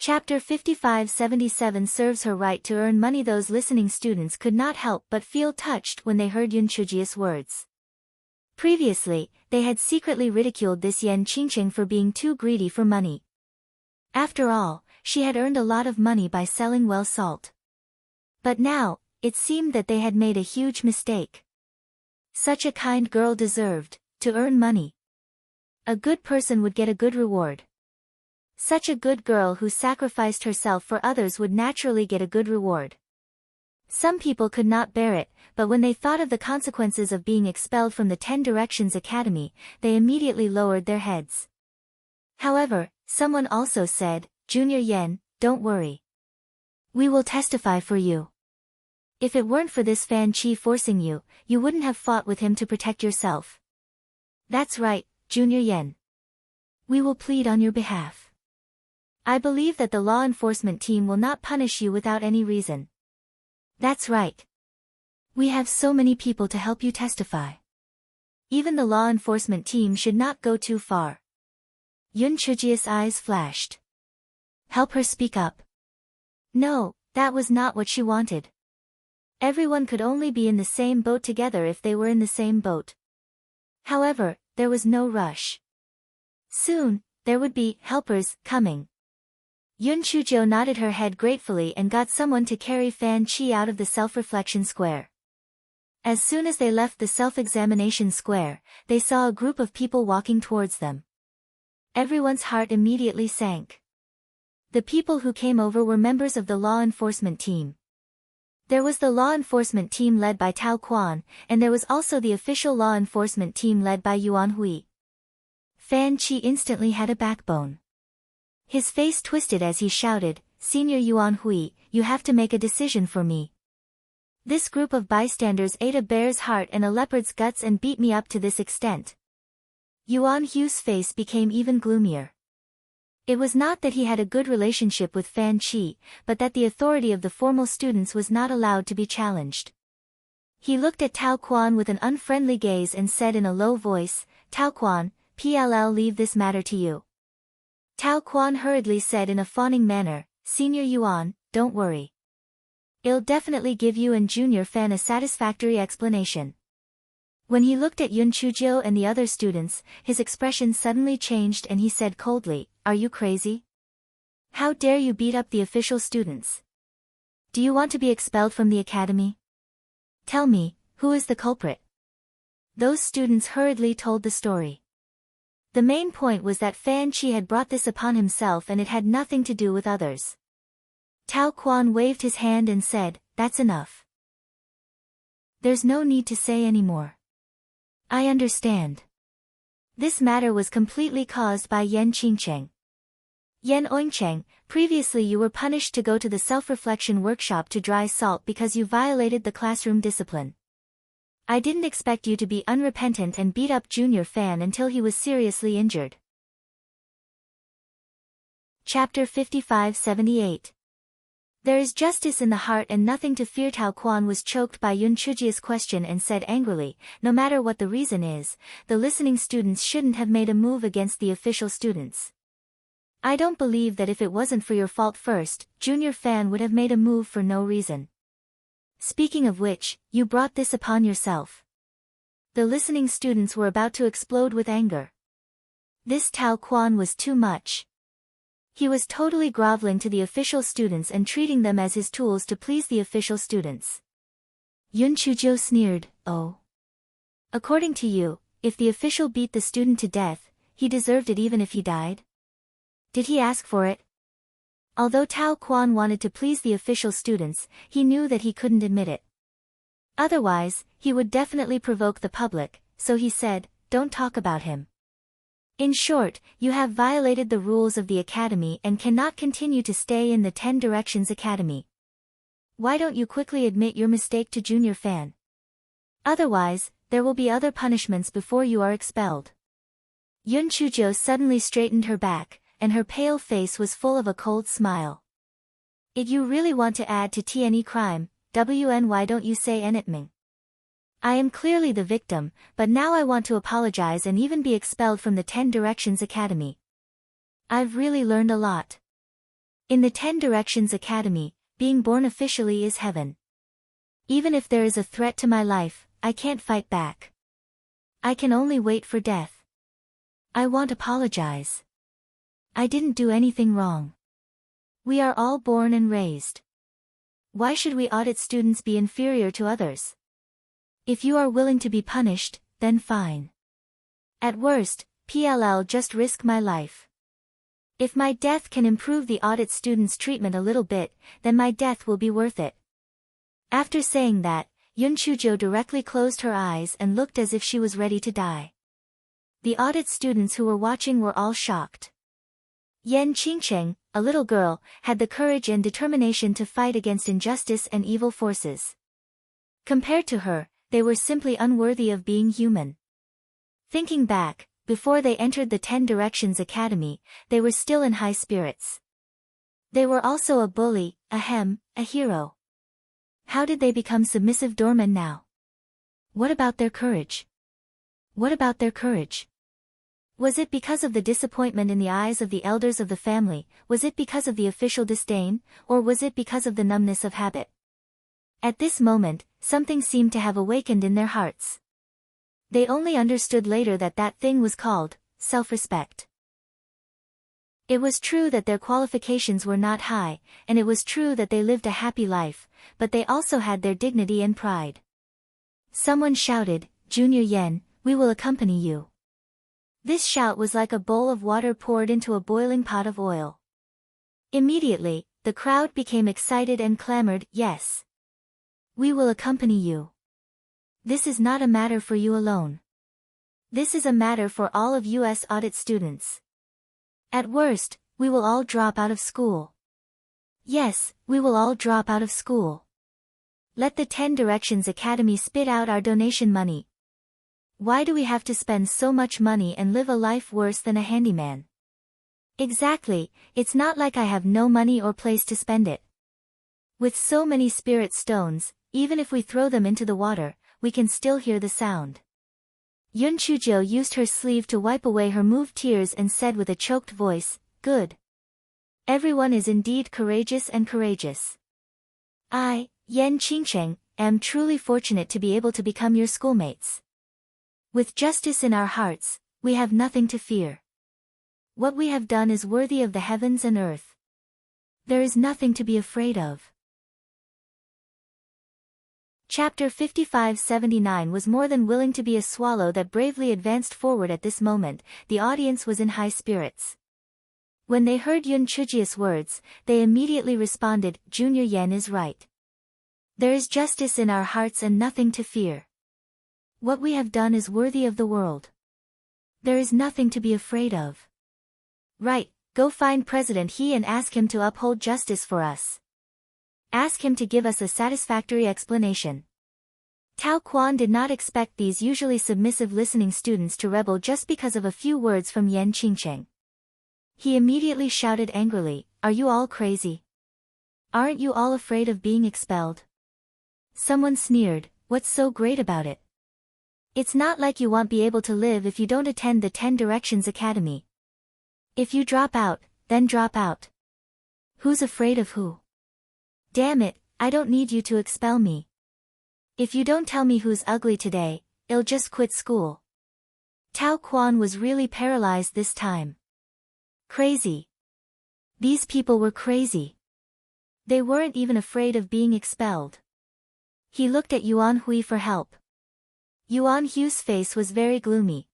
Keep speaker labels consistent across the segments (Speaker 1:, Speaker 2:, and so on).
Speaker 1: Chapter 5577 serves her right to earn money. Those listening students could not help but feel touched when they heard Yun Chujia's words. Previously, they had secretly ridiculed this Yan Qingqing for being too greedy for money. After all, she had earned a lot of money by selling well salt. But now, it seemed that they had made a huge mistake. Such a kind girl deserved to earn money. A good person would get a good reward. Such a good girl who sacrificed herself for others would naturally get a good reward. Some people could not bear it, but when they thought of the consequences of being expelled from the 10 Directions Academy, they immediately lowered their heads. However, someone also said, "Junior Yen, don't worry. We will testify for you. If it weren't for this Fan Chi forcing you, you wouldn't have fought with him to protect yourself." "That's right, Junior Yen. We will plead on your behalf. I believe that the law enforcement team will not punish you without any reason." "That's right. We have so many people to help you testify. Even the law enforcement team should not go too far." Yun Chujia's eyes flashed. Help her speak up. No, that was not what she wanted. Everyone could only be in the same boat together if they were in the same boat. However, there was no rush. Soon, there would be helpers coming. Yun Chuzhou nodded her head gratefully and got someone to carry Fan Chi out of the self-reflection square. As soon as they left the self-examination square, they saw a group of people walking towards them. Everyone's heart immediately sank. The people who came over were members of the law enforcement team. There was the law enforcement team led by Tao Quan, and there was also the official law enforcement team led by Yuan Hui. Fan Chi instantly had a backbone. His face twisted as he shouted, "Senior Yuan Hui, you have to make a decision for me. This group of bystanders ate a bear's heart and a leopard's guts and beat me up to this extent." Yuan Hui's face became even gloomier. It was not that he had a good relationship with Fan Chi, but that the authority of the formal students was not allowed to be challenged. He looked at Tao Quan with an unfriendly gaze and said in a low voice, "Tao Quan, PLL leave this matter to you." Tao Quan hurriedly said in a fawning manner, "Senior Yuan, don't worry. I'll definitely give you and Junior Fan a satisfactory explanation." When he looked at Yun Chuzhou and the other students, his expression suddenly changed and he said coldly, "Are you crazy? How dare you beat up the official students? Do you want to be expelled from the academy? Tell me, who is the culprit?" Those students hurriedly told the story. The main point was that Fan Chi had brought this upon himself and it had nothing to do with others. Tao Quan waved his hand and said, "That's enough. There's no need to say any more. I understand. This matter was completely caused by Yan Qingcheng. Yan Oingcheng, previously you were punished to go to the self-reflection workshop to dry salt because you violated the classroom discipline. I didn't expect you to be unrepentant and beat up Junior Fan until he was seriously injured." Chapter 5578. There is justice in the heart and nothing to fear. Tao Quan was choked by Yun Chujia's question and said angrily, "No matter what the reason is, the listening students shouldn't have made a move against the official students. I don't believe that if it wasn't for your fault first, Junior Fan would have made a move for no reason. Speaking of which, you brought this upon yourself." The listening students were about to explode with anger. This Tao Quan was too much. He was totally groveling to the official students and treating them as his tools to please the official students. Yun Chuzhou sneered, "Oh. According to you, if the official beat the student to death, he deserved it even if he died? Did he ask for it?" Although Tao Quan wanted to please the official students, he knew that he couldn't admit it. Otherwise, he would definitely provoke the public, so he said, "Don't talk about him. In short, you have violated the rules of the academy and cannot continue to stay in the 10 Directions Academy. Why don't you quickly admit your mistake to Junior Fan? Otherwise, there will be other punishments before you are expelled." Yun Chuzhou suddenly straightened her back, and her pale face was full of a cold smile. "If you really want to add to any crime, why don't you say anything? I am clearly the victim, but now I want to apologize and even be expelled from the 10 Directions Academy. I've really learned a lot. In the 10 Directions Academy, being born officially is heaven. Even if there is a threat to my life, I can't fight back. I can only wait for death. I won't apologize. I didn't do anything wrong. We are all born and raised. Why should we audit students be inferior to others? If you are willing to be punished, then fine. At worst, PLL just risk my life. If my death can improve the audit students' treatment a little bit, then my death will be worth it. After saying that, Yun Chujo directly closed her eyes and looked as if she was ready to die. The audit students who were watching were all shocked. Yan Qingcheng, a little girl, had the courage and determination to fight against injustice and evil forces. Compared to her, they were simply unworthy of being human. Thinking back, before they entered the 10 Directions Academy, they were still in high spirits. They were also a bully, a hero. How did they become submissive doormen now? What about their courage? What about their courage? Was it because of the disappointment in the eyes of the elders of the family, was it because of the official disdain, or was it because of the numbness of habit? At this moment, something seemed to have awakened in their hearts. They only understood later that that thing was called self-respect. It was true that their qualifications were not high, and it was true that they lived a happy life, but they also had their dignity and pride. Someone shouted, "Junior Yen, we will accompany you." This shout was like a bowl of water poured into a boiling pot of oil. Immediately, the crowd became excited and clamored, "Yes. We will accompany you. This is not a matter for you alone. This is a matter for all of U.S. audit students. At worst, we will all drop out of school. Yes, we will all drop out of school. Let the 10 Directions Academy spit out our donation money. Why do we have to spend so much money and live a life worse than a handyman? Exactly, it's not like I have no money or place to spend it. With so many spirit stones, even if we throw them into the water, we can still hear the sound." Yun Chujo used her sleeve to wipe away her moved tears and said with a choked voice, "Good. Everyone is indeed courageous and courageous. I, Yan Qingcheng, am truly fortunate to be able to become your schoolmates. With justice in our hearts, we have nothing to fear. What we have done is worthy of the heavens and earth. There is nothing to be afraid of." Chapter 5579 was more than willing to be a swallow that bravely advanced forward at this moment. The audience was in high spirits. When they heard Yun Chujia's words, they immediately responded, "Junior Yen is right. There is justice in our hearts and nothing to fear. What we have done is worthy of the world. There is nothing to be afraid of. Right, go find President He and ask him to uphold justice for us. Ask him to give us a satisfactory explanation." Tao Quan did not expect these usually submissive listening students to rebel just because of a few words from Yan Qingcheng. He immediately shouted angrily, "Are you all crazy? Aren't you all afraid of being expelled?" Someone sneered, "What's so great about it? It's not like you won't be able to live if you don't attend the 10 Directions Academy. If you drop out, then drop out. Who's afraid of who? Damn it, I don't need you to expel me. If you don't tell me who's ugly today, I'll just quit school." Tao Quan was really paralyzed this time. Crazy. These people were crazy. They weren't even afraid of being expelled. He looked at Yuan Hui for help. Yuan Hu's face was very gloomy.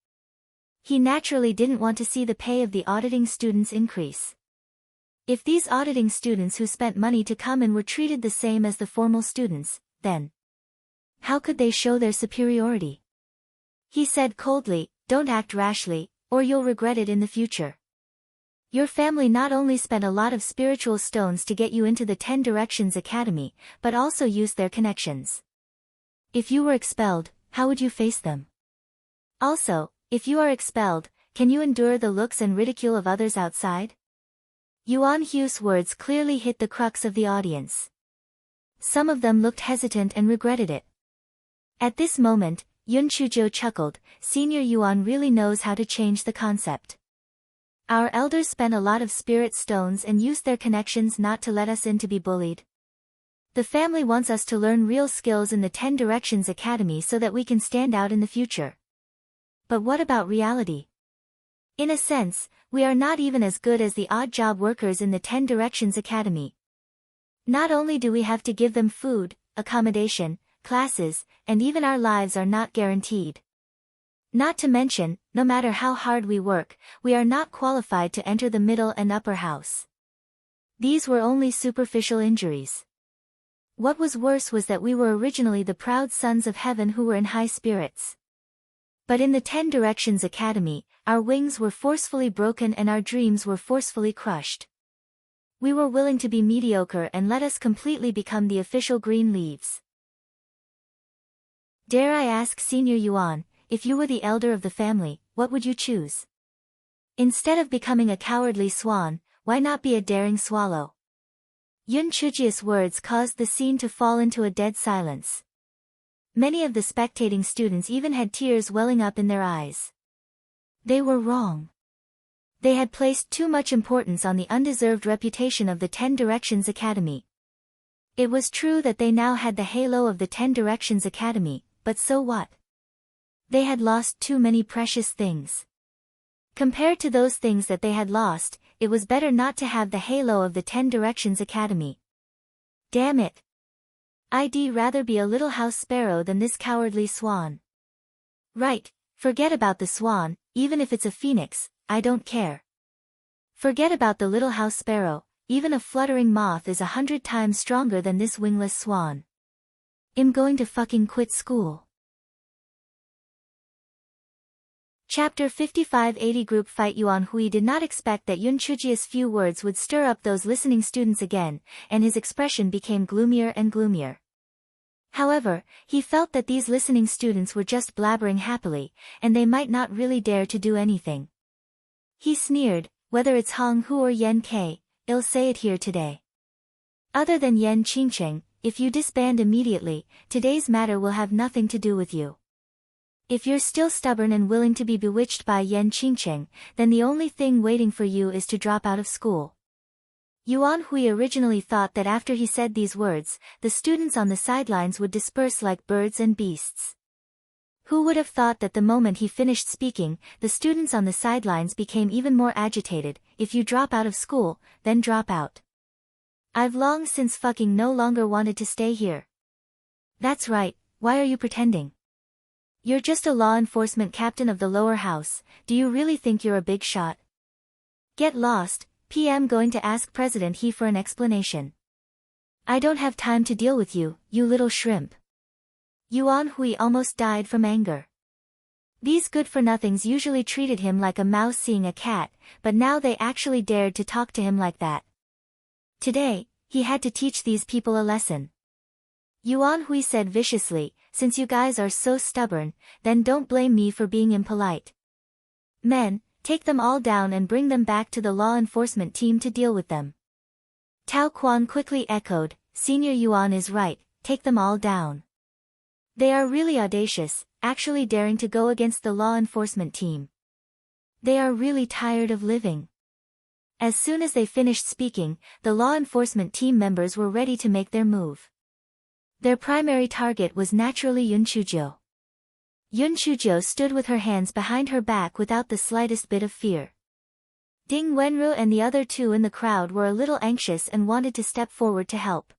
Speaker 1: He naturally didn't want to see the pay of the auditing students increase. If these auditing students who spent money to come in were treated the same as the formal students, then how could they show their superiority? He said coldly, "Don't act rashly, or you'll regret it in the future. Your family not only spent a lot of spiritual stones to get you into the 10 Directions Academy, but also used their connections. If you were expelled, how would you face them? Also, if you are expelled, can you endure the looks and ridicule of others outside?" Yuan Hu's words clearly hit the crux of the audience. Some of them looked hesitant and regretted it. At this moment, Yun Chujo chuckled, "Senior Yuan really knows how to change the concept. Our elders spent a lot of spirit stones and used their connections not to let us in to be bullied. The family wants us to learn real skills in the 10 Directions Academy so that we can stand out in the future. But what about reality? In a sense, we are not even as good as the odd job workers in the 10 Directions Academy. Not only do we have to give them food, accommodation, classes, and even our lives are not guaranteed. Not to mention, no matter how hard we work, we are not qualified to enter the middle and upper house. These were only superficial injuries. What was worse was that we were originally the proud sons of heaven who were in high spirits. But in the 10 Directions Academy, our wings were forcefully broken and our dreams were forcefully crushed. We were willing to be mediocre and let us completely become the official green leaves. Dare I ask Senior Yuan, if you were the elder of the family, what would you choose? Instead of becoming a cowardly swan, why not be a daring swallow? Yun Chujia's words caused the scene to fall into a dead silence. Many of the spectating students even had tears welling up in their eyes. They were wrong. They had placed too much importance on the undeserved reputation of the 10 Directions Academy. It was true that they now had the halo of the 10 Directions Academy, but so what? They had lost too many precious things. Compared to those things that they had lost, it was better not to have the halo of the 10 Directions Academy. Damn it. I'd rather be a little house sparrow than this cowardly swan. Right, forget about the swan, even if it's a phoenix, I don't care. Forget about the little house sparrow, even a fluttering moth is 100 times stronger than this wingless swan. I'm going to fucking quit school. Chapter 55-80 Group Fight. Yuan Hui did not expect that Yun Chujia's few words would stir up those listening students again, and his expression became gloomier and gloomier. However, he felt that these listening students were just blabbering happily, and they might not really dare to do anything. He sneered, whether it's Hong Hu or Yen Ke, I'll say it here today. Other than Yen Qingcheng, if you disband immediately, today's matter will have nothing to do with you. If you're still stubborn and willing to be bewitched by Yen Qingcheng, then the only thing waiting for you is to drop out of school. Yuan Hui originally thought that after he said these words, the students on the sidelines would disperse like birds and beasts. Who would have thought that the moment he finished speaking, the students on the sidelines became even more agitated? If you drop out of school, then drop out. I've long since fucking no longer wanted to stay here. That's right, why are you pretending? You're just a law enforcement captain of the lower house, do you really think you're a big shot? Get lost, PM going to ask President He for an explanation. I don't have time to deal with you, you little shrimp. Yuan Hui almost died from anger. These good-for-nothings usually treated him like a mouse seeing a cat, but now they actually dared to talk to him like that. Today, he had to teach these people a lesson. Yuan Hui said viciously, since you guys are so stubborn, then don't blame me for being impolite. Men, take them all down and bring them back to the law enforcement team to deal with them. Tao Quan quickly echoed, Senior Yuan is right, take them all down. They are really audacious, actually daring to go against the law enforcement team. They are really tired of living. As soon as they finished speaking, the law enforcement team members were ready to make their move. Their primary target was naturally Yun Chujio. Yun Chujio stood with her hands behind her back without the slightest bit of fear. Ding Wenru and the other two in the crowd were a little anxious and wanted to step forward to help.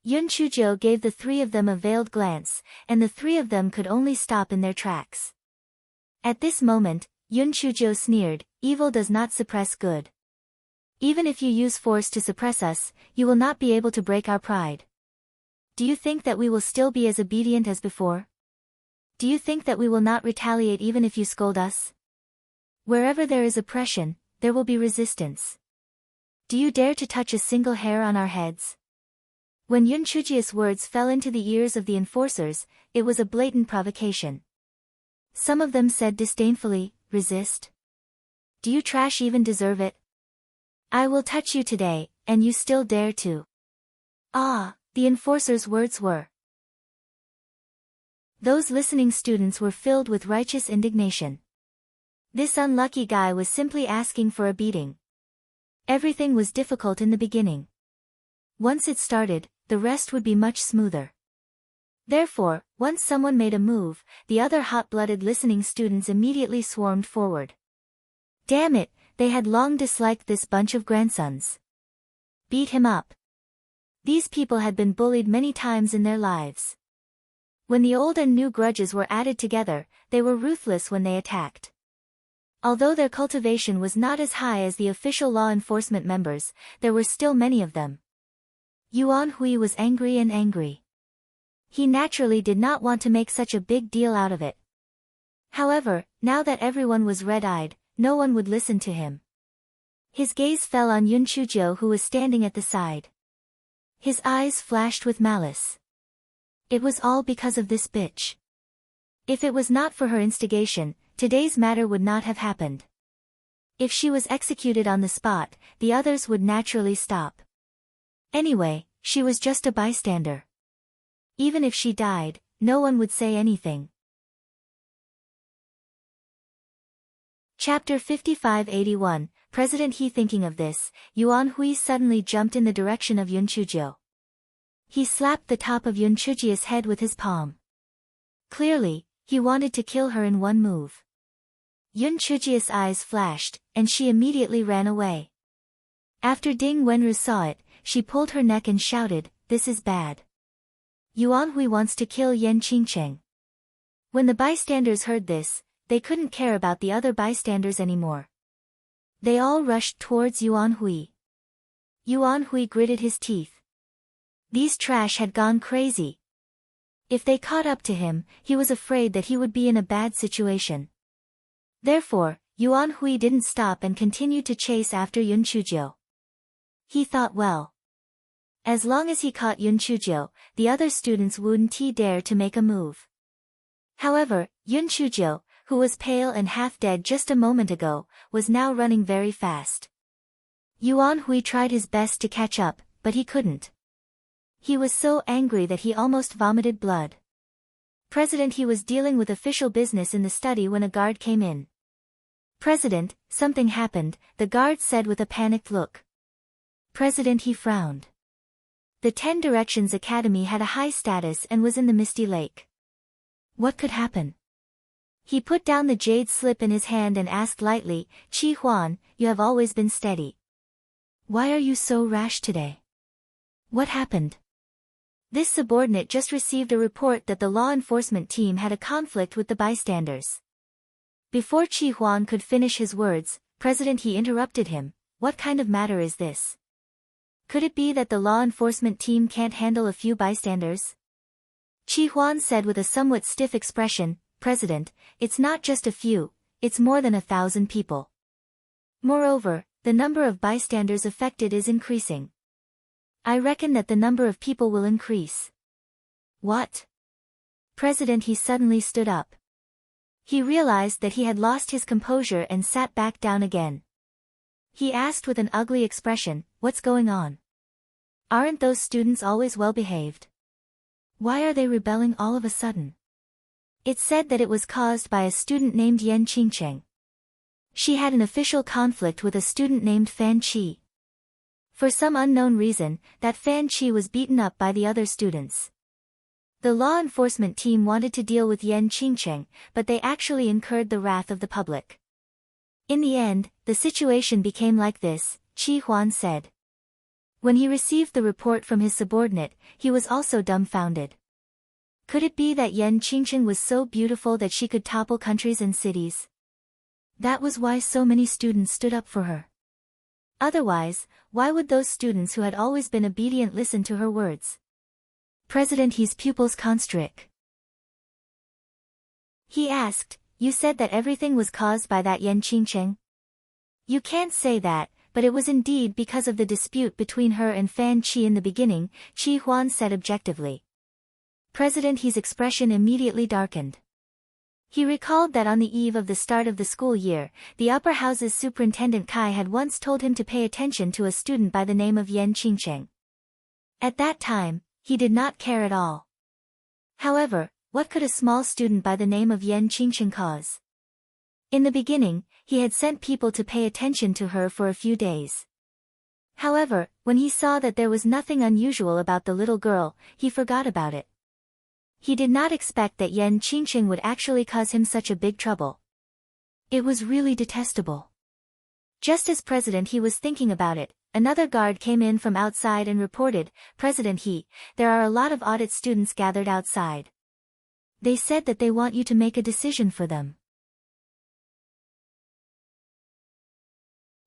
Speaker 1: Yun Chujio gave the three of them a veiled glance, and the three of them could only stop in their tracks. At this moment, Yun Chujio sneered, evil does not suppress good. Even if you use force to suppress us, you will not be able to break our pride. Do you think that we will still be as obedient as before? Do you think that we will not retaliate even if you scold us? Wherever there is oppression, there will be resistance. Do you dare to touch a single hair on our heads? When Yun Chujia's words fell into the ears of the enforcers, it was a blatant provocation. Some of them said disdainfully, resist? Do you trash even deserve it? I will touch you today, and you still dare to. Ah, the enforcers' words were. Those listening students were filled with righteous indignation. This unlucky guy was simply asking for a beating. Everything was difficult in the beginning. Once it started, the rest would be much smoother. Therefore, once someone made a move, the other hot-blooded listening students immediately swarmed forward. Damn it, they had long disliked this bunch of grandsons. Beat him up. These people had been bullied many times in their lives. When the old and new grudges were added together, they were ruthless when they attacked. Although their cultivation was not as high as the official law enforcement members, there were still many of them. Yuan Hui was angry and angry. He naturally did not want to make such a big deal out of it. However, now that everyone was red-eyed, no one would listen to him. His gaze fell on Yun Chujio, who was standing at the side. His eyes flashed with malice. It was all because of this bitch. If it was not for her instigation, today's matter would not have happened. If she was executed on the spot, the others would naturally stop. Anyway, she was just a bystander. Even if she died, no one would say anything. Chapter 5581, President He. Thinking of this, Yuan Hui suddenly jumped in the direction of Yun Chujio. He slapped the top of Yun Chujio's head with his palm. Clearly, he wanted to kill her in one move. Yun Chujio's eyes flashed, and she immediately ran away. After Ding Wenru saw it, she pulled her neck and shouted, "This is bad. Yuan Hui wants to kill Yan Qingcheng." When the bystanders heard this, they couldn't care about the other bystanders anymore. They all rushed towards Yuan Hui. Yuan Hui gritted his teeth. These trash had gone crazy. If they caught up to him, he was afraid that he would be in a bad situation. Therefore, Yuan Hui didn't stop and continued to chase after Yun Chujio. He thought, well, as long as he caught Yun Chujio, the other students wouldn't dare to make a move. However, Yun Chujio, who was pale and half-dead just a moment ago, was now running very fast. Yuan Hui tried his best to catch up, but he couldn't. He was so angry that he almost vomited blood. President He was dealing with official business in the study when a guard came in. "President, something happened," the guard said with a panicked look. President He frowned. The 10 Directions Academy had a high status and was in the Misty Lake. What could happen? He put down the jade slip in his hand and asked lightly, "Qi Huan, you have always been steady. Why are you so rash today? What happened?" This subordinate just received a report that the law enforcement team had a conflict with the bystanders. Before Qi Huan could finish his words, President He interrupted him. "What kind of matter is this? Could it be that the law enforcement team can't handle a few bystanders?" Qi Huan said with a somewhat stiff expression, "President, it's not just a few, it's more than 1,000 people. Moreover, the number of bystanders affected is increasing. I reckon that the number of people will increase." "What?" President He suddenly stood up. He realized that he had lost his composure and sat back down again. He asked with an ugly expression, "What's going on? Aren't those students always well behaved? Why are they rebelling all of a sudden?" It said that it was caused by a student named Yan Qingcheng. She had an official conflict with a student named Fan Qi. For some unknown reason, that Fan Qi was beaten up by the other students. The law enforcement team wanted to deal with Yan Qingcheng, but they actually incurred the wrath of the public. In the end, the situation became like this, Qi Huan said. When he received the report from his subordinate, he was also dumbfounded. Could it be that Yan Qingcheng was so beautiful that she could topple countries and cities? That was why so many students stood up for her. Otherwise, why would those students who had always been obedient listen to her words? President He's pupils constrict. He asked, "You said that everything was caused by that Yan Qingcheng?" "You can't say that, but it was indeed because of the dispute between her and Fan Qi in the beginning," Qi Huan said objectively. President He's expression immediately darkened. He recalled that on the eve of the start of the school year, the upper house's superintendent Kai had once told him to pay attention to a student by the name of Yan Qingcheng. At that time, he did not care at all. However, what could a small student by the name of Yan Qingcheng cause? In the beginning, he had sent people to pay attention to her for a few days. However, when he saw that there was nothing unusual about the little girl, he forgot about it. He did not expect that Yan Qingqing would actually cause him such a big trouble. It was really detestable. Just as President He was thinking about it, another guard came in from outside and reported, "President He, there are a lot of audit students gathered outside. They said that they want you to make a decision for them."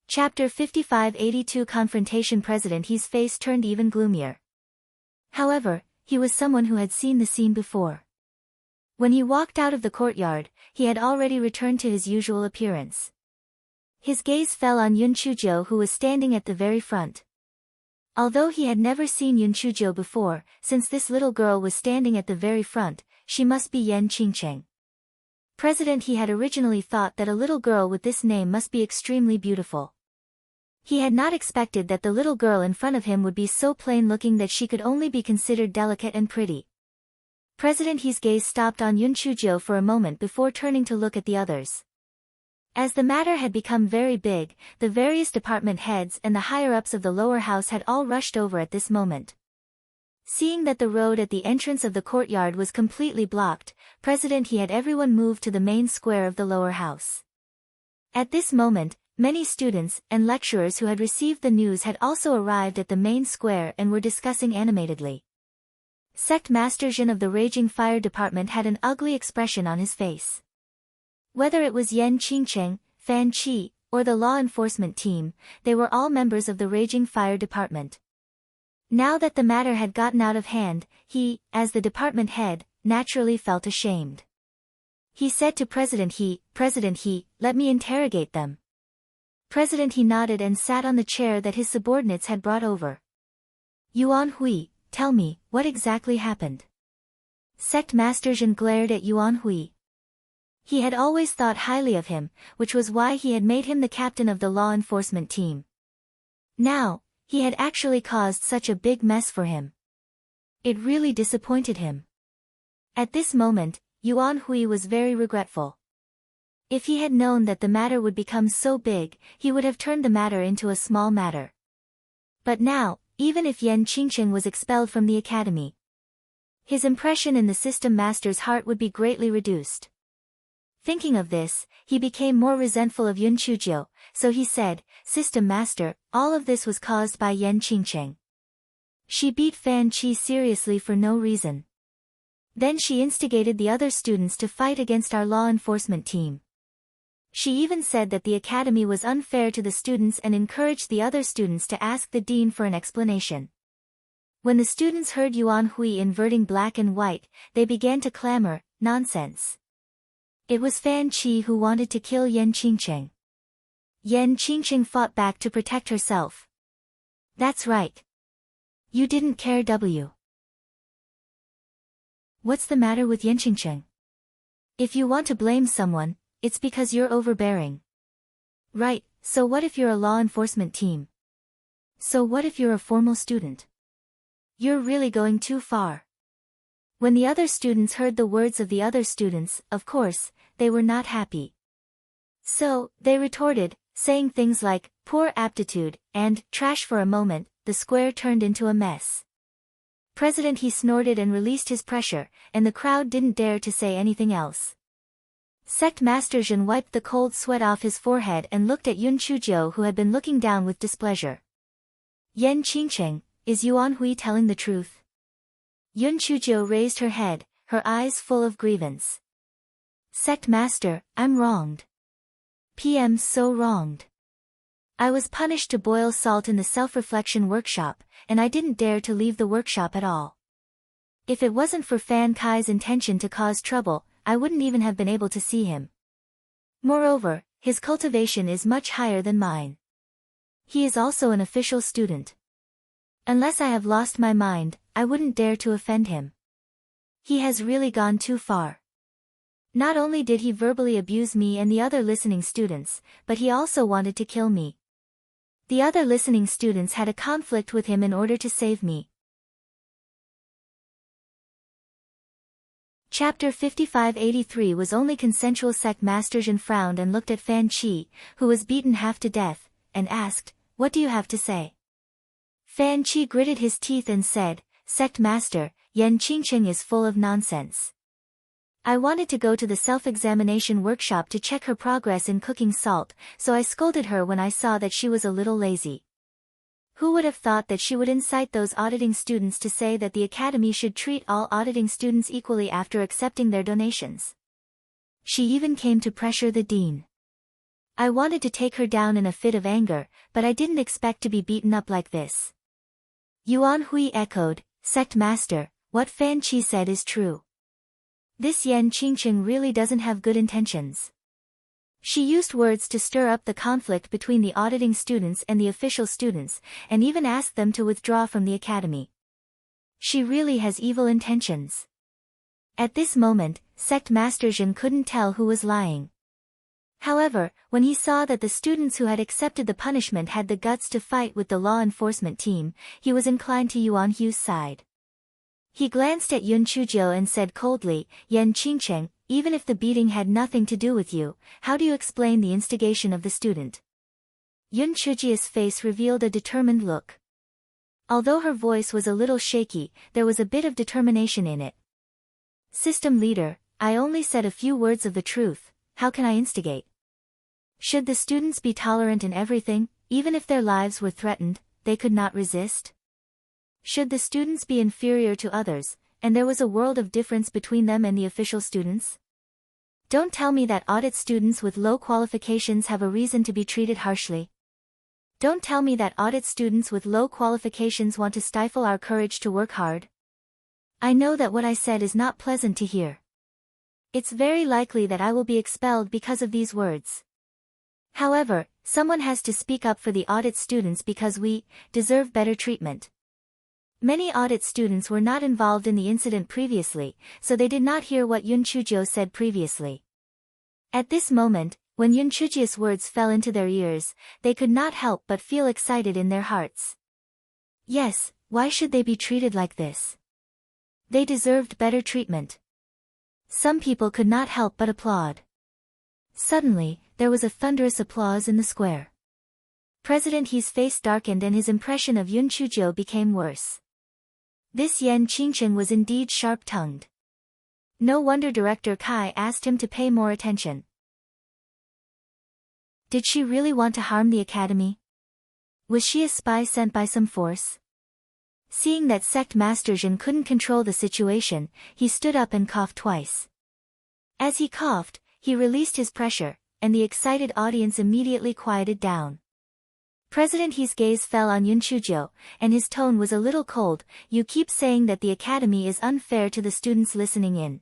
Speaker 1: Chapter 5582 Confrontation. President He's face turned even gloomier. However, he was someone who had seen the scene before. When he walked out of the courtyard, he had already returned to his usual appearance. His gaze fell on Yun Chuzhou, who was standing at the very front. Although he had never seen Yun Chuzhou before, since this little girl was standing at the very front, she must be Yan Qingqing. President He had originally thought that a little girl with this name must be extremely beautiful. He had not expected that the little girl in front of him would be so plain-looking that she could only be considered delicate and pretty. President He's gaze stopped on Yun Chuzhou for a moment before turning to look at the others. As the matter had become very big, the various department heads and the higher-ups of the lower house had all rushed over at this moment. Seeing that the road at the entrance of the courtyard was completely blocked, President He had everyone move to the main square of the lower house. At this moment, many students and lecturers who had received the news had also arrived at the main square and were discussing animatedly. Sect Master Jin of the Raging Fire Department had an ugly expression on his face. Whether it was Yan Qingqing, Fan Qi, or the law enforcement team, they were all members of the Raging Fire Department. Now that the matter had gotten out of hand, he, as the department head, naturally felt ashamed. He said to President He, "President He, let me interrogate them." President He nodded and sat on the chair that his subordinates had brought over. "Yuan Hui, tell me, what exactly happened?" Sect Master Jin glared at Yuan Hui. He had always thought highly of him, which was why he had made him the captain of the law enforcement team. Now, he had actually caused such a big mess for him. It really disappointed him. At this moment, Yuan Hui was very regretful. If he had known that the matter would become so big, he would have turned the matter into a small matter. But now, even if Yan Qingqing was expelled from the academy, his impression in the system master's heart would be greatly reduced. Thinking of this, he became more resentful of Yun Chuzhou, so he said, "System master, all of this was caused by Yan Qingqing. She beat Fan Qi seriously for no reason. Then she instigated the other students to fight against our law enforcement team. She even said that the academy was unfair to the students and encouraged the other students to ask the dean for an explanation." When the students heard Yuan Hui inverting black and white, they began to clamor, "Nonsense. It was Fan Qi who wanted to kill Yan Qingqing." Yan Qingqing fought back to protect herself. "That's right. You didn't care. What's the matter with Yan Qingqing? If you want to blame someone, it's because you're overbearing. Right, so what if you're a law enforcement team? So what if you're a formal student? You're really going too far." When the other students heard the words of the other students, of course, they were not happy. So, they retorted, saying things like, "Poor aptitude," and "trash." For a moment, the square turned into a mess. President He snorted and released his pressure, and the crowd didn't dare to say anything else. Sect Master Jin wiped the cold sweat off his forehead and looked at Yun Chuzhou, who had been looking down with displeasure. "Yan Qingqing, is Yuan Hui telling the truth?" Yun Chuzhou raised her head, her eyes full of grievance. "Sect Master, I'm wronged. PM so wronged. I was punished to boil salt in the self-reflection workshop, and I didn't dare to leave the workshop at all. If it wasn't for Fan Kai's intention to cause trouble, I wouldn't even have been able to see him. Moreover, his cultivation is much higher than mine. He is also an official student. Unless I have lost my mind, I wouldn't dare to offend him. He has really gone too far. Not only did he verbally abuse me and the other listening students, but he also wanted to kill me. The other listening students had a conflict with him in order to save me." Chapter 5583 was only consensual. Sect Master Zhen frowned and looked at Fan Qi, who was beaten half to death, and asked, "What do you have to say?" Fan Qi gritted his teeth and said, "Sect Master, Yan Qingqing is full of nonsense. I wanted to go to the self-examination workshop to check her progress in cooking salt, so I scolded her when I saw that she was a little lazy. Who would have thought that she would incite those auditing students to say that the academy should treat all auditing students equally after accepting their donations? She even came to pressure the dean. I wanted to take her down in a fit of anger, but I didn't expect to be beaten up like this." Yuan Hui echoed, "Sect Master, what Fan Qi said is true. This Yan Qingqing really doesn't have good intentions. She used words to stir up the conflict between the auditing students and the official students, and even asked them to withdraw from the academy. She really has evil intentions." At this moment, Sect Master Zhen couldn't tell who was lying. However, when he saw that the students who had accepted the punishment had the guts to fight with the law enforcement team, he was inclined to Yuan Hu's side. He glanced at Yun Chuzhou and said coldly, "Yan Qingqing, even if the beating had nothing to do with you, how do you explain the instigation of the student?" Yun Chuzhou's face revealed a determined look. Although her voice was a little shaky, there was a bit of determination in it. "System leader, I only said a few words of the truth. How can I instigate? Should the students be tolerant in everything, even if their lives were threatened, they could not resist? Should the students be inferior to others, and there was a world of difference between them and the official students? Don't tell me that audit students with low qualifications have a reason to be treated harshly. Don't tell me that audit students with low qualifications want to stifle our courage to work hard. I know that what I said is not pleasant to hear. It's very likely that I will be expelled because of these words. However, someone has to speak up for the audit students because we deserve better treatment." Many audit students were not involved in the incident previously, so they did not hear what Yun Chuzhou said previously. At this moment, when Yun Chuzhou's words fell into their ears, they could not help but feel excited in their hearts. Yes, why should they be treated like this? They deserved better treatment. Some people could not help but applaud. Suddenly, there was a thunderous applause in the square. President He's face darkened and his impression of Yun Chuzhou became worse. This Yan Qingqing was indeed sharp-tongued. No wonder Director Kai asked him to pay more attention. Did she really want to harm the academy? Was she a spy sent by some force? Seeing that Sect Master Zhen couldn't control the situation, he stood up and coughed twice. As he coughed, he released his pressure, and the excited audience immediately quieted down. President He's gaze fell on Yun Chuzhou, and his tone was a little cold. "You keep saying that the academy is unfair to the students listening in.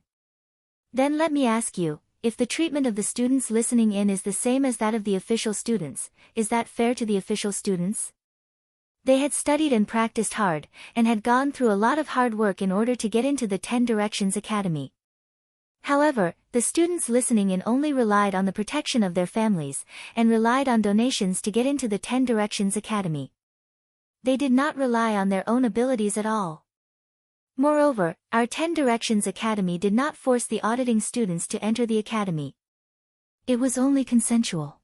Speaker 1: Then let me ask you, if the treatment of the students listening in is the same as that of the official students, is that fair to the official students? They had studied and practiced hard, and had gone through a lot of hard work in order to get into the 10 Directions Academy. However, the students listening in only relied on the protection of their families, and relied on donations to get into the 10 Directions Academy. They did not rely on their own abilities at all. Moreover, our 10 Directions Academy did not force the auditing students to enter the academy. It was only consensual.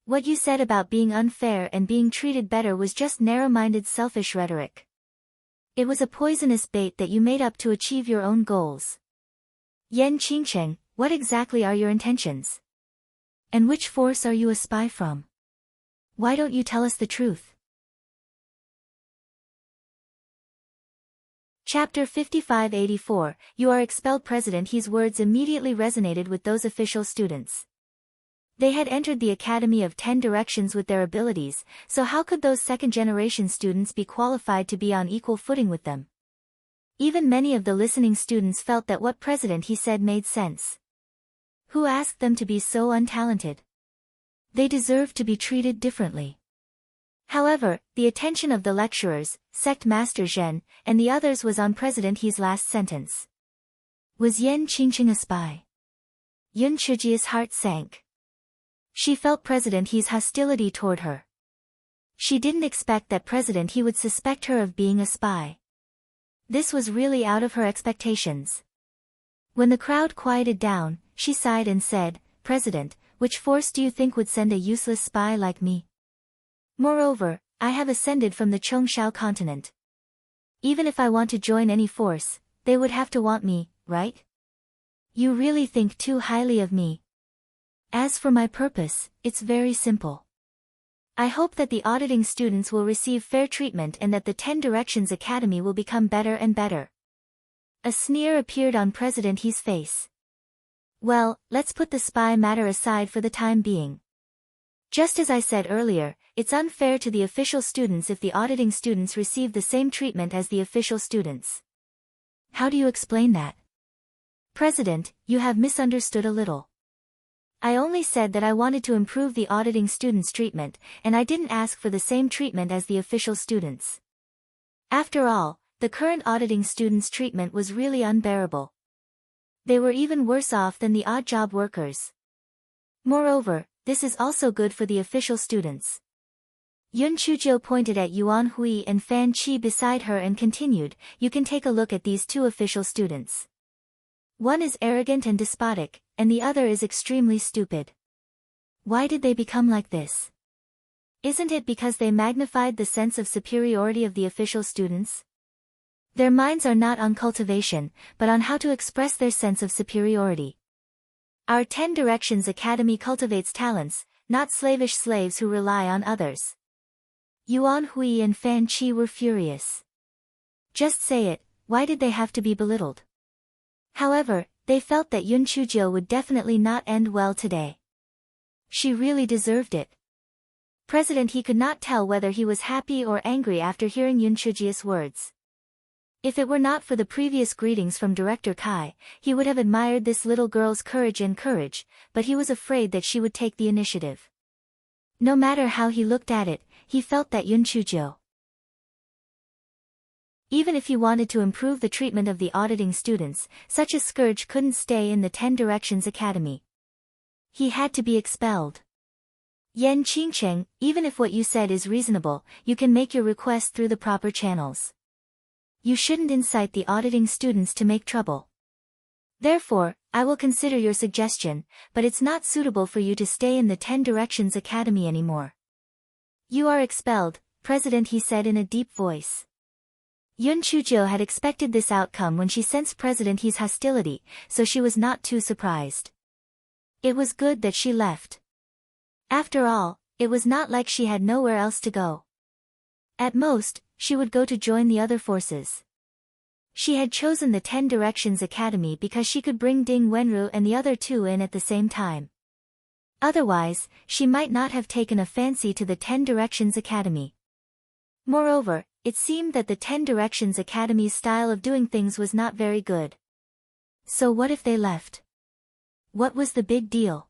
Speaker 1: What you said about being unfair and being treated better was just narrow-minded selfish rhetoric. It was a poisonous bait that you made up to achieve your own goals. Yan Qingqing, what exactly are your intentions? And which force are you a spy from? Why don't you tell us the truth?" Chapter 5584, You Are Expelled. President He's words immediately resonated with those official students. They had entered the Academy of 10 Directions with their abilities, so how could those second-generation students be qualified to be on equal footing with them? Even many of the listening students felt that what President He said made sense. Who asked them to be so untalented? They deserved to be treated differently. However, the attention of the lecturers, Sect Master Zhen, and the others was on President He's last sentence. Was Yan Qingqing a spy? Yun Chuzhou's heart sank. She felt President He's hostility toward her. She didn't expect that President He would suspect her of being a spy. This was really out of her expectations. When the crowd quieted down, she sighed and said, "President, which force do you think would send a useless spy like me? Moreover, I have ascended from the Chongshao continent. Even if I want to join any force, they would have to want me, right? You really think too highly of me. As for my purpose, it's very simple. I hope that the auditing students will receive fair treatment and that the 10 Directions Academy will become better and better." A sneer appeared on President He's face. "Well, let's put the spy matter aside for the time being. Just as I said earlier, it's unfair to the official students if the auditing students receive the same treatment as the official students." "How do you explain that?" "President, you have misunderstood a little. I only said that I wanted to improve the auditing students' treatment, and I didn't ask for the same treatment as the official students. After all, the current auditing students' treatment was really unbearable. They were even worse off than the odd job workers. Moreover, this is also good for the official students." Yun Chuzhou pointed at Yuan Hui and Fan Qi beside her and continued, "You can take a look at these two official students. One is arrogant and despotic, and the other is extremely stupid. Why did they become like this? Isn't it because they magnified the sense of superiority of the official students? Their minds are not on cultivation, but on how to express their sense of superiority. Our 10 Directions Academy cultivates talents, not slavish slaves who rely on others." Yuan Hui and Fan Qi were furious. Just say it, why did they have to be belittled? However, they felt that Yun Chuzhou would definitely not end well today. She really deserved it. President He could not tell whether he was happy or angry after hearing Yun Chuzhou's words. If it were not for the previous greetings from Director Kai, he would have admired this little girl's courage, but he was afraid that she would take the initiative. No matter how he looked at it, he felt that Yun Chuzhou, even if he wanted to improve the treatment of the auditing students, such a scourge couldn't stay in the 10 Directions Academy. He had to be expelled. "Yan Qingcheng, even if what you said is reasonable, you can make your request through the proper channels. You shouldn't incite the auditing students to make trouble. Therefore, I will consider your suggestion, but it's not suitable for you to stay in the 10 Directions Academy anymore. You are expelled," President He said in a deep voice. Yun Chuzhou had expected this outcome when she sensed President He's hostility, so she was not too surprised. It was good that she left. After all, it was not like she had nowhere else to go. At most, she would go to join the other forces. She had chosen the 10 Directions Academy because she could bring Ding Wenru and the other two in at the same time. Otherwise, she might not have taken a fancy to the 10 Directions Academy. Moreover, it seemed that the 10 Directions Academy's style of doing things was not very good. So what if they left? What was the big deal?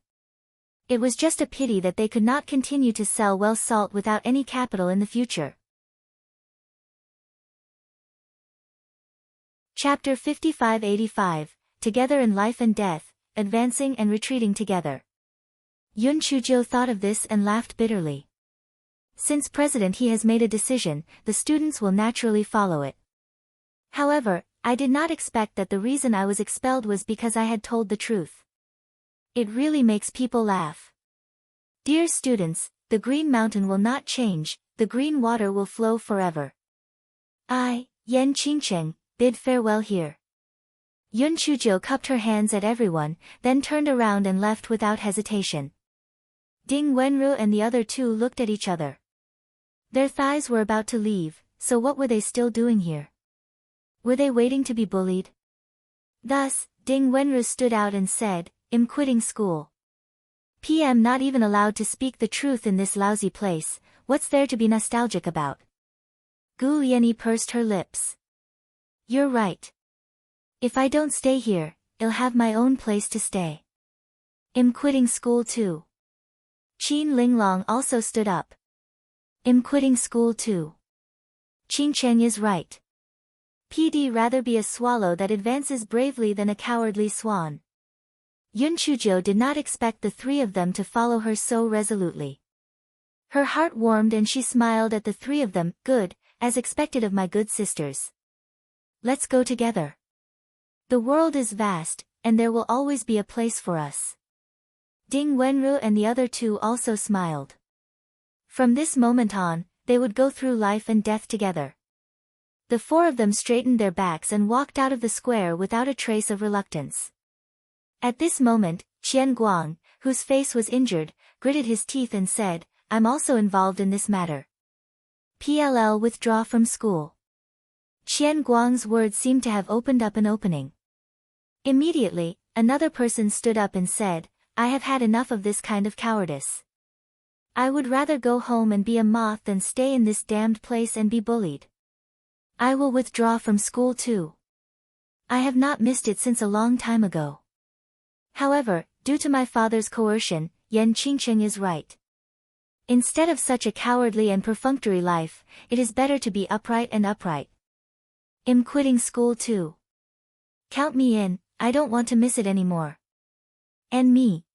Speaker 1: It was just a pity that they could not continue to sell well salt without any capital in the future. Chapter 5585, Together in Life and Death, Advancing and Retreating Together. Yun Chuzhou thought of this and laughed bitterly. Since President He has made a decision, the students will naturally follow it. However, I did not expect that the reason I was expelled was because I had told the truth. It really makes people laugh. Dear students, the Green Mountain will not change, the green water will flow forever. I, Yan Qingcheng, bid farewell here. Yun Chuzhou cupped her hands at everyone, then turned around and left without hesitation. Ding Wenru and the other two looked at each other. Their thighs were about to leave, so what were they still doing here? Were they waiting to be bullied? Thus, Ding Wenru stood out and said, "I'm quitting school. PM not even allowed to speak the truth in this lousy place, what's there to be nostalgic about?" Gu Lianyi pursed her lips. "You're right. If I don't stay here, I'll have my own place to stay. I'm quitting school too." Qin Linglong also stood up. "I'm quitting school too. Qingcheng is right. PD rather be a swallow that advances bravely than a cowardly swan." Yun Chuzhou did not expect the three of them to follow her so resolutely. Her heart warmed and she smiled at the three of them. "Good, as expected of my good sisters. Let's go together. The world is vast, and there will always be a place for us. Ding Wenru and the other two also smiled. From this moment on, they would go through life and death together. The four of them straightened their backs and walked out of the square without a trace of reluctance. At this moment, Qian Guang, whose face was injured, gritted his teeth and said, "I'm also involved in this matter. PLL withdraw from school." Qian Guang's words seemed to have opened up an opening. Immediately, another person stood up and said, "I have had enough of this kind of cowardice. I would rather go home and be a moth than stay in this damned place and be bullied. I will withdraw from school too. I have not missed it since a long time ago. However, due to my father's coercion, Yan Qingqing is right. Instead of such a cowardly and perfunctory life, it is better to be upright and upright. I'm quitting school too. Count me in, I don't want to miss it anymore." "And me."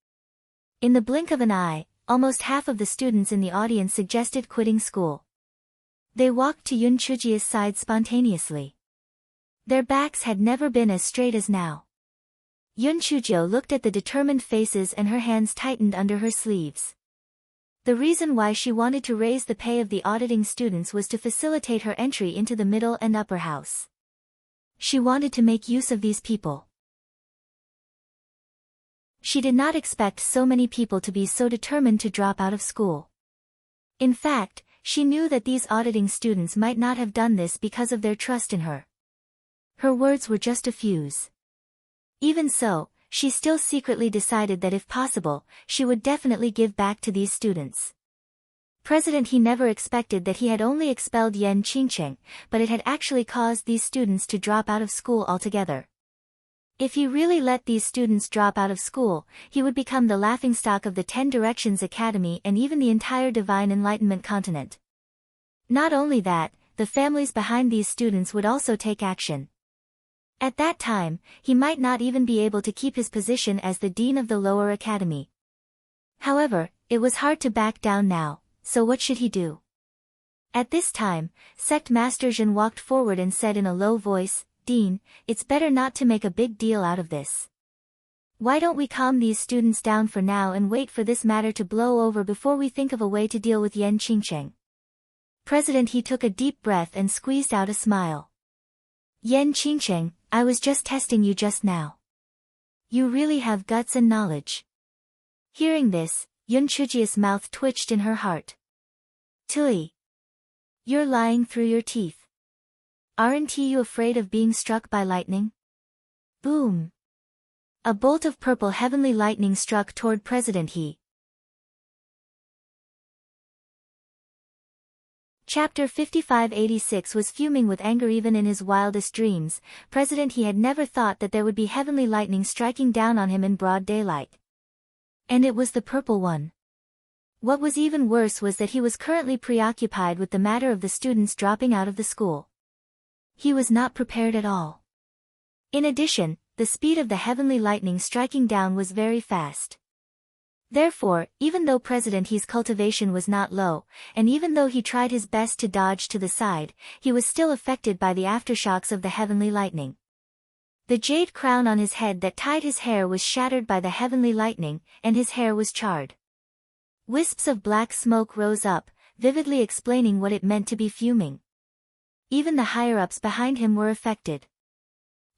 Speaker 1: In the blink of an eye, almost half of the students in the audience suggested quitting school. They walked to Yun Chujia's side spontaneously. Their backs had never been as straight as now. Yun Chujio looked at the determined faces and her hands tightened under her sleeves. The reason why she wanted to raise the pay of the auditing students was to facilitate her entry into the middle and upper house. She wanted to make use of these people. She did not expect so many people to be so determined to drop out of school. In fact, she knew that these auditing students might not have done this because of their trust in her. Her words were just a fuse. Even so, she still secretly decided that if possible, she would definitely give back to these students. President He never expected that he had only expelled Yan Qingqing, but it had actually caused these students to drop out of school altogether. If he really let these students drop out of school, he would become the laughingstock of the 10 Directions Academy and even the entire Divine Enlightenment continent. Not only that, the families behind these students would also take action. At that time, he might not even be able to keep his position as the dean of the lower academy. However, it was hard to back down now, so what should he do? At this time, Sect Master Zhen walked forward and said in a low voice, "Dean, it's better not to make a big deal out of this. Why don't we calm these students down for now and wait for this matter to blow over before we think of a way to deal with Yan Qingqing?" President He took a deep breath and squeezed out a smile. "Yan Qingqing, I was just testing you just now. You really have guts and knowledge." Hearing this, Yun Chujia's mouth twitched in her heart. "Tui. You're lying through your teeth. Aren't you afraid of being struck by lightning?" Boom! A bolt of purple heavenly lightning struck toward President He. Chapter 5586 was fuming with anger even in his wildest dreams. President He had never thought that there would be heavenly lightning striking down on him in broad daylight. And it was the purple one. What was even worse was that he was currently preoccupied with the matter of the students dropping out of the school. He was not prepared at all. In addition, the speed of the heavenly lightning striking down was very fast. Therefore, even though President He's cultivation was not low, and even though he tried his best to dodge to the side, he was still affected by the aftershocks of the heavenly lightning. The jade crown on his head that tied his hair was shattered by the heavenly lightning, and his hair was charred. Wisps of black smoke rose up, vividly explaining what it meant to be fuming. Even the higher-ups behind him were affected.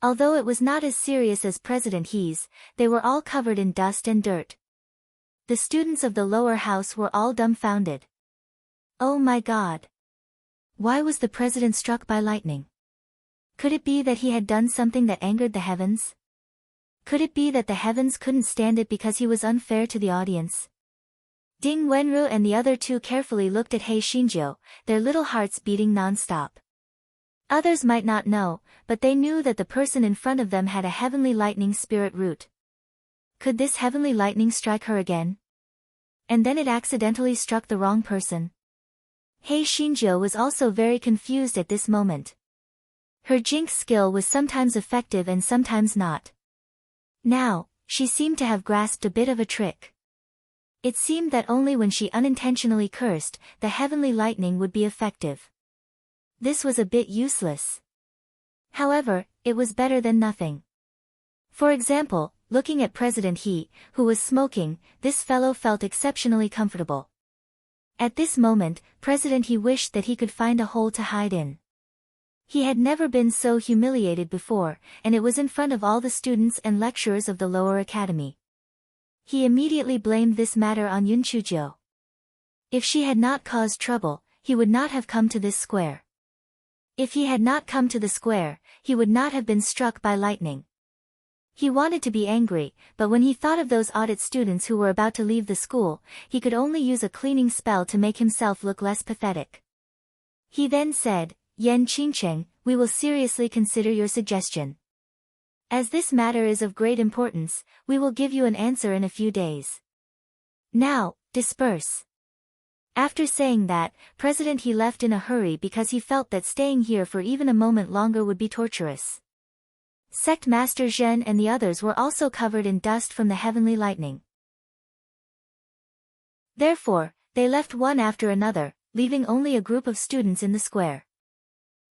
Speaker 1: Although it was not as serious as President He's, they were all covered in dust and dirt. The students of the lower house were all dumbfounded. Oh my God! Why was the president struck by lightning? Could it be that he had done something that angered the heavens? Could it be that the heavens couldn't stand it because he was unfair to the audience? Ding Wenru and the other two carefully looked at He Xinjiu, their little hearts beating non-stop. Others might not know, but they knew that the person in front of them had a heavenly lightning spirit root. Could this heavenly lightning strike her again? And then it accidentally struck the wrong person. He Xinjiu was also very confused at this moment. Her jinx skill was sometimes effective and sometimes not. Now, she seemed to have grasped a bit of a trick. It seemed that only when she unintentionally cursed, the heavenly lightning would be effective. This was a bit useless. However, it was better than nothing. For example, looking at President He, who was smoking, this fellow felt exceptionally comfortable. At this moment, President He wished that he could find a hole to hide in. He had never been so humiliated before, and it was in front of all the students and lecturers of the lower academy. He immediately blamed this matter on Yun Chujio. If she had not caused trouble, he would not have come to this square. If he had not come to the square, he would not have been struck by lightning. He wanted to be angry, but when he thought of those audit students who were about to leave the school, he could only use a cleaning spell to make himself look less pathetic. He then said, "Yan Qingcheng, we will seriously consider your suggestion. As this matter is of great importance, we will give you an answer in a few days. Now, disperse." After saying that, President He left in a hurry because he felt that staying here for even a moment longer would be torturous. Sect Master Zhen and the others were also covered in dust from the heavenly lightning. Therefore, they left one after another, leaving only a group of students in the square.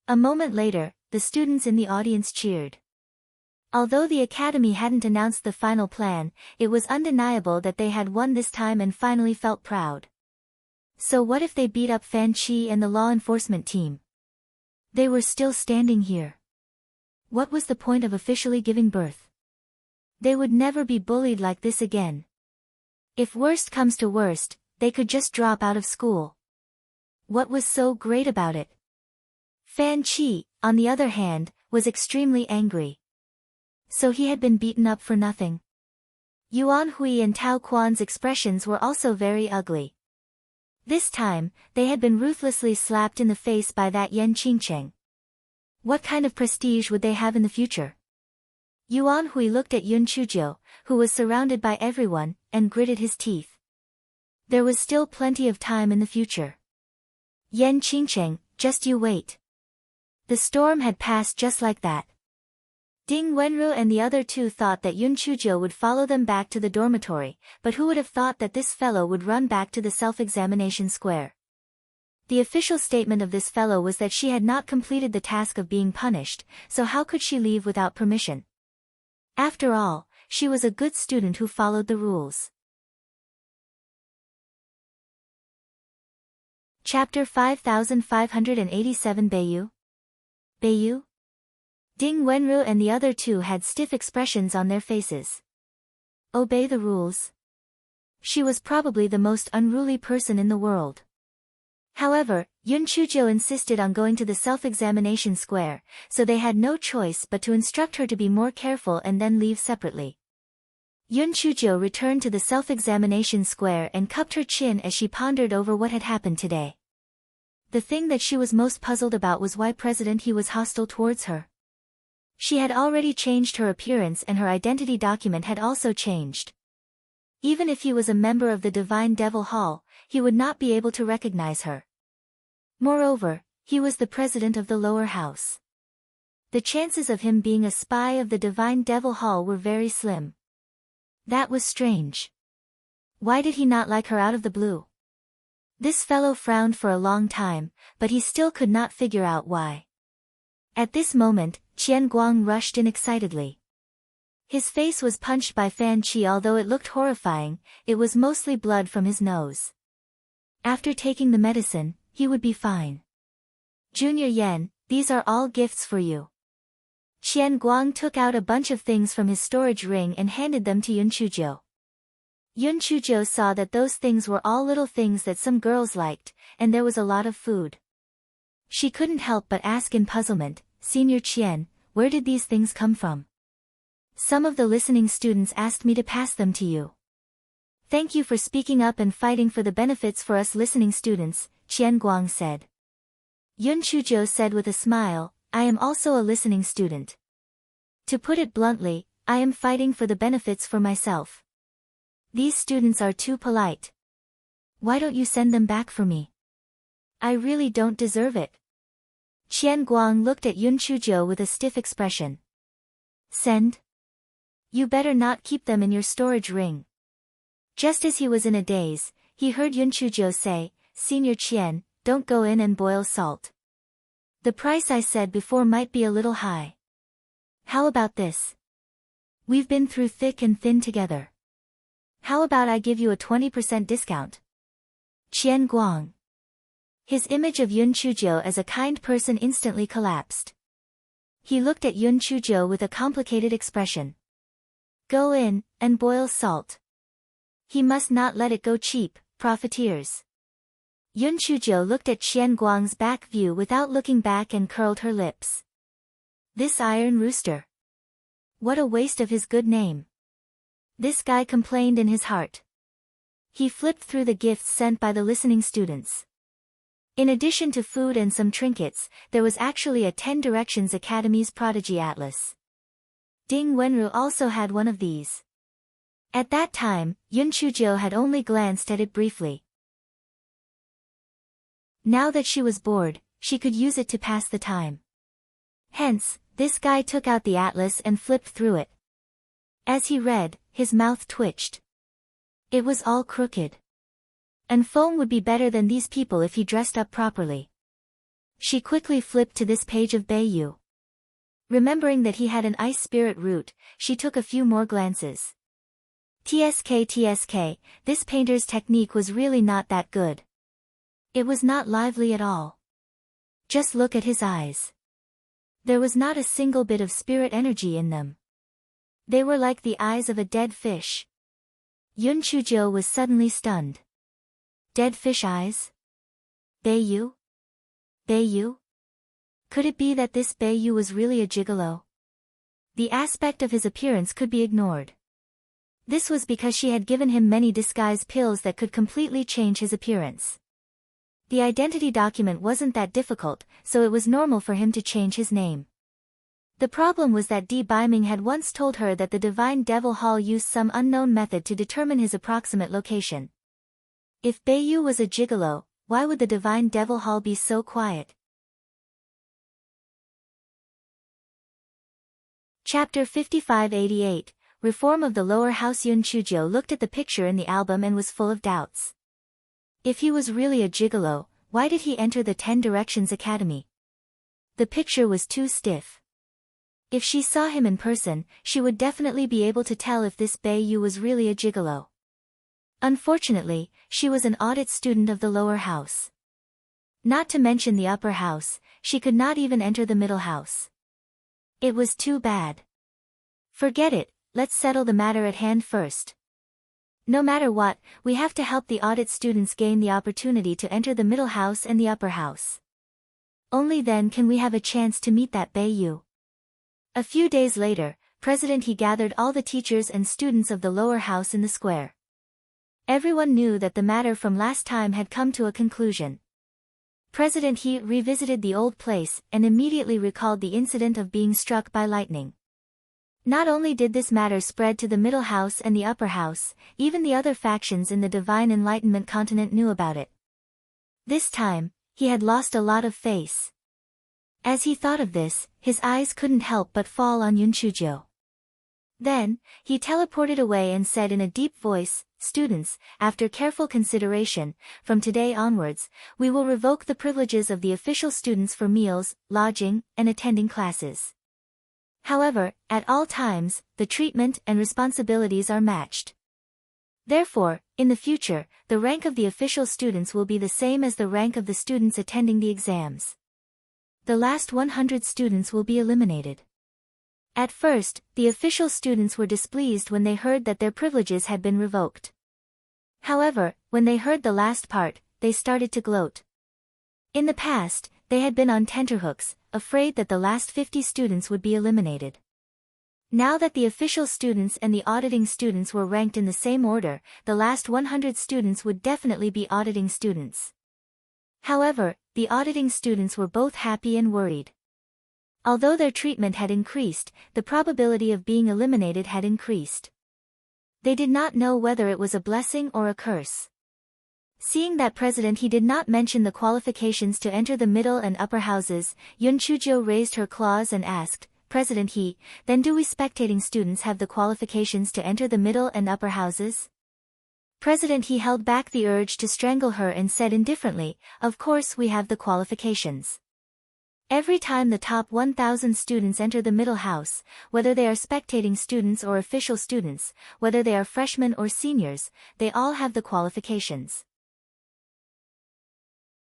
Speaker 1: A moment later, the students in the audience cheered. Although the academy hadn't announced the final plan, it was undeniable that they had won this time and finally felt proud. So what if they beat up Fan Chi and the law enforcement team? They were still standing here. What was the point of officially giving birth? They would never be bullied like this again. If worst comes to worst, they could just drop out of school. What was so great about it? Fan Chi, on the other hand, was extremely angry. So he had been beaten up for nothing. Yuan Hui and Tao Quan's expressions were also very ugly. This time, they had been ruthlessly slapped in the face by that Yan Qingcheng. What kind of prestige would they have in the future? Yuan Hui looked at Yun Chujio, who was surrounded by everyone, and gritted his teeth. There was still plenty of time in the future. Yan Qingcheng, just you wait. The storm had passed just like that. Ding Wenru and the other two thought that Yun Chujio would follow them back to the dormitory, but who would have thought that this fellow would run back to the self-examination square? The official statement of this fellow was that she had not completed the task of being punished, so how could she leave without permission? After all, she was a good student who followed the rules. Chapter 5587 Beiyu? Beiyu? Ding Wenru and the other two had stiff expressions on their faces. Obey the rules. She was probably the most unruly person in the world. However, Yun Chujio insisted on going to the self-examination square, so they had no choice but to instruct her to be more careful and then leave separately. Yun Chujio returned to the self-examination square and cupped her chin as she pondered over what had happened today. The thing that she was most puzzled about was why President He was hostile towards her. She had already changed her appearance and her identity document had also changed. Even if he was a member of the Divine Devil Hall, he would not be able to recognize her. Moreover, he was the president of the lower house. The chances of him being a spy of the Divine Devil Hall were very slim. That was strange. Why did he not like her out of the blue? This fellow frowned for a long time, but he still could not figure out why. At this moment, Qian Guang rushed in excitedly. His face was punched by Fan Chi. Although it looked horrifying, it was mostly blood from his nose. After taking the medicine, he would be fine. Junior Yen, these are all gifts for you. Qian Guang took out a bunch of things from his storage ring and handed them to Yun Chujio. Yun Chujio saw that those things were all little things that some girls liked, and there was a lot of food. She couldn't help but ask in puzzlement, "Senior Qian, where did these things come from?" "Some of the listening students asked me to pass them to you." "Thank you for speaking up and fighting for the benefits for us listening students," Qian Guang said. Yun Chujio said with a smile, "I am also a listening student. To put it bluntly, I am fighting for the benefits for myself. These students are too polite. Why don't you send them back for me? I really don't deserve it." Qian Guang looked at Yun Chujio with a stiff expression. "Send? You better not keep them in your storage ring." Just as he was in a daze, he heard Yun Chujio say, "Senior Qian, don't go in and boil salt. The price I said before might be a little high. How about this? We've been through thick and thin together. How about I give you a 20% discount? Qian Guang. His image of Yun Chuzhou as a kind person instantly collapsed. He looked at Yun Chuzhou with a complicated expression. Go in, and boil salt. He must not let it go cheap, profiteers. Yun Chuzhou looked at Qian Guang's back view without looking back and curled her lips. This iron rooster. What a waste of his good name. This guy complained in his heart. He flipped through the gifts sent by the listening students. In addition to food and some trinkets, there was actually a 10 Directions Academy's Prodigy Atlas. Ding Wenru also had one of these. At that time, Yun Chuzhou had only glanced at it briefly. Now that she was bored, she could use it to pass the time. Hence, this guy took out the atlas and flipped through it. As he read, his mouth twitched. It was all crooked. And Feng would be better than these people if he dressed up properly. She quickly flipped to this page of Beiyu. Remembering that he had an ice spirit root, she took a few more glances. TSK, this painter's technique was really not that good. It was not lively at all. Just look at his eyes. There was not a single bit of spirit energy in them. They were like the eyes of a dead fish. Yun Chuzhou was suddenly stunned. Dead fish eyes? Beiyu? Beiyu? Could it be that this Beiyu was really a gigolo? The aspect of his appearance could be ignored. This was because she had given him many disguise pills that could completely change his appearance. The identity document wasn't that difficult, so it was normal for him to change his name. The problem was that Di Baiming had once told her that the Divine Devil Hall used some unknown method to determine his approximate location. If Beiyu was a gigolo, why would the Divine Devil Hall be so quiet? Chapter 5588, Reform of the Lower House. Yun Chuzhou looked at the picture in the album and was full of doubts. If he was really a gigolo, why did he enter the 10 Directions Academy? The picture was too stiff. If she saw him in person, she would definitely be able to tell if this Beiyu was really a gigolo. Unfortunately, she was an audit student of the lower house. Not to mention the upper house, she could not even enter the middle house. It was too bad. Forget it, let's settle the matter at hand first. No matter what, we have to help the audit students gain the opportunity to enter the middle house and the upper house. Only then can we have a chance to meet that Beiyu. A few days later, President He gathered all the teachers and students of the lower house in the square. Everyone knew that the matter from last time had come to a conclusion. President He revisited the old place and immediately recalled the incident of being struck by lightning. Not only did this matter spread to the middle house and the upper house, even the other factions in the Divine Enlightenment continent knew about it. This time, he had lost a lot of face. As he thought of this, his eyes couldn't help but fall on Yun Chuzhou. Then, he teleported away and said in a deep voice, "Students, after careful consideration, from today onwards, we will revoke the privileges of the official students for meals, lodging, and attending classes. However, at all times, the treatment and responsibilities are matched. Therefore, in the future, the rank of the official students will be the same as the rank of the students attending the exams. The last 100 students will be eliminated." At first, the official students were displeased when they heard that their privileges had been revoked. However, when they heard the last part, they started to gloat. In the past, they had been on tenterhooks, afraid that the last 50 students would be eliminated. Now that the official students and the auditing students were ranked in the same order, the last 100 students would definitely be auditing students. However, the auditing students were both happy and worried. Although their treatment had increased, the probability of being eliminated had increased. They did not know whether it was a blessing or a curse. Seeing that President He did not mention the qualifications to enter the middle and upper houses, Yun Chuzhou raised her claws and asked, "President He, then do we spectating students have the qualifications to enter the middle and upper houses?" President He held back the urge to strangle her and said indifferently, "Of course we have the qualifications. Every time the top 1,000 students enter the middle house, whether they are spectating students or official students, whether they are freshmen or seniors, they all have the qualifications.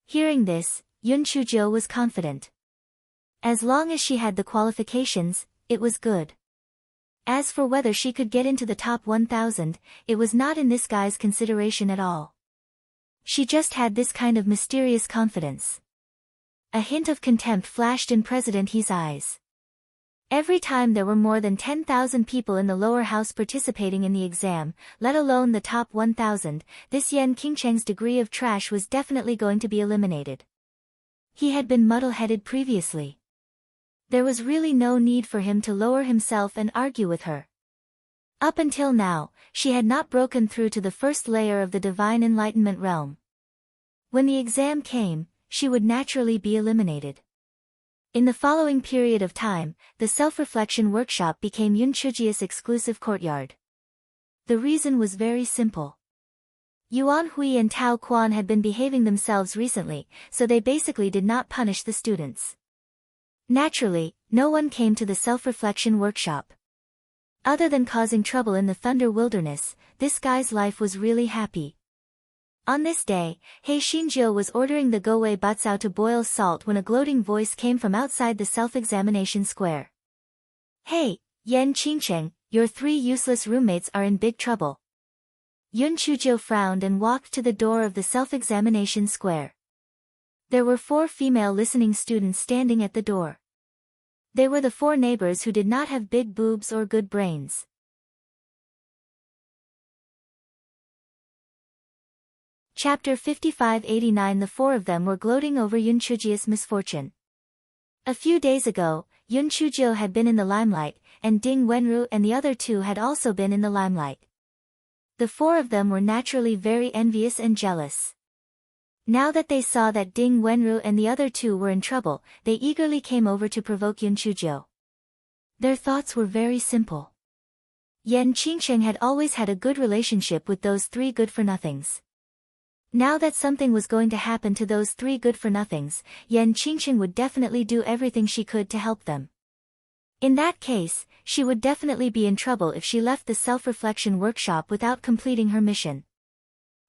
Speaker 1: Hearing this, Yun Chujio was confident. As long as she had the qualifications, it was good. As for whether she could get into the top 1,000, it was not in this guy's consideration at all. She just had this kind of mysterious confidence. A hint of contempt flashed in President He's eyes. Every time there were more than 10,000 people in the lower house participating in the exam, let alone the top 1,000, this Yan Qingcheng's degree of trash was definitely going to be eliminated. He had been muddle-headed previously. There was really no need for him to lower himself and argue with her. Up until now, she had not broken through to the first layer of the divine enlightenment realm. When the exam came, she would naturally be eliminated. In the following period of time, the self-reflection workshop became Yun Chujia's exclusive courtyard. The reason was very simple. Yuan Hui and Tao Quan had been behaving themselves recently, so they basically did not punish the students. Naturally, no one came to the self-reflection workshop. Other than causing trouble in the Thunder Wilderness, this guy's life was really happy. On this day, He Xinjiu was ordering the Gowei Batsao to boil salt when a gloating voice came from outside the self-examination square. "Hey, Yan Qingcheng, your 3 useless roommates are in big trouble." Yun Chujiu frowned and walked to the door of the self-examination square. There were 4 female listening students standing at the door. They were the 4 neighbors who did not have big boobs or good brains. Chapter 5589. The 4 of them were gloating over Yun Chujia's misfortune. A few days ago, Yun Chujio had been in the limelight, and Ding Wenru and the other 2 had also been in the limelight. The 4 of them were naturally very envious and jealous. Now that they saw that Ding Wenru and the other 2 were in trouble, they eagerly came over to provoke Yun Chujio. Their thoughts were very simple. Yan Qingcheng had always had a good relationship with those 3 good-for-nothings. Now that something was going to happen to those 3 good-for-nothings, Yan Qingcheng would definitely do everything she could to help them. In that case, she would definitely be in trouble if she left the self-reflection workshop without completing her mission.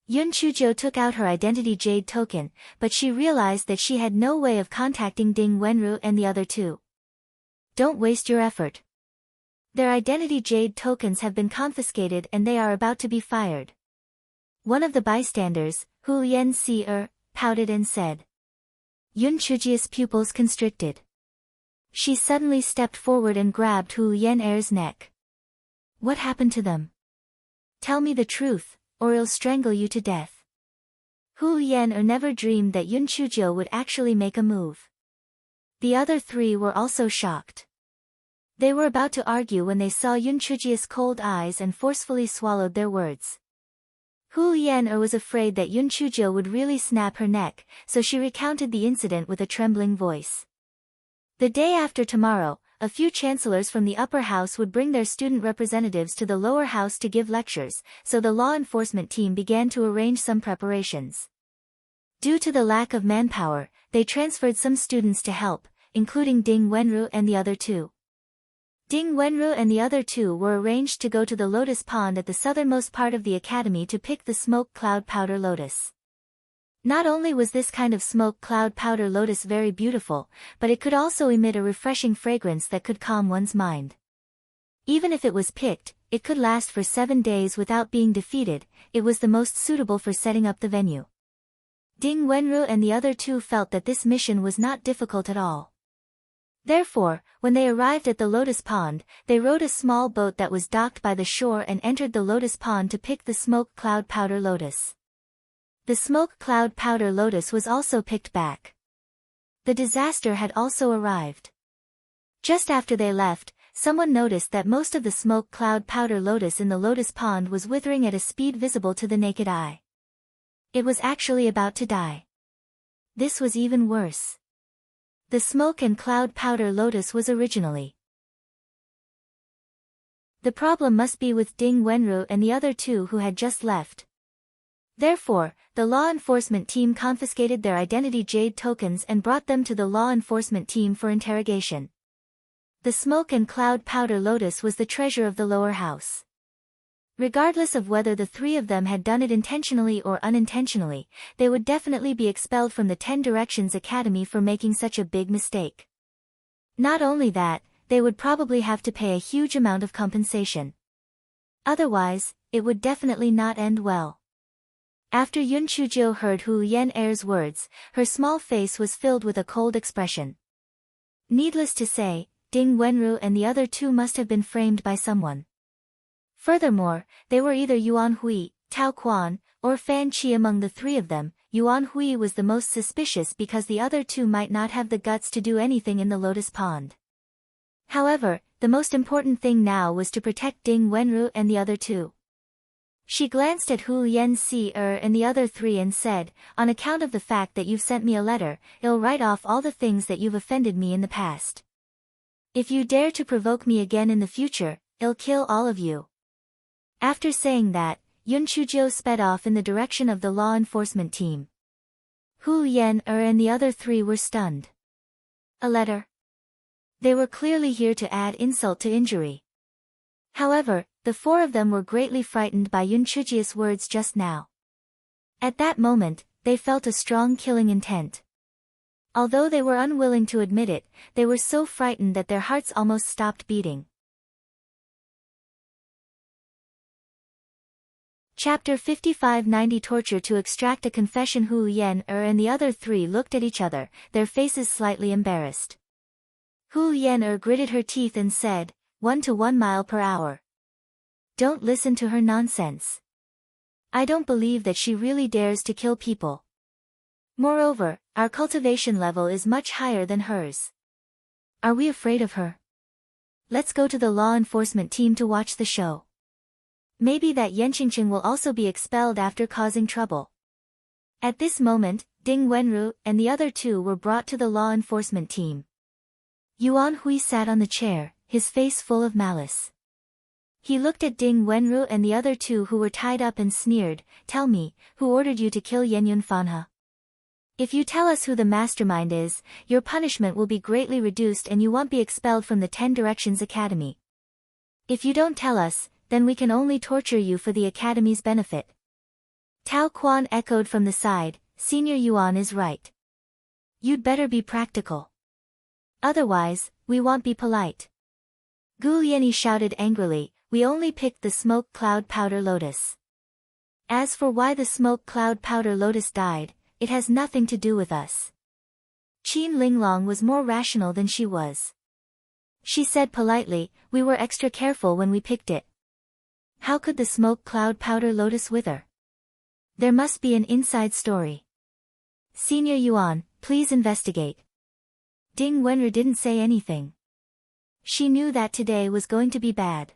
Speaker 1: Yun Chujio took out her identity jade token, but she realized that she had no way of contacting Ding Wenru and the other 2. Don't waste your effort. Their identity jade tokens have been confiscated and they are about to be fired. One of the bystanders, Hu Yen Si pouted and said. Yun Chujia's pupils constricted. She suddenly stepped forward and grabbed Hu Yen-er's neck. What happened to them? Tell me the truth, or I'll strangle you to death. Hu Yen-er never dreamed that Yun Chujio would actually make a move. The other 3 were also shocked. They were about to argue when they saw Yun Chujia's cold eyes and forcefully swallowed their words. Hu Yen-er was afraid that Yun Chujio would really snap her neck, so she recounted the incident with a trembling voice. The day after tomorrow, a few chancellors from the upper house would bring their student representatives to the lower house to give lectures, so the law enforcement team began to arrange some preparations. Due to the lack of manpower, they transferred some students to help, including Ding Wenru and the other 2. Ding Wenru and the other 2 were arranged to go to the lotus pond at the southernmost part of the academy to pick the smoke cloud powder lotus. Not only was this kind of smoke cloud powder lotus very beautiful, but it could also emit a refreshing fragrance that could calm one's mind. Even if it was picked, it could last for 7 days without being defeated. It was the most suitable for setting up the venue. Ding Wenru and the other 2 felt that this mission was not difficult at all. Therefore, when they arrived at the lotus pond, they rowed a small boat that was docked by the shore and entered the lotus pond to pick the smoke cloud powder lotus. The smoke cloud powder lotus was also picked back. The disaster had also arrived. Just after they left, someone noticed that most of the smoke cloud powder lotus in the lotus pond was withering at a speed visible to the naked eye. It was actually about to die. This was even worse. The smoke and cloud powder lotus was originally. The problem must be with Ding Wenru and the other 2 who had just left. Therefore, the law enforcement team confiscated their identity jade tokens and brought them to the law enforcement team for interrogation. The smoke and cloud powder lotus was the treasure of the lower house. Regardless of whether the three of them had done it intentionally or unintentionally, they would definitely be expelled from the 10 Directions Academy for making such a big mistake. Not only that, they would probably have to pay a huge amount of compensation. Otherwise, it would definitely not end well. After Yun Chujio heard Hu Yen-er's words, her small face was filled with a cold expression. Needless to say, Ding Wenru and the other two must have been framed by someone. Furthermore, they were either Yuan Hui, Tao Quan, or Fan Qi. Among the three of them, Yuan Hui was the most suspicious because the other two might not have the guts to do anything in the Lotus Pond. However, the most important thing now was to protect Ding Wenru and the other two. She glanced at Hu Yen-si-er and the other three and said, "On account of the fact that you've sent me a letter, I'll write off all the things that you've offended me in the past. If you dare to provoke me again in the future, I'll kill all of you." After saying that, Yun Chujio sped off in the direction of the law enforcement team. Hu Yen-er and the other three were stunned. A letter? They were clearly here to add insult to injury. However, the four of them were greatly frightened by Yun Chujio's words just now. At that moment, they felt a strong killing intent. Although they were unwilling to admit it, they were so frightened that their hearts almost stopped beating. Chapter 55-90 Torture to extract a confession. Hu Yen-er and the other three looked at each other, their faces slightly embarrassed. Hu Yen-er gritted her teeth and said, 1 to 1 mile per hour. Don't listen to her nonsense. I don't believe that she really dares to kill people. Moreover, our cultivation level is much higher than hers. Are we afraid of her? Let's go to the law enforcement team to watch the show. Maybe that Yenqingqing will also be expelled after causing trouble. At this moment, Ding Wenru and the other two were brought to the law enforcement team. Yuan Hui sat on the chair, his face full of malice. He looked at Ding Wenru and the other two who were tied up and sneered, "Tell me, who ordered you to kill Yenyun Fanhe? If you tell us who the mastermind is, your punishment will be greatly reduced and you won't be expelled from the 10 Directions Academy. If you don't tell us, then we can only torture you for the Academy's benefit." Tao Quan echoed from the side, "Senior Yuan is right. You'd better be practical. Otherwise, we won't be polite." Gu Lianyi shouted angrily, "We only picked the smoke cloud powder lotus. As for why the smoke cloud powder lotus died, it has nothing to do with us." Qin Linglong was more rational than she was. She said politely, "We were extra careful when we picked it. How could the smoke cloud powder lotus wither? There must be an inside story. Senior Yuan, please investigate." Ding Wenru didn't say anything. She knew that today was going to be bad.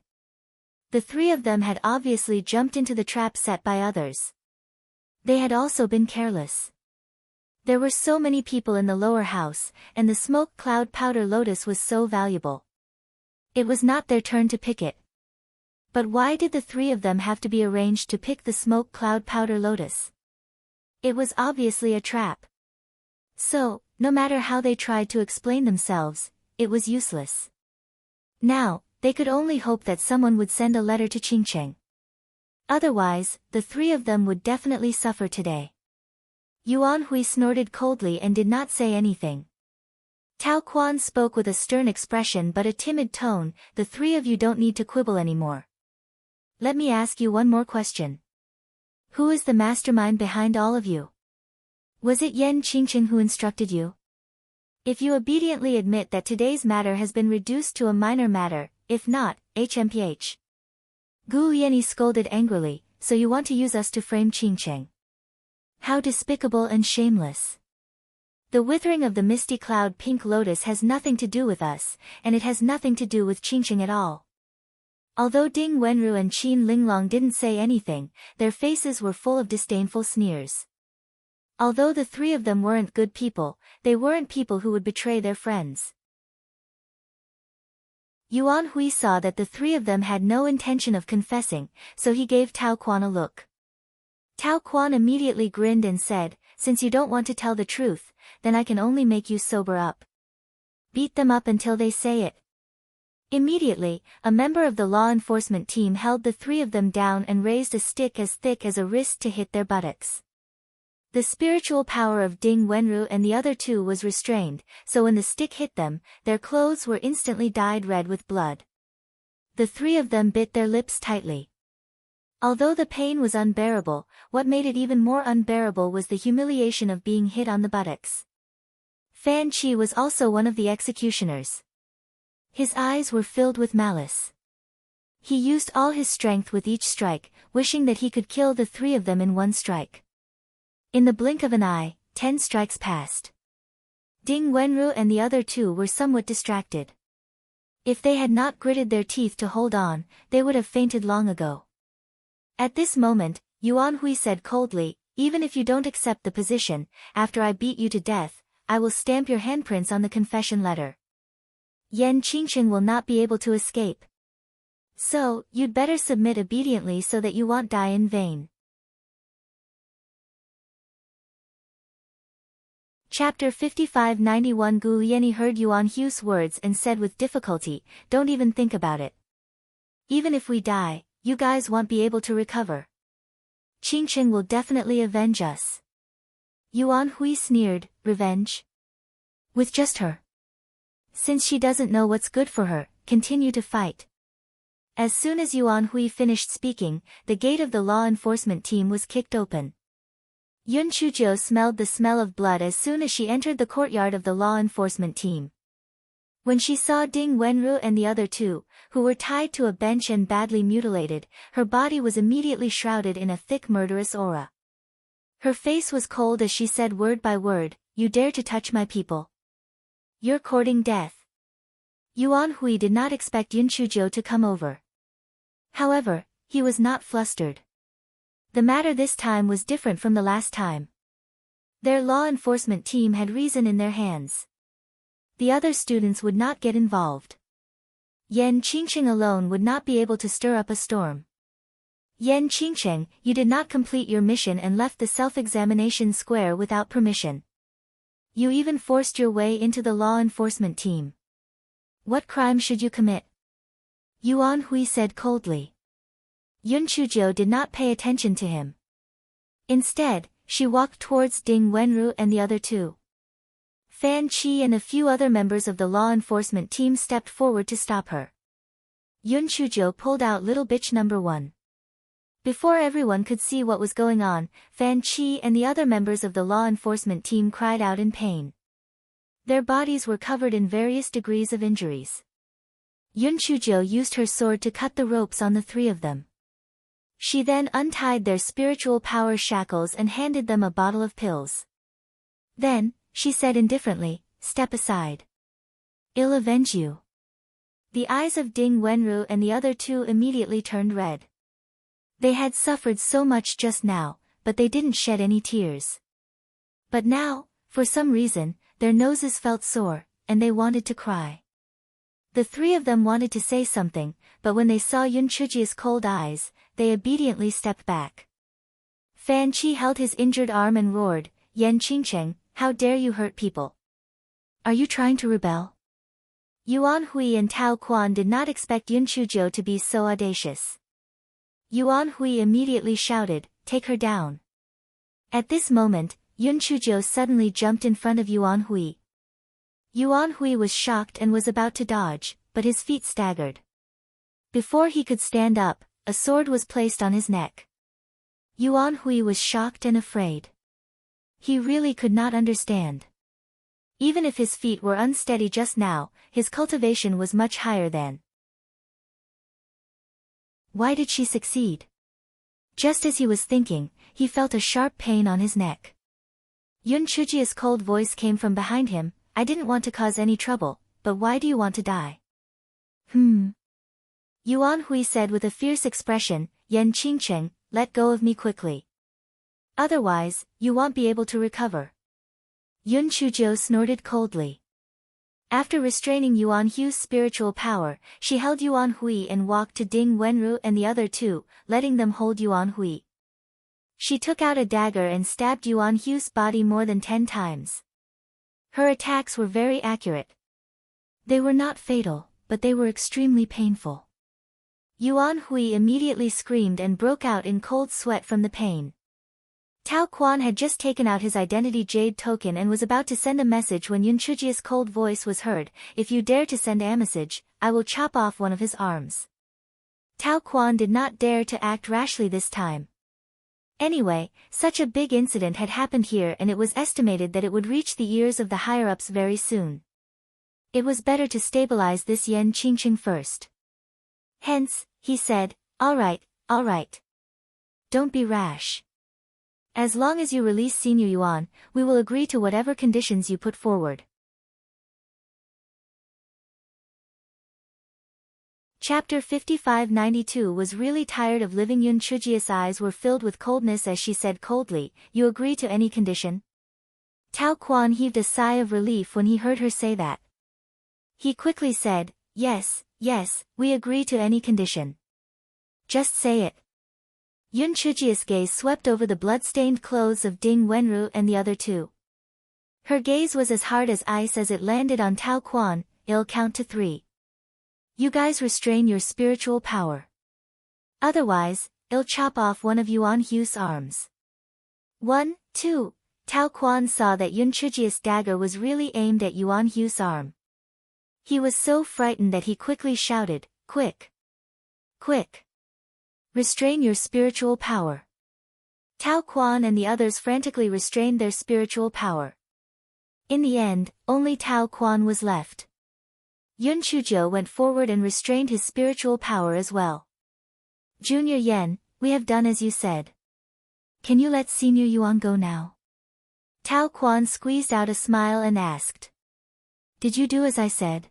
Speaker 1: The three of them had obviously jumped into the trap set by others. They had also been careless. There were so many people in the lower house, and the smoke cloud powder lotus was so valuable. It was not their turn to pick it. But why did the three of them have to be arranged to pick the smoke cloud powder lotus? It was obviously a trap. So, no matter how they tried to explain themselves, it was useless. Now, they could only hope that someone would send a letter to Qingcheng. Otherwise, the three of them would definitely suffer today. Yuan Hui snorted coldly and did not say anything. Tao Quan spoke with a stern expression but a timid tone, "The three of you don't need to quibble anymore. Let me ask you one more question. Who is the mastermind behind all of you? Was it Yen Qingqing who instructed you? If you obediently admit that today's matter has been reduced to a minor matter, if not, HMPH. Gu Lianyi scolded angrily, "So you want to use us to frame Qingcheng? How despicable and shameless. The withering of the misty cloud pink lotus has nothing to do with us, and it has nothing to do with Qingcheng at all." Although Ding Wenru and Qin Linglong didn't say anything, their faces were full of disdainful sneers. Although the three of them weren't good people, they weren't people who would betray their friends. Yuan Hui saw that the three of them had no intention of confessing, so he gave Tao Quan a look. Tao Quan immediately grinned and said, "Since you don't want to tell the truth, then I can only make you sober up. Beat them up until they say it." Immediately, a member of the law enforcement team held the three of them down and raised a stick as thick as a wrist to hit their buttocks. The spiritual power of Ding Wenru and the other two was restrained, so when the stick hit them, their clothes were instantly dyed red with blood. The three of them bit their lips tightly. Although the pain was unbearable, what made it even more unbearable was the humiliation of being hit on the buttocks. Fan Chi was also one of the executioners. His eyes were filled with malice. He used all his strength with each strike, wishing that he could kill the three of them in one strike. In the blink of an eye, 10 strikes passed. Ding Wenru and the other two were somewhat distracted. If they had not gritted their teeth to hold on, they would have fainted long ago. At this moment, Yuan Hui said coldly, "Even if you don't accept the position, after I beat you to death, I will stamp your handprints on the confession letter. Yan Qingqing will not be able to escape. So, you'd better submit obediently so that you won't die in vain." Chapter 55-91 Gu Lianyi heard Yuan Hu's words and said with difficulty, "Don't even think about it. Even if we die, you guys won't be able to recover. Qingqing will definitely avenge us." Yuan Hui sneered, "Revenge? With just her? Since she doesn't know what's good for her, continue to fight." As soon as Yuan Hui finished speaking, the gate of the law enforcement team was kicked open. Yun Chuzhou smelled the smell of blood as soon as she entered the courtyard of the law enforcement team. When she saw Ding Wenru and the other two, who were tied to a bench and badly mutilated, her body was immediately shrouded in a thick murderous aura. Her face was cold as she said word by word, "You dare to touch my people? You're courting death." Yuan Hui did not expect Yun Chuzhou to come over. However, he was not flustered. The matter this time was different from the last time. Their law enforcement team had reason in their hands. The other students would not get involved. Yan Qingqing alone would not be able to stir up a storm. "Yan Qingqing, you did not complete your mission and left the self-examination square without permission. You even forced your way into the law enforcement team. What crime should you commit?" Yuan Hui said coldly. Yun Chuzhou did not pay attention to him. Instead, she walked towards Ding Wenru and the other two. Fan Chi and a few other members of the law enforcement team stepped forward to stop her. Yun Chuzhou pulled out little bitch number 1. Before everyone could see what was going on, Fan Chi and the other members of the law enforcement team cried out in pain. Their bodies were covered in various degrees of injuries. Yun Chuzhou used her sword to cut the ropes on the three of them. She then untied their spiritual power shackles and handed them a bottle of pills. Then, she said indifferently, "Step aside. I'll avenge you." The eyes of Ding Wenru and the other two immediately turned red. They had suffered so much just now, but they didn't shed any tears. But now, for some reason, their noses felt sore, and they wanted to cry. The three of them wanted to say something, but when they saw Yun Chujia's cold eyes, they obediently stepped back. Fan Chi held his injured arm and roared, "Yan Qingqing, how dare you hurt people? Are you trying to rebel?" Yuan Hui and Tao Quan did not expect Yun Chuzhou to be so audacious. Yuan Hui immediately shouted, "Take her down." At this moment, Yun Chuzhou suddenly jumped in front of Yuan Hui. Yuan Hui was shocked and was about to dodge, but his feet staggered. Before he could stand up, a sword was placed on his neck. Yuan Hui was shocked and afraid. He really could not understand. Even if his feet were unsteady just now, his cultivation was much higher than. Why did she succeed? Just as he was thinking, he felt a sharp pain on his neck. Yun Chujia's cold voice came from behind him, "I didn't want to cause any trouble, but why do you want to die?" Yuan Hui said with a fierce expression, "Yan Qingqing, let go of me quickly. Otherwise, you won't be able to recover." Yun Chuzhou snorted coldly. After restraining Yuan Hu's spiritual power, she held Yuan Hui and walked to Ding Wenru and the other two, letting them hold Yuan Hui. She took out a dagger and stabbed Yuan Hu's body more than 10 times. Her attacks were very accurate. They were not fatal, but they were extremely painful. Yuan Hui immediately screamed and broke out in cold sweat from the pain. Tao Quan had just taken out his identity jade token and was about to send a message when Yun Chujia's cold voice was heard. If you dare to send a message, I will chop off one of his arms. Tao Quan did not dare to act rashly this time. Anyway, such a big incident had happened here and it was estimated that it would reach the ears of the higher-ups very soon. It was better to stabilize this Yan Qingqing first. Hence, he said, all right. Don't be rash. As long as you release Senior Yuan, we will agree to whatever conditions you put forward. Chapter 5592 was really tired of living. Yun Chujia's eyes were filled with coldness as she said coldly, you agree to any condition? Tao Quan heaved a sigh of relief when he heard her say that. He quickly said, yes, we agree to any condition. Just say it. Yun Chujia's gaze swept over the blood-stained clothes of Ding Wenru and the other two. Her gaze was as hard as ice as it landed on Tao Quan. I'll count to 3. You guys restrain your spiritual power. Otherwise, I'll chop off one of Yuan Hu's arms. 1, 2. Tao Quan saw that Yun Chujia's dagger was really aimed at Yuan Hu's arm. He was so frightened that he quickly shouted, quick! Restrain your spiritual power. Tao Quan and the others frantically restrained their spiritual power. In the end, only Tao Quan was left. Yun Chuzhou went forward and restrained his spiritual power as well. Junior Yen, we have done as you said. Can you let Senior Yuan go now? Tao Quan squeezed out a smile and asked. Did you do as I said?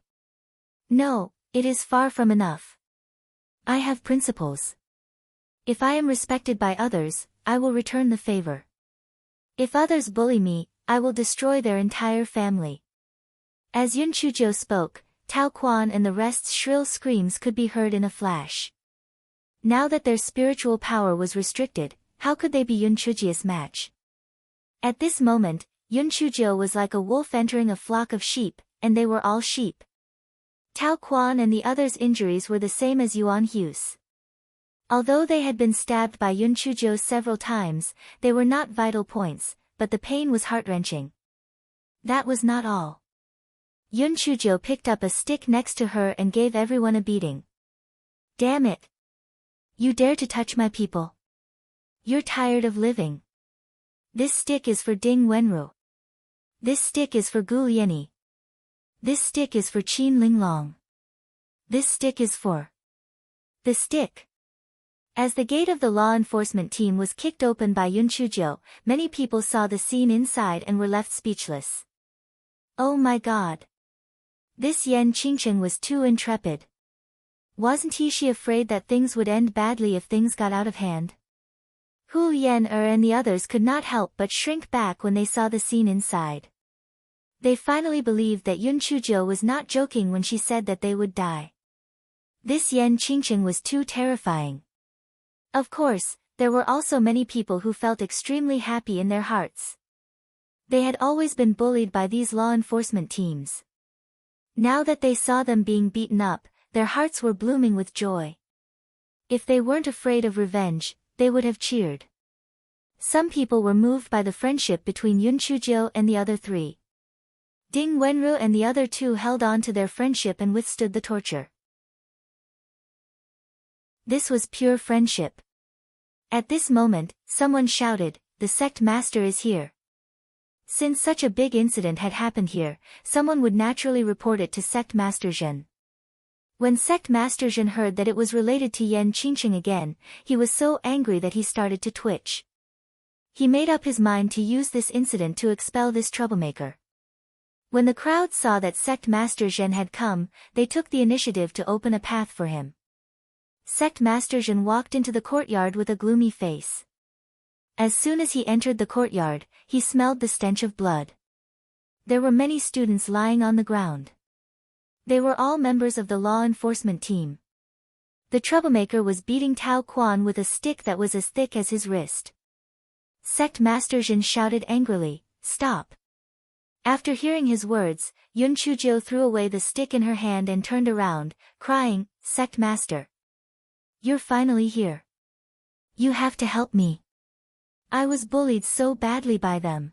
Speaker 1: No, it is far from enough. I have principles. If I am respected by others, I will return the favor. If others bully me, I will destroy their entire family. As Yun Chuzhou spoke, Tao Quan and the rest's shrill screams could be heard in a flash. Now that their spiritual power was restricted, how could they be Yun Chujia's match? At this moment, Yun Chuzhou was like a wolf entering a flock of sheep, and they were all sheep. Tao Quan and the others' injuries were the same as Yuan Hu's. Although they had been stabbed by Yun Chuzhou several times, they were not vital points, but the pain was heart-wrenching. That was not all. Yun Chuzhou picked up a stick next to her and gave everyone a beating. Damn it! You dare to touch my people? You're tired of living. This stick is for Ding Wenru. This stick is for Gu Lianyi. This stick is for Qin Linglong. This stick is for... The stick. As the gate of the law enforcement team was kicked open by Yun Chuzhou, many people saw the scene inside and were left speechless. Oh my god. This Yan Qingqing was too intrepid. Wasn't she afraid that things would end badly if things got out of hand? Hu Yan-er and the others could not help but shrink back when they saw the scene inside. They finally believed that Yun Chuzhou was not joking when she said that they would die. This Yan Qingqing was too terrifying. Of course, there were also many people who felt extremely happy in their hearts. They had always been bullied by these law enforcement teams. Now that they saw them being beaten up, their hearts were blooming with joy. If they weren't afraid of revenge, they would have cheered. Some people were moved by the friendship between Yun Chuzhou and the other 3. Ding Wenru and the other 2 held on to their friendship and withstood the torture. This was pure friendship. At this moment, someone shouted, the sect master is here. Since such a big incident had happened here, someone would naturally report it to Sect Master Zhen. When Sect Master Zhen heard that it was related to Yan Qingqing again, he was so angry that he started to twitch. He made up his mind to use this incident to expel this troublemaker. When the crowd saw that Sect Master Zhen had come, they took the initiative to open a path for him. Sect Master Zhen walked into the courtyard with a gloomy face. As soon as he entered the courtyard, he smelled the stench of blood. There were many students lying on the ground. They were all members of the law enforcement team. The troublemaker was beating Tao Quan with a stick that was as thick as his wrist. Sect Master Jin shouted angrily, "Stop!" After hearing his words, Yun Chujio threw away the stick in her hand and turned around, crying, "Sect Master! You're finally here. You have to help me. I was bullied so badly by them."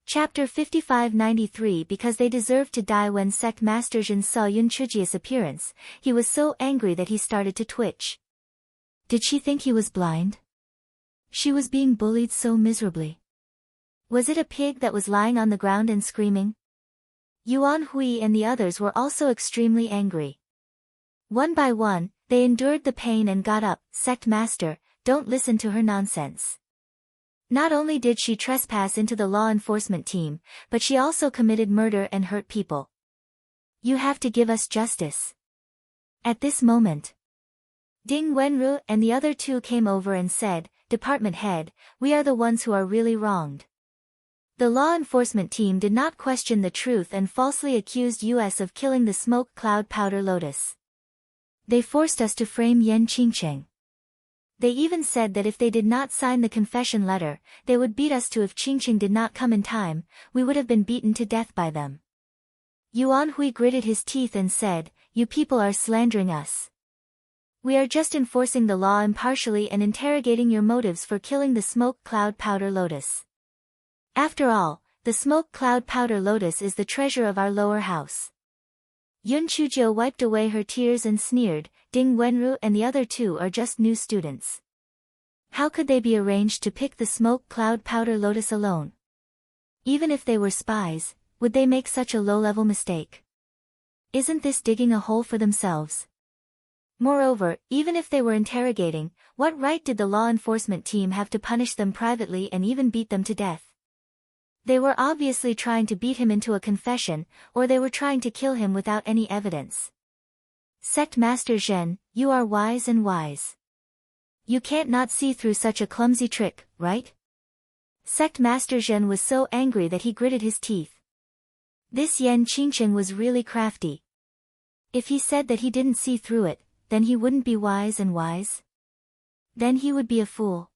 Speaker 1: Chapter 55-93. Because they deserved to die. When Sect Master Jin saw Yun Chujio's appearance, he was so angry that he started to twitch. Did she think he was blind? She was being bullied so miserably. Was it a pig that was lying on the ground and screaming? Yuan Hui and the others were also extremely angry. One by one, they endured the pain and got up. "Sect Master, don't listen to her nonsense. Not only did she trespass into the law enforcement team, but she also committed murder and hurt people. You have to give us justice." At this moment, Ding Wenru and the other two came over and said, "Department head, we are the ones who are really wronged. The law enforcement team did not question the truth and falsely accused us of killing the smoke cloud powder lotus. They forced us to frame Yan Qingcheng. They even said that if they did not sign the confession letter, they would beat us too. If Qingcheng did not come in time, we would have been beaten to death by them." Yuan Hui gritted his teeth and said, "You people are slandering us. We are just enforcing the law impartially and interrogating your motives for killing the smoke cloud powder lotus. After all, the smoke cloud powder lotus is the treasure of our lower house." Yun Chujio wiped away her tears and sneered, "Ding Wenru and the other two are just new students. How could they be arranged to pick the smoke cloud powder lotus alone? Even if they were spies, would they make such a low-level mistake? Isn't this digging a hole for themselves? Moreover, even if they were interrogating, what right did the law enforcement team have to punish them privately and even beat them to death? They were obviously trying to beat him into a confession, or they were trying to kill him without any evidence. Sect Master Zhen, you are wise and wise. You can't not see through such a clumsy trick, right?" Sect Master Zhen was so angry that he gritted his teeth. This Yan Qingcheng was really crafty. If he said that he didn't see through it, then he wouldn't be wise and wise. Then he would be a fool.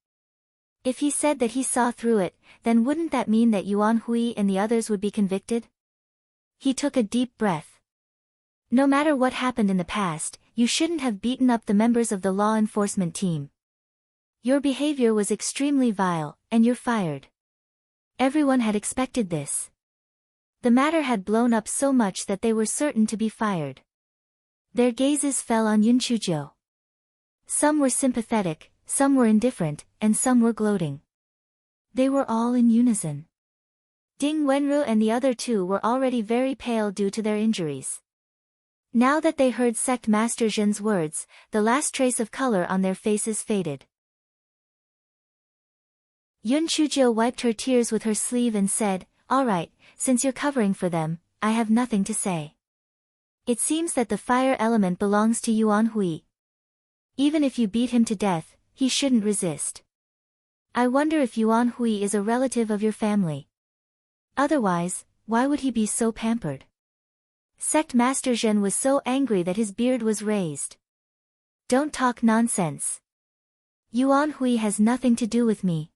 Speaker 1: If he said that he saw through it, then wouldn't that mean that Yuan Hui and the others would be convicted? He took a deep breath. No matter what happened in the past, you shouldn't have beaten up the members of the law enforcement team. Your behavior was extremely vile, and you're fired. Everyone had expected this. The matter had blown up so much that they were certain to be fired. Their gazes fell on Yun Chujio. Some were sympathetic, some were indifferent, and some were gloating. They were all in unison. Ding Wenru and the other two were already very pale due to their injuries. Now that they heard Sect Master Zhen's words, the last trace of color on their faces faded. Yun Chujio wiped her tears with her sleeve and said, "All right, since you're covering for them, I have nothing to say. It seems that the fire element belongs to Yuan Hui. Even if you beat him to death, he shouldn't resist. I wonder if Yuan Hui is a relative of your family. Otherwise, why would he be so pampered?" Sect Master Zhen was so angry that his beard was raised. "Don't talk nonsense. Yuan Hui has nothing to do with me.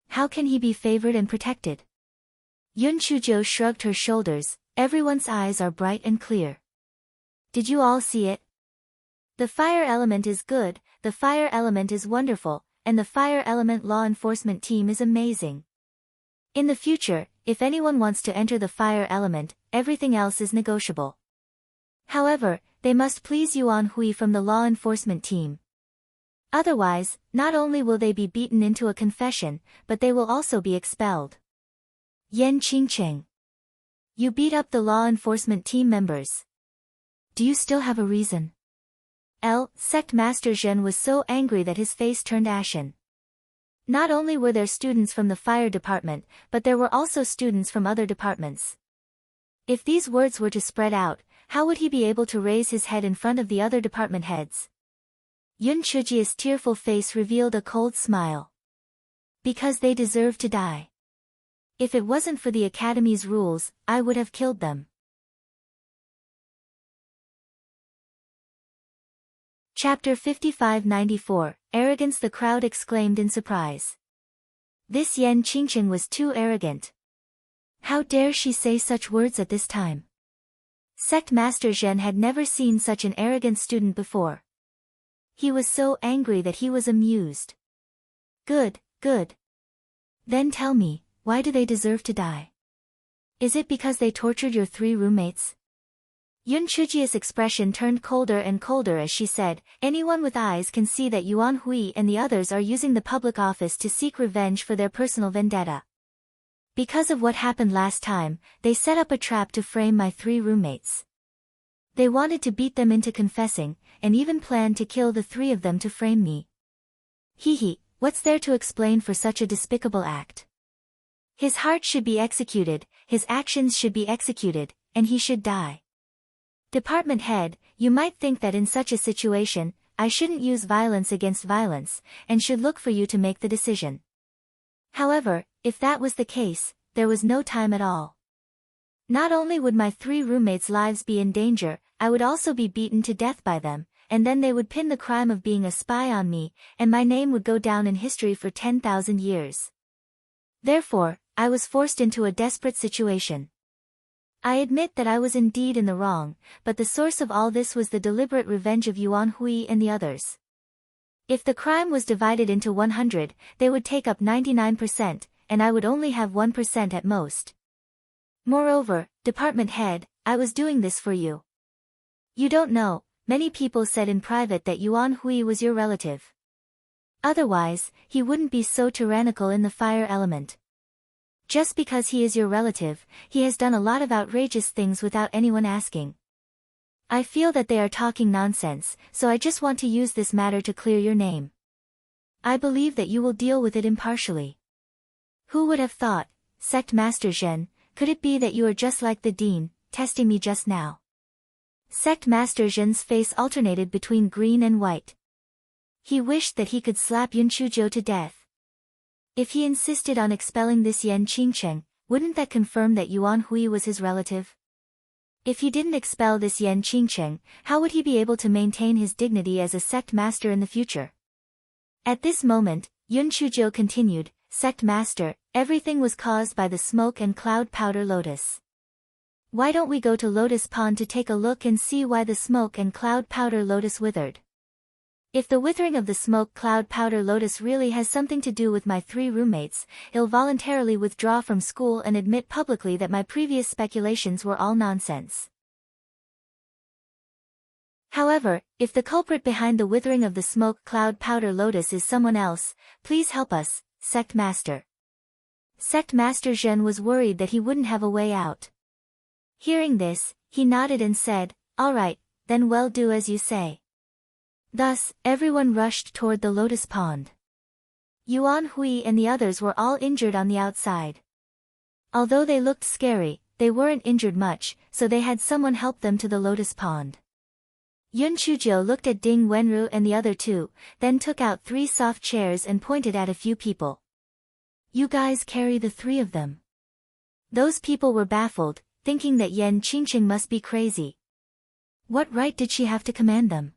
Speaker 1: How can he be favored and protected?" Yun Chujio shrugged her shoulders. "Everyone's eyes are bright and clear. Did you all see it? The fire element is good, the fire element is wonderful, and the fire element law enforcement team is amazing. In the future, if anyone wants to enter the fire element, everything else is negotiable. However, they must please Yuan Hui from the law enforcement team. Otherwise, not only will they be beaten into a confession, but they will also be expelled." Yan Qingcheng. You beat up the law enforcement team members. Do you still have a reason? Sect Master Zhen was so angry that his face turned ashen. Not only were there students from the fire department, but there were also students from other departments. If these words were to spread out, how would he be able to raise his head in front of the other department heads? Yun Chujio's tearful face revealed a cold smile. Because they deserve to die. If it wasn't for the Academy's rules, I would have killed them. Chapter 5594, Arrogance. The crowd exclaimed in surprise. This Yan Qingqing was too arrogant. How dare she say such words at this time? Sect Master Zhen had never seen such an arrogant student before. He was so angry that he was amused. Good, good. Then tell me, why do they deserve to die? Is it because they tortured your 3 roommates? Yun Chujia's expression turned colder and colder as she said, anyone with eyes can see that Yuan Hui and the others are using the public office to seek revenge for their personal vendetta. Because of what happened last time, they set up a trap to frame my 3 roommates. They wanted to beat them into confessing, and even planned to kill the 3 of them to frame me. Hee, what's there to explain for such a despicable act? His heart should be executed, his actions should be executed, and he should die. Department head, you might think that in such a situation, I shouldn't use violence against violence, and should look for you to make the decision. However, if that was the case, there was no time at all. Not only would my 3 roommates' lives be in danger, I would also be beaten to death by them, and then they would pin the crime of being a spy on me, and my name would go down in history for 10,000 years. Therefore, I was forced into a desperate situation. I admit that I was indeed in the wrong, but the source of all this was the deliberate revenge of Yuan Hui and the others. If the crime was divided into 100, they would take up 99%, and I would only have 1% at most. Moreover, department head, I was doing this for you. You don't know, many people said in private that Yuan Hui was your relative. Otherwise, he wouldn't be so tyrannical in the fire element. Just because he is your relative, he has done a lot of outrageous things without anyone asking. I feel that they are talking nonsense, so I just want to use this matter to clear your name. I believe that you will deal with it impartially. Who would have thought, Sect Master Zhen, could it be that you are just like the dean, testing me just now? Sect Master Zhen's face alternated between green and white. He wished that he could slap Yun Chuzhou to death. If he insisted on expelling this Yan Qingcheng, wouldn't that confirm that Yuan Hui was his relative? If he didn't expel this Yan Qingcheng, how would he be able to maintain his dignity as a sect master in the future? At this moment, Yun Chuzhou continued, Sect Master, everything was caused by the smoke and cloud powder lotus. Why don't we go to Lotus Pond to take a look and see why the smoke and cloud powder lotus withered? If the withering of the smoke cloud powder lotus really has something to do with my 3 roommates, I'll voluntarily withdraw from school and admit publicly that my previous speculations were all nonsense. However, if the culprit behind the withering of the smoke cloud powder lotus is someone else, please help us, Sect Master. Sect Master Zhen was worried that he wouldn't have a way out. Hearing this, he nodded and said, all right, then we'll do as you say. Thus, everyone rushed toward the lotus pond. Yuan Hui and the others were all injured on the outside. Although they looked scary, they weren't injured much, so they had someone help them to the lotus pond. Yun Chuzhou looked at Ding Wenru and the other 2, then took out 3 soft chairs and pointed at a few people. You guys carry the 3 of them. Those people were baffled, thinking that Yan Qingqing must be crazy. What right did she have to command them?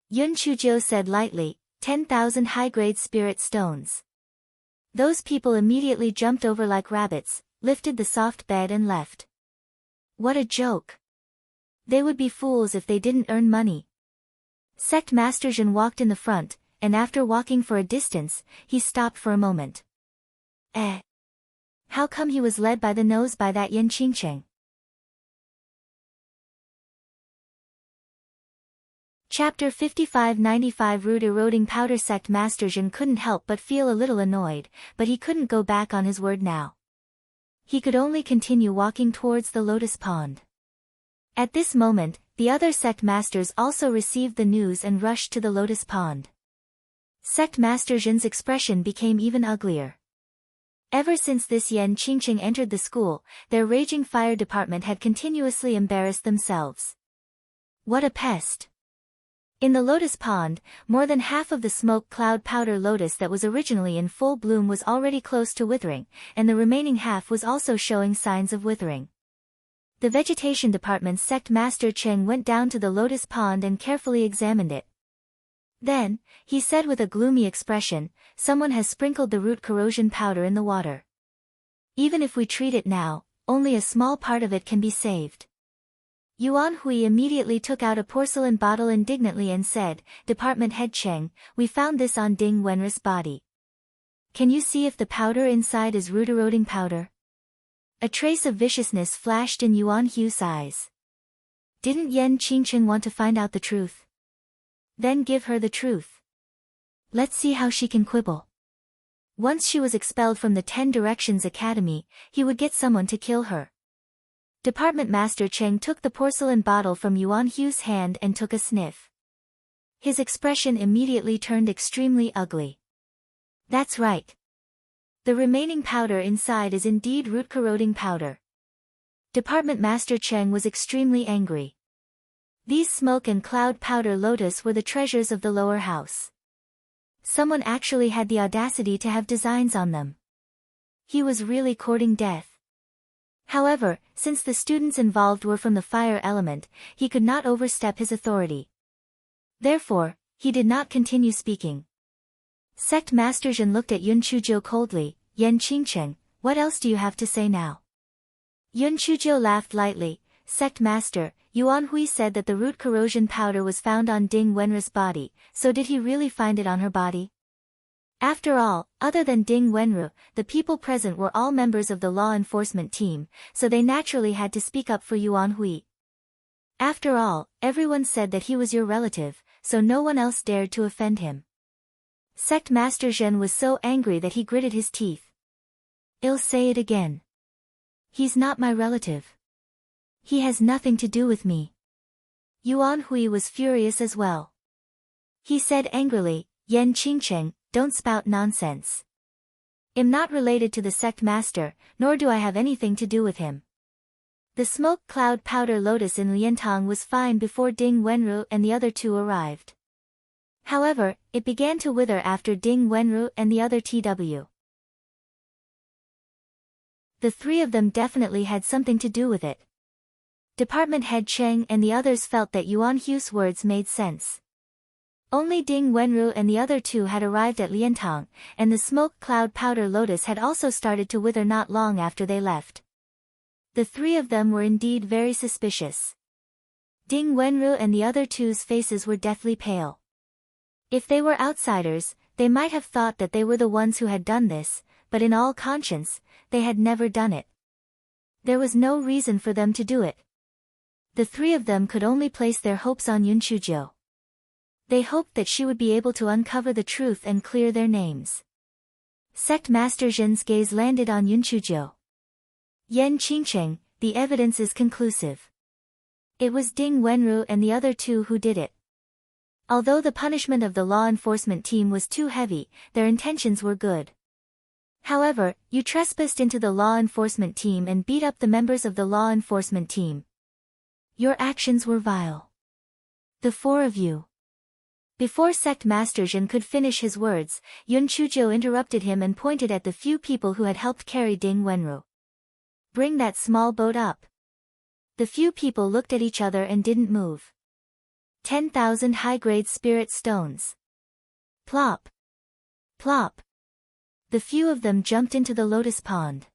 Speaker 1: Yun Chuzhou said lightly, 10,000 high-grade spirit stones. Those people immediately jumped over like rabbits, lifted the soft bed and left. What a joke. They would be fools if they didn't earn money. Sect Master Zhen walked in the front, and after walking for a distance, he stopped for a moment. How come he was led by the nose by that Yan Qingcheng? Chapter 5595 Root Eroding Powder. Sect Master Zhen couldn't help but feel a little annoyed, but he couldn't go back on his word now. He could only continue walking towards the lotus pond. At this moment, the other sect masters also received the news and rushed to the lotus pond. Sect Master Zhen's expression became even uglier. Ever since this Yan Qingqing entered the school, their raging fire department had continuously embarrassed themselves. What a pest! In the lotus pond, more than half of the smoke cloud powder lotus that was originally in full bloom was already close to withering, and the remaining half was also showing signs of withering. The vegetation department's sect master Cheng went down to the lotus pond and carefully examined it. Then, he said with a gloomy expression, someone has sprinkled the root corrosion powder in the water. Even if we treat it now, only a small part of it can be saved. Yuan Hui immediately took out a porcelain bottle indignantly and said, Department Head Cheng, we found this on Ding Wenru's body. Can you see if the powder inside is root-eroding powder? A trace of viciousness flashed in Yuan Hu's eyes. Didn't Yan Qingchen want to find out the truth? Then give her the truth. Let's see how she can quibble. Once she was expelled from the 10 Directions Academy, he would get someone to kill her. Department Master Cheng took the porcelain bottle from Yuan Hu's hand and took a sniff. His expression immediately turned extremely ugly. That's right. The remaining powder inside is indeed root-corroding powder. Department Master Cheng was extremely angry. These smoke and cloud powder lotus were the treasures of the lower house. Someone actually had the audacity to have designs on them. He was really courting death. However, since the students involved were from the fire element, he could not overstep his authority. Therefore, he did not continue speaking. Sect Master Zhen looked at Yun Chujiu coldly. Yan Qingchen, what else do you have to say now? Yun Chujiu laughed lightly. Sect Master, Yuan Hui said that the root corrosion powder was found on Ding Wenru's body, so did he really find it on her body? After all, other than Ding Wenru, the people present were all members of the law enforcement team, so they naturally had to speak up for Yuan Hui. After all, everyone said that he was your relative, so no one else dared to offend him. Sect Master Zhen was so angry that he gritted his teeth. I'll say it again. He's not my relative. He has nothing to do with me. Yuan Hui was furious as well. He said angrily, Yan Qingchen, don't spout nonsense. I'm not related to the sect master, nor do I have anything to do with him. The smoke cloud powder lotus in Liantang was fine before Ding Wenru and the other two arrived. However, it began to wither after Ding Wenru and the other TW. The three of them definitely had something to do with it. Department Head Cheng and the others felt that Yuan Hu's words made sense. Only Ding Wenru and the other two had arrived at Liantang, and the smoke cloud powder lotus had also started to wither not long after they left. The three of them were indeed very suspicious. Ding Wenru and the other two's faces were deathly pale. If they were outsiders, they might have thought that they were the ones who had done this, but in all conscience, they had never done it. There was no reason for them to do it. The three of them could only place their hopes on Yun Chujiu. They hoped that she would be able to uncover the truth and clear their names. Sect Master Zhen's gaze landed on Yun Chujiu. Yan Qingchen, the evidence is conclusive. It was Ding Wenru and the other two who did it. Although the punishment of the law enforcement team was too heavy, their intentions were good. However, you trespassed into the law enforcement team and beat up the members of the law enforcement team. Your actions were vile. The four of you. Before Sect Master Zhen could finish his words, Yun Chujiu interrupted him and pointed at the few people who had helped carry Ding Wenru. Bring that small boat up. The few people looked at each other and didn't move. 10,000 high-grade spirit stones. Plop. Plop. The few of them jumped into the lotus pond.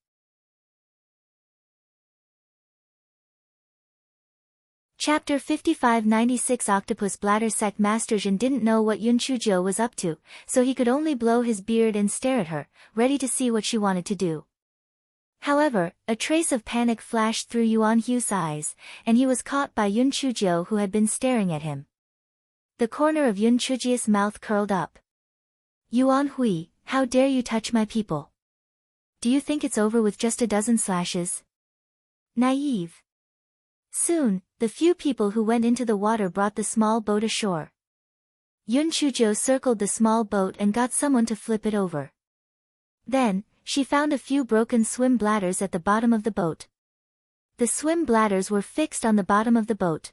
Speaker 1: Chapter 5596 Octopus Bladder Sect Master Zhen didn't know what Yun Chujiu was up to, so he could only blow his beard and stare at her, ready to see what she wanted to do. However, a trace of panic flashed through Yuan Hu's eyes, and he was caught by Yun Chujiu who had been staring at him. The corner of Yun Chujiu's mouth curled up. Yuan Hui, how dare you touch my people? Do you think it's over with just a dozen slashes? Naive. Soon, the few people who went into the water brought the small boat ashore. Yun Chujiu circled the small boat and got someone to flip it over. Then, she found a few broken swim bladders at the bottom of the boat. The swim bladders were fixed on the bottom of the boat.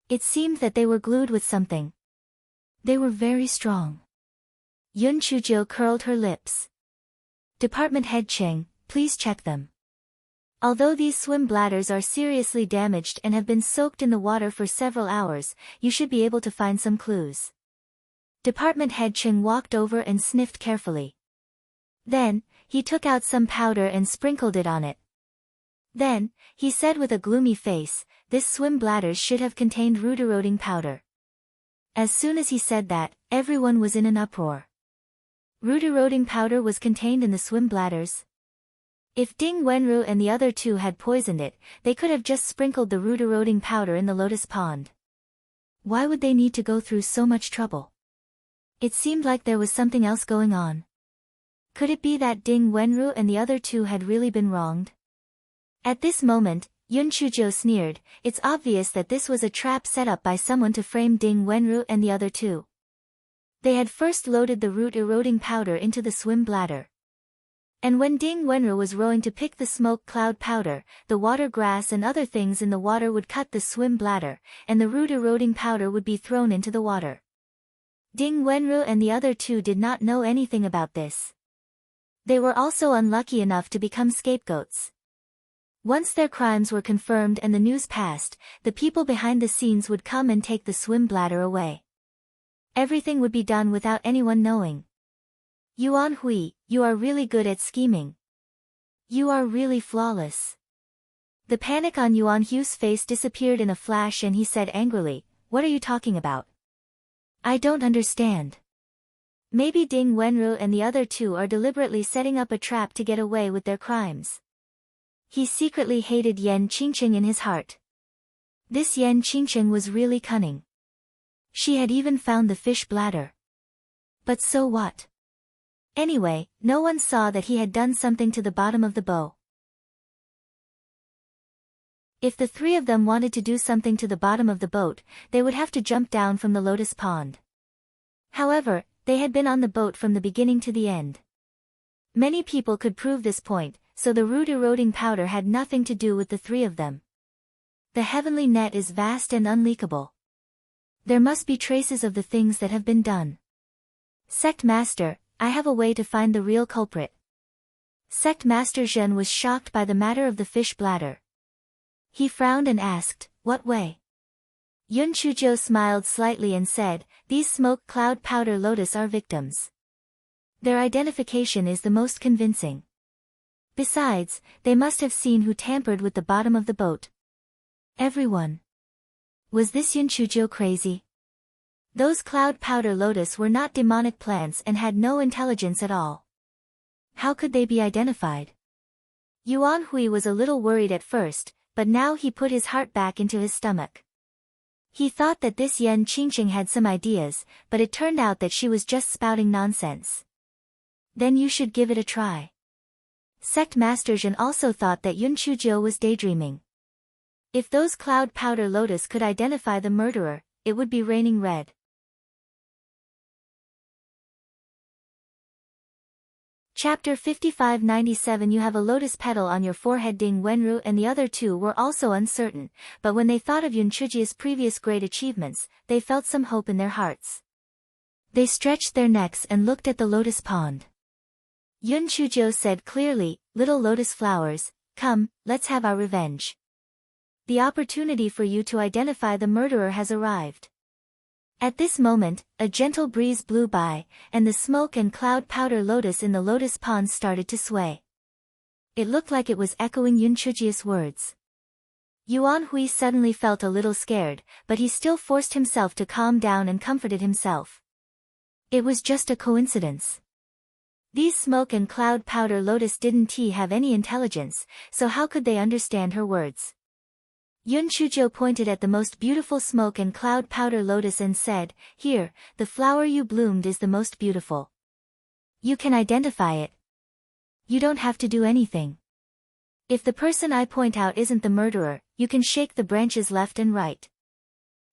Speaker 1: It seemed that they were glued with something. They were very strong. Yun Chujiu curled her lips. Department Head Cheng, please check them. Although these swim bladders are seriously damaged and have been soaked in the water for several hours, you should be able to find some clues. Department head Cheng walked over and sniffed carefully. Then, he took out some powder and sprinkled it on it. Then, he said with a gloomy face, "This swim bladders should have contained root-eroding powder." As soon as he said that, everyone was in an uproar. Root-eroding powder was contained in the swim bladders? If Ding Wenru and the other two had poisoned it, they could have just sprinkled the root-eroding powder in the lotus pond. Why would they need to go through so much trouble? It seemed like there was something else going on. Could it be that Ding Wenru and the other two had really been wronged? At this moment, Yun Chuzhou sneered. It's obvious that this was a trap set up by someone to frame Ding Wenru and the other two. They had first loaded the root-eroding powder into the swim bladder. And when Ding Wenru was rowing to pick the smoke cloud powder, the water grass and other things in the water would cut the swim bladder, and the root-eroding powder would be thrown into the water. Ding Wenru and the other two did not know anything about this. They were also unlucky enough to become scapegoats. Once their crimes were confirmed and the news passed, the people behind the scenes would come and take the swim bladder away. Everything would be done without anyone knowing. Yuan Hui, you are really good at scheming. You are really flawless. The panic on Yuan Hu's face disappeared in a flash and he said angrily, "What are you talking about? I don't understand." Maybe Ding Wenru and the other two are deliberately setting up a trap to get away with their crimes. He secretly hated Yan Qingqing in his heart. This Yan Qingqing was really cunning. She had even found the fish bladder. But so what? Anyway, no one saw that he had done something to the bottom of the bow. If the three of them wanted to do something to the bottom of the boat, they would have to jump down from the lotus pond. However, they had been on the boat from the beginning to the end. Many people could prove this point, so the root-eroding powder had nothing to do with the three of them. The heavenly net is vast and unleakable. There must be traces of the things that have been done. Sect Master, I have a way to find the real culprit. Sect Master Zhen was shocked by the matter of the fish bladder. He frowned and asked, "What way?" Yun Chuzhou smiled slightly and said, "These smoke cloud powder lotus are victims. Their identification is the most convincing. Besides, they must have seen who tampered with the bottom of the boat." Everyone. Was this Yun Chuzhou crazy? Those cloud powder lotus were not demonic plants and had no intelligence at all. How could they be identified? Yuan Hui was a little worried at first, but now he put his heart back into his stomach. He thought that this Yan Qingqing had some ideas, but it turned out that she was just spouting nonsense. Then you should give it a try. Sect Master Zhen also thought that Yun Chuzhou was daydreaming. If those cloud powder lotus could identify the murderer, it would be raining red. Chapter 5597 You have a lotus petal on your forehead. Ding Wenru and the other two were also uncertain, but when they thought of Yun Chuzhou's previous great achievements, they felt some hope in their hearts. They stretched their necks and looked at the lotus pond. Yun Chuzhou said clearly, "Little lotus flowers, come, let's have our revenge. The opportunity for you to identify the murderer has arrived." At this moment, a gentle breeze blew by, and the smoke and cloud powder lotus in the lotus pond started to sway. It looked like it was echoing Yun Chuzhou's words. Yuan Hui suddenly felt a little scared, but he still forced himself to calm down and comforted himself. It was just a coincidence. These smoke and cloud powder lotus didn't have any intelligence, so how could they understand her words? Yun Chuzhou pointed at the most beautiful smoke and cloud powder lotus and said, "Here, the flower you bloomed is the most beautiful. You can identify it. You don't have to do anything. If the person I point out isn't the murderer, you can shake the branches left and right.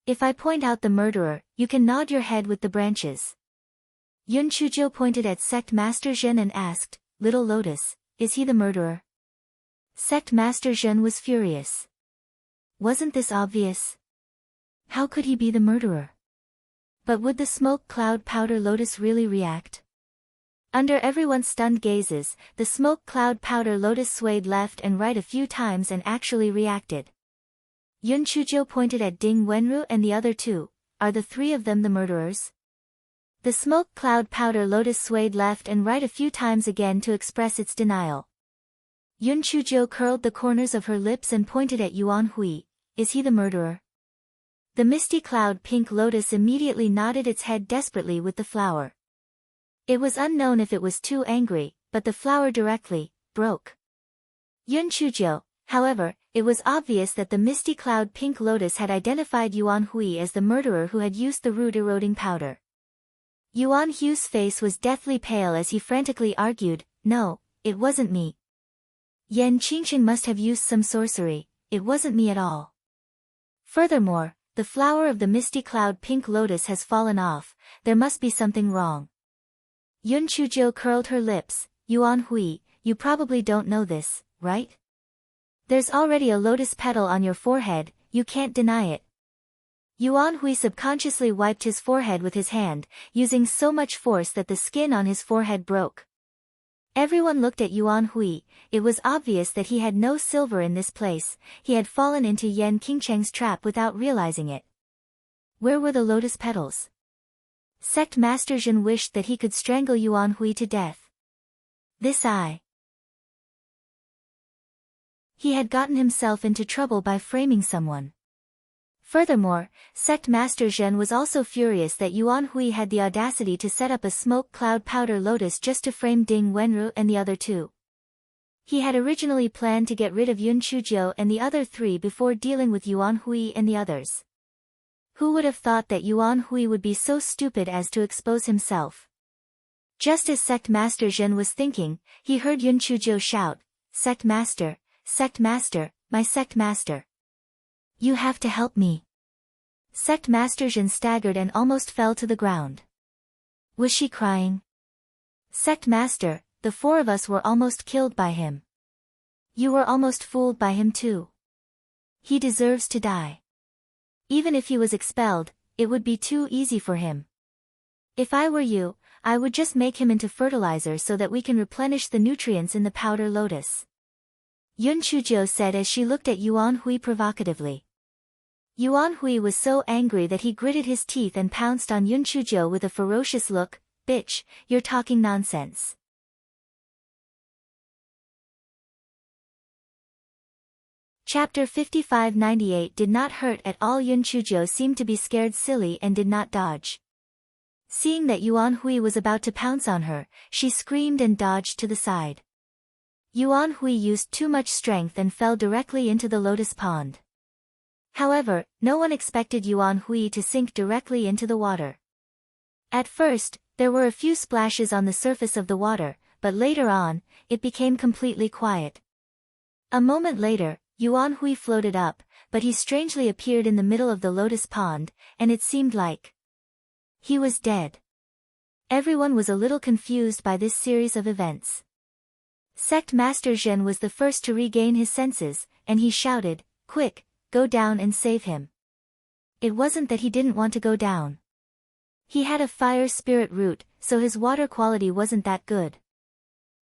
Speaker 1: If I point out the murderer, you can nod your head with the branches." Yun Chuzhou pointed at Sect Master Zhen and asked, "Little Lotus, is he the murderer?" Sect Master Zhen was furious. Wasn't this obvious? How could he be the murderer? But would the smoke cloud powder lotus really react? Under everyone's stunned gazes, the smoke cloud powder lotus swayed left and right a few times and actually reacted. Yun Chuzhou pointed at Ding Wenru and the other two. Are the three of them the murderers? The smoke cloud powder lotus swayed left and right a few times again to express its denial. Yun Chujo curled the corners of her lips and pointed at Yuan Hui. Is he the murderer? The misty cloud pink lotus immediately nodded its head desperately with the flower. It was unknown if it was too angry, but the flower directly broke. Yun Chujo, however, it was obvious that the misty cloud pink lotus had identified Yuan Hui as the murderer who had used the root-eroding powder. Yuan Hui's face was deathly pale as he frantically argued, "No, it wasn't me. Yan Qingqing must have used some sorcery, it wasn't me at all. Furthermore, the flower of the misty cloud pink lotus has fallen off, there must be something wrong." Yun Chujo curled her lips. "Yuan Hui, you probably don't know this, right? There's already a lotus petal on your forehead, you can't deny it." Yuan Hui subconsciously wiped his forehead with his hand, using so much force that the skin on his forehead broke. Everyone looked at Yuan Hui. It was obvious that he had no silver in this place, he had fallen into Yan Qingcheng's trap without realizing it. Where were the lotus petals? Sect Master Zhen wished that he could strangle Yuan Hui to death. He had gotten himself into trouble by framing someone. Furthermore, Sect Master Zhen was also furious that Yuan Hui had the audacity to set up a smoke cloud powder lotus just to frame Ding Wenru and the other two. He had originally planned to get rid of Yun Chujo and the other three before dealing with Yuan Hui and the others. Who would have thought that Yuan Hui would be so stupid as to expose himself? Just as Sect Master Zhen was thinking, he heard Yun Chujo shout, Sect Master, my Sect Master. You have to help me." Sect Master Zhen staggered and almost fell to the ground. Was she crying? "Sect Master, the four of us were almost killed by him. You were almost fooled by him too. He deserves to die. Even if he was expelled, it would be too easy for him. If I were you, I would just make him into fertilizer so that we can replenish the nutrients in the powder lotus." Yun Chujo said as she looked at Yuan Hui provocatively. Yuan Hui was so angry that he gritted his teeth and pounced on Yun Chujo with a ferocious look. "Bitch, you're talking nonsense." Chapter 5598 did not hurt at all. Yun Chujo seemed to be scared silly and did not dodge. Seeing that Yuan Hui was about to pounce on her, she screamed and dodged to the side. Yuan Hui used too much strength and fell directly into the lotus pond. However, no one expected Yuan Hui to sink directly into the water. At first, there were a few splashes on the surface of the water, but later on, it became completely quiet. A moment later, Yuan Hui floated up, but he strangely appeared in the middle of the lotus pond, and it seemed like he was dead. Everyone was a little confused by this series of events. Sect Master Zhen was the first to regain his senses, and he shouted, "Quick, go down and save him." It wasn't that he didn't want to go down. He had a fire spirit root, so his water quality wasn't that good.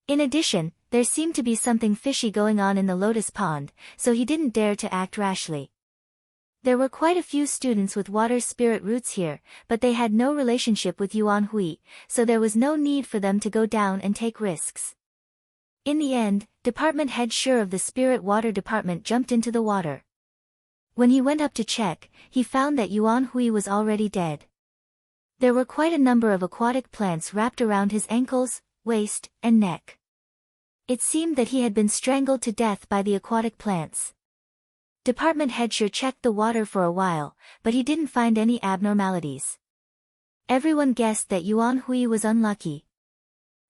Speaker 1: In addition, there seemed to be something fishy going on in the lotus pond, so he didn't dare to act rashly. There were quite a few students with water spirit roots here, but they had no relationship with Yuan Hui, so there was no need for them to go down and take risks. In the end, department head Sure of the Spirit Water Department jumped into the water. When he went up to check, he found that Yuan Hui was already dead. There were quite a number of aquatic plants wrapped around his ankles, waist, and neck. It seemed that he had been strangled to death by the aquatic plants. Department head Sure checked the water for a while, but he didn't find any abnormalities. Everyone guessed that Yuan Hui was unlucky.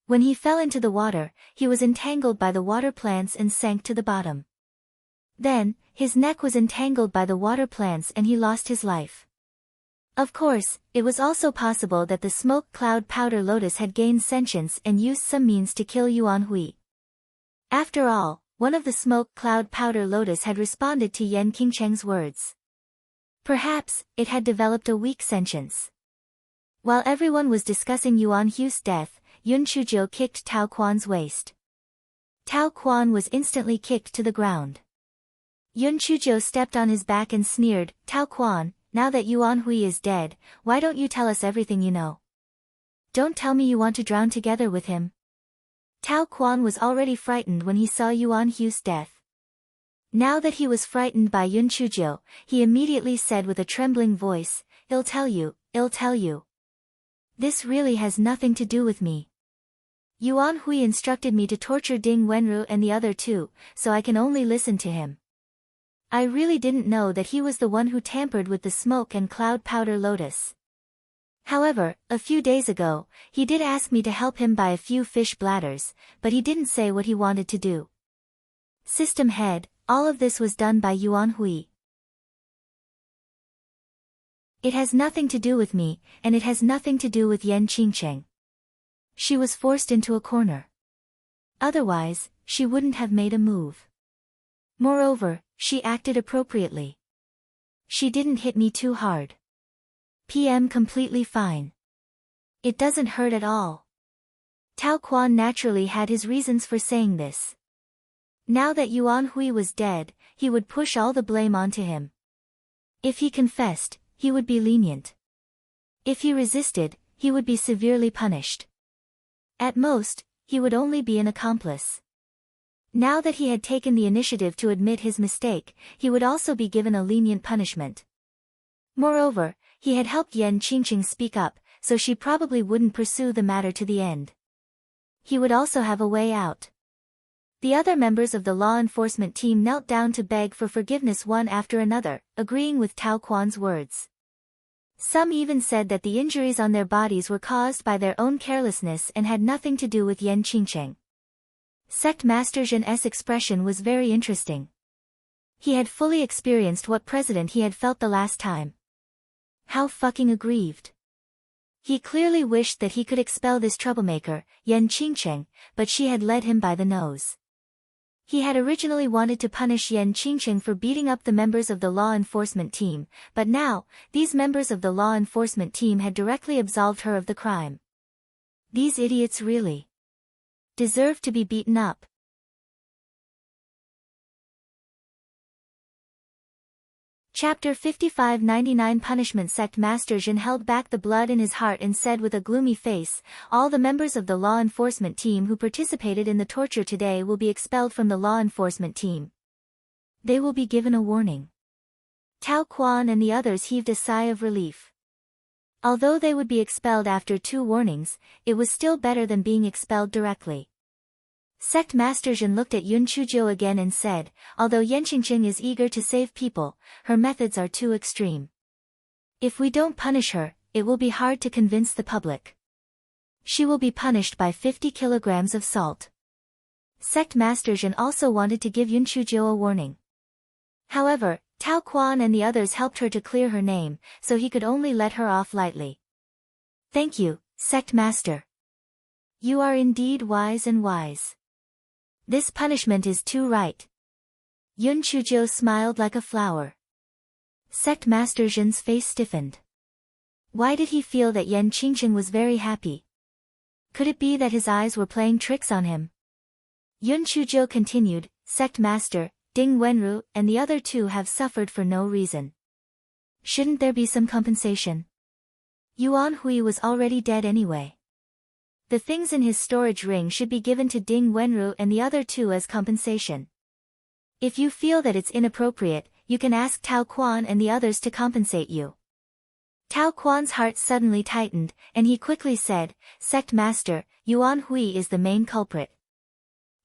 Speaker 1: When he fell into the water, he was entangled by the water plants and sank to the bottom. Then, his neck was entangled by the water plants and he lost his life. Of course, it was also possible that the smoke cloud powder lotus had gained sentience and used some means to kill Yuan Hui. After all, one of the smoke cloud powder lotus had responded to Yan Qingcheng's words. Perhaps, it had developed a weak sentience. While everyone was discussing Yuan Hui's death, Yun Chujo kicked Tao Quan's waist. Tao Quan was instantly kicked to the ground. Yun Chujo stepped on his back and sneered, "Tao Quan, now that Yuan Hui is dead, why don't you tell us everything you know?" don't tell me you want to drown together with him. Tao Quan was already frightened when he saw Yuan Hu's death. Now that he was frightened by Yun Chuzhou, he immediately said with a trembling voice, "I'll tell you, I'll tell you. This really has nothing to do with me. Yuan Hui instructed me to torture Ding Wenru and the other two, so I can only listen to him. I really didn't know that he was the one who tampered with the smoke and cloud powder lotus. However, a few days ago, he did ask me to help him buy a few fish bladders, but he didn't say what he wanted to do. System head, all of this was done by Yuan Hui. It has nothing to do with me, and it has nothing to do with Yan Qingcheng. She was forced into a corner. Otherwise, she wouldn't have made a move. Moreover, she acted appropriately. She didn't hit me too hard. PM completely fine. It doesn't hurt at all." Tao Quan naturally had his reasons for saying this. Now that Yuan Hui was dead, he would push all the blame onto him. If he confessed, he would be lenient. If he resisted, he would be severely punished. At most, he would only be an accomplice. Now that he had taken the initiative to admit his mistake, he would also be given a lenient punishment. Moreover, he had helped Yan Qingqing speak up, so she probably wouldn't pursue the matter to the end. He would also have a way out. The other members of the law enforcement team knelt down to beg for forgiveness one after another, agreeing with Tao Quan's words. Some even said that the injuries on their bodies were caused by their own carelessness and had nothing to do with Yan Qingcheng. Sect Master Zhen's expression was very interesting. He had fully experienced what precedent he had felt the last time. How fucking aggrieved. He clearly wished that he could expel this troublemaker, Yan Qingcheng, but she had led him by the nose. He had originally wanted to punish Yan Qingcheng for beating up the members of the law enforcement team, but now, these members of the law enforcement team had directly absolved her of the crime. These idiots really deserve to be beaten up. Chapter 55-99 Punishment. Sect Master Zhen held back the blood in his heart and said with a gloomy face, "All the members of the law enforcement team who participated in the torture today will be expelled from the law enforcement team. They will be given a warning." Tao Quan and the others heaved a sigh of relief. Although they would be expelled after 2 warnings, it was still better than being expelled directly. Sect Master Zhen looked at Yun Chuzhou again and said, "Although Yan Qingqing is eager to save people, her methods are too extreme. If we don't punish her, it will be hard to convince the public. She will be punished by 50 kilograms of salt." Sect Master Zhen also wanted to give Yun Chuzhou a warning. However, Tao Quan and the others helped her to clear her name, so he could only let her off lightly. "Thank you, Sect Master. You are indeed wise and wise. This punishment is too right." Yun Chuzhou smiled like a flower. Sect Master Zhen's face stiffened. Why did he feel that Yan Qingqing was very happy? Could it be that his eyes were playing tricks on him? Yun Chuzhou continued, "Sect Master, Ding Wenru and the other 2 have suffered for no reason. Shouldn't there be some compensation? Yuan Hui was already dead anyway. The things in his storage ring should be given to Ding Wenru and the other 2 as compensation. If you feel that it's inappropriate, you can ask Tao Quan and the others to compensate you." Tao Quan's heart suddenly tightened, and he quickly said, "Sect Master, Yuan Hui is the main culprit.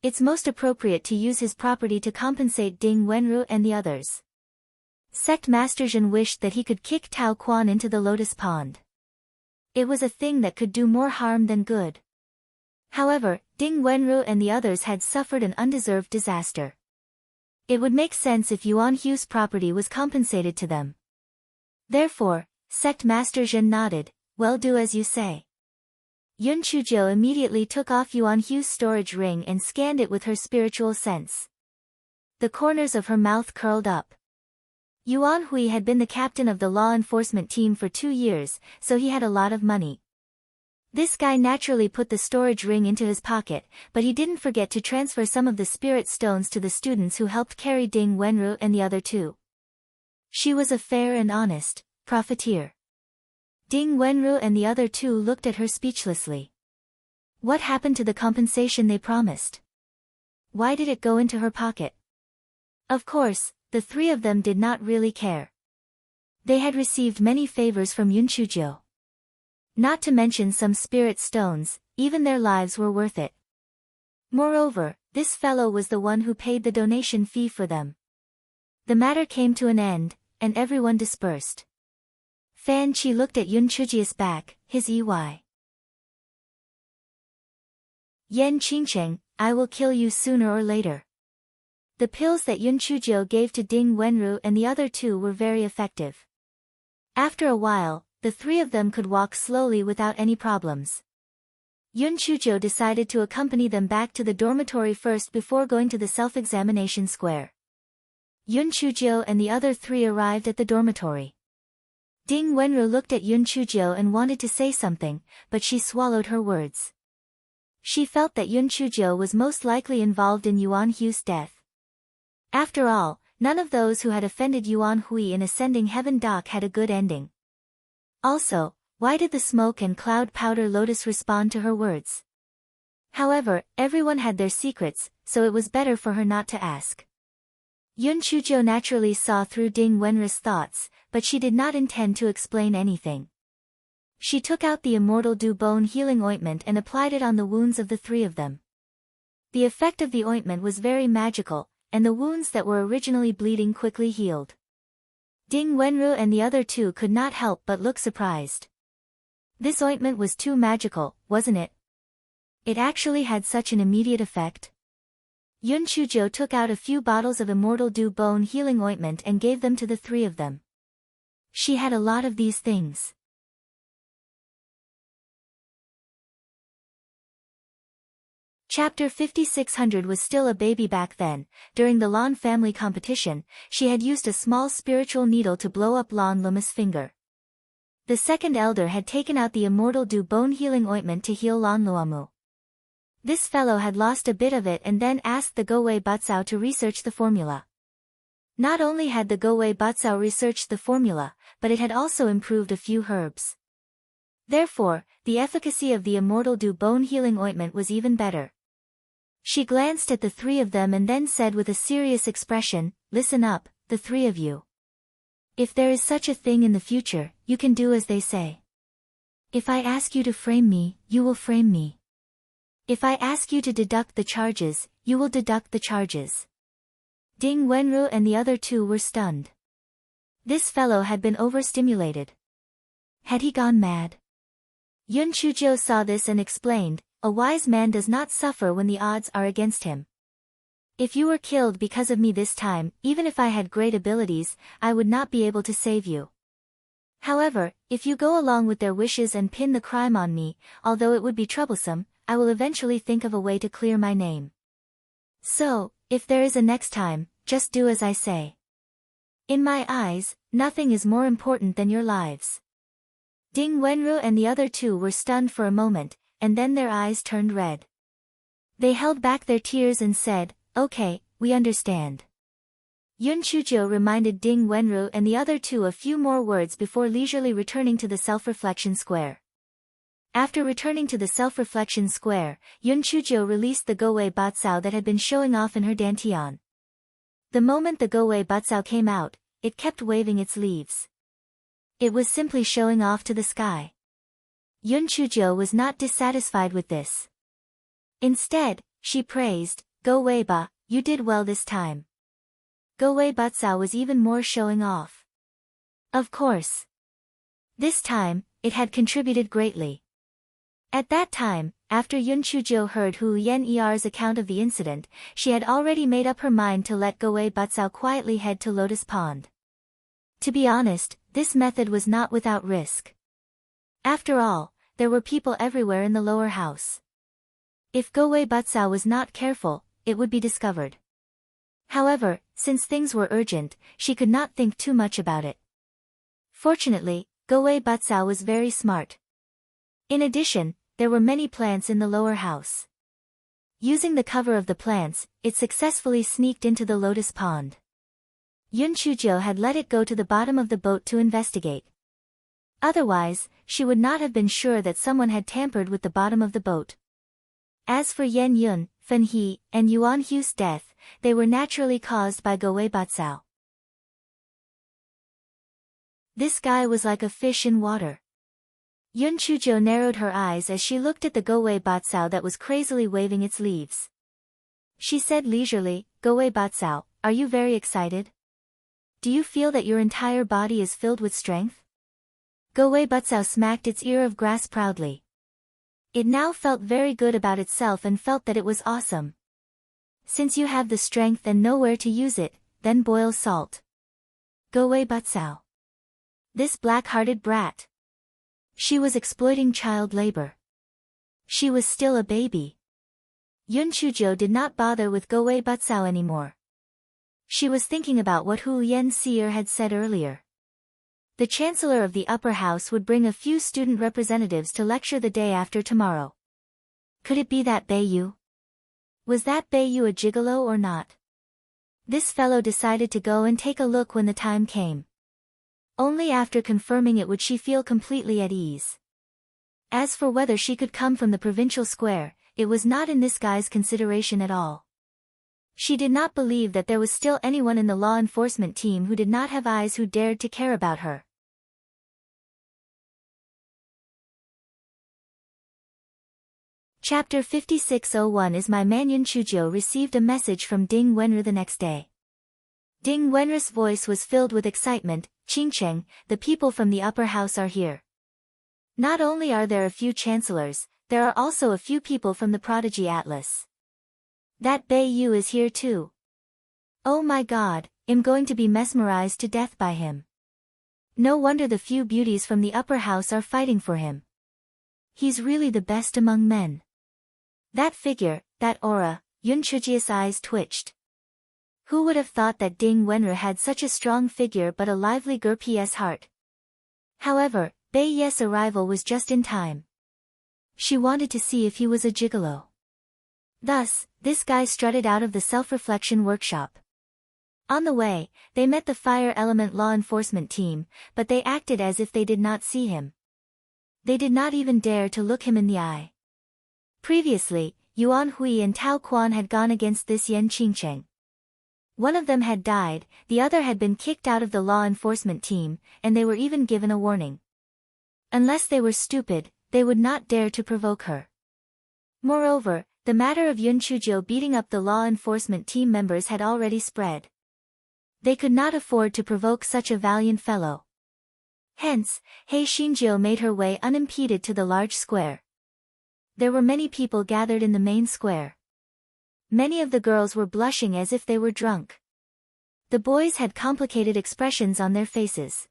Speaker 1: It's most appropriate to use his property to compensate Ding Wenru and the others." Sect Master Zhen wished that he could kick Tao Quan into the lotus pond. It was a thing that could do more harm than good. However, Ding Wenru and the others had suffered an undeserved disaster. It would make sense if Yuan Hu's property was compensated to them. Therefore, Sect Master Zhen nodded, "Well, do as you say." Yun Chuzhou immediately took off Yuan Hu's storage ring and scanned it with her spiritual sense. The corners of her mouth curled up. Yuan Hui had been the captain of the law enforcement team for 2 years, so he had a lot of money. This guy naturally put the storage ring into his pocket, but he didn't forget to transfer some of the spirit stones to the students who helped carry Ding Wenru and the other 2. She was a fair and honest profiteer. Ding Wenru and the other two looked at her speechlessly. What happened to the compensation they promised? Why did it go into her pocket? Of course, the three of them did not really care. They had received many favors from Yun Chujio. Not to mention some spirit stones, even their lives were worth it. Moreover, this fellow was the one who paid the donation fee for them. The matter came to an end, and everyone dispersed. Fan Chi looked at Yun Chujio's back, his EY. Yen Qingcheng, I will kill you sooner or later. The pills that Yun Chujio gave to Ding Wenru and the other two were very effective. After a while, the three of them could walk slowly without any problems. Yun Chujio decided to accompany them back to the dormitory first before going to the self-examination square. Yun Chujio and the other three arrived at the dormitory. Ding Wenru looked at Yun Chujio and wanted to say something, but she swallowed her words. She felt that Yun Chujio was most likely involved in Yuan Hu's death. After all, none of those who had offended Yuan Hui in ascending heaven dock had a good ending. Also, why did the smoke and cloud powder lotus respond to her words? However, everyone had their secrets, so it was better for her not to ask. Yun Chujio naturally saw through Ding Wenru's thoughts, but she did not intend to explain anything. She took out the immortal dew bone healing ointment and applied it on the wounds of the three of them. The effect of the ointment was very magical, and the wounds that were originally bleeding quickly healed. Ding Wenru and the other two could not help but look surprised. This ointment was too magical, wasn't it? It actually had such an immediate effect. Yun Chujio took out a few bottles of immortal dew bone healing ointment and gave them to the three of them. She had a lot of these things. Chapter 5600 was still a baby back then. During the Lan family competition, she had used a small spiritual needle to blow up Lan Luma's finger. The second elder had taken out the immortal dew bone healing ointment to heal Lan Luamu. This fellow had lost a bit of it and then asked the Gowei Batsao to research the formula. Not only had the Gowei Batsao researched the formula, but it had also improved a few herbs. Therefore, the efficacy of the immortal dew bone healing ointment was even better. She glanced at the three of them and then said with a serious expression, "Listen up, the three of you. If there is such a thing in the future, you can do as they say. If I ask you to frame me, you will frame me. If I ask you to deduct the charges, you will deduct the charges." Ding Wenru and the other two were stunned. This fellow had been overstimulated. Had he gone mad? Yun Chujio saw this and explained, "A wise man does not suffer when the odds are against him. If you were killed because of me this time, even if I had great abilities, I would not be able to save you. However, if you go along with their wishes and pin the crime on me, although it would be troublesome, I will eventually think of a way to clear my name. So, if there is a next time, just do as I say. In my eyes, nothing is more important than your lives." Ding Wenru and the other two were stunned for a moment, and then their eyes turned red. They held back their tears and said, "Okay, we understand." Yun Chujio reminded Ding Wenru and the other two a few more words before leisurely returning to the self-reflection square. After returning to the self-reflection square, Yun Chujio released the Gowei Batsao that had been showing off in her dantian. The moment the Gowei Batsao came out, it kept waving its leaves. It was simply showing off to the sky. Yun Chujio was not dissatisfied with this. Instead, she praised, "Go Weiba, you did well this time." Gowei Batsao was even more showing off. Of course. This time, it had contributed greatly. At that time, after Yun Chujio heard Hu Yen Er's account of the incident, she had already made up her mind to let Gowei Batsao quietly head to Lotus Pond. To be honest, this method was not without risk. After all, there were people everywhere in the lower house. If Gowei Batsao was not careful, it would be discovered. However, since things were urgent, she could not think too much about it. Fortunately, Gowei Batsao was very smart. In addition, there were many plants in the lower house. Using the cover of the plants, it successfully sneaked into the lotus pond. Yun Chujio had let it go to the bottom of the boat to investigate. Otherwise, she would not have been sure that someone had tampered with the bottom of the boat. As for Yen Yun, Fen He, and Yuan Hu's death, they were naturally caused by Go Wei Batsao. This guy was like a fish in water. Yun Chuzhou narrowed her eyes as she looked at the Go Wei Batsao that was crazily waving its leaves. She said leisurely, Go Wei Batsao, are you very excited? Do you feel that your entire body is filled with strength? Go Wei Batsao smacked its ear of grass proudly. It now felt very good about itself and felt that it was awesome. Since you have the strength and know where to use it, then boil salt. Go Wei Batsao. This black-hearted brat. She was exploiting child labor. She was still a baby. Yun Chuzhou did not bother with Go Wei Batsao anymore. She was thinking about what Hu Yanxier had said earlier. The Chancellor of the Upper House would bring a few student representatives to lecture the day after tomorrow. Could it be that Beiyu? Was that Beiyu a gigolo or not? This fellow decided to go and take a look when the time came. Only after confirming it would she feel completely at ease. As for whether she could come from the provincial square, it was not in this guy's consideration at all. She did not believe that there was still anyone in the law enforcement team who did not have eyes who dared to care about her. Chapter 5601 is my man. Yun Chuzhou received a message from Ding Wenru the next day. Ding Wenru's voice was filled with excitement. Qingcheng, the people from the upper house are here. Not only are there a few chancellors, there are also a few people from the prodigy atlas. That Beiyu is here too. Oh my god, I'm going to be mesmerized to death by him. No wonder the few beauties from the upper house are fighting for him. He's really the best among men. That figure, that aura, Yun Chujia's eyes twitched. Who would have thought that Ding Wenru had such a strong figure but a lively Ps heart? However, Bai Ye's arrival was just in time. She wanted to see if he was a gigolo. Thus, this guy strutted out of the self-reflection workshop. On the way, they met the Fire Element law enforcement team, but they acted as if they did not see him. They did not even dare to look him in the eye. Previously, Yuan Hui and Tao Quan had gone against this Yen Qingcheng. One of them had died, the other had been kicked out of the law enforcement team, and they were even given a warning. Unless they were stupid, they would not dare to provoke her. Moreover, the matter of Yun Chuzhou beating up the law enforcement team members had already spread. They could not afford to provoke such a valiant fellow. Hence, Hei Xinjiu made her way unimpeded to the large square. There were many people gathered in the main square. Many of the girls were blushing as if they were drunk. The boys had complicated expressions on their faces.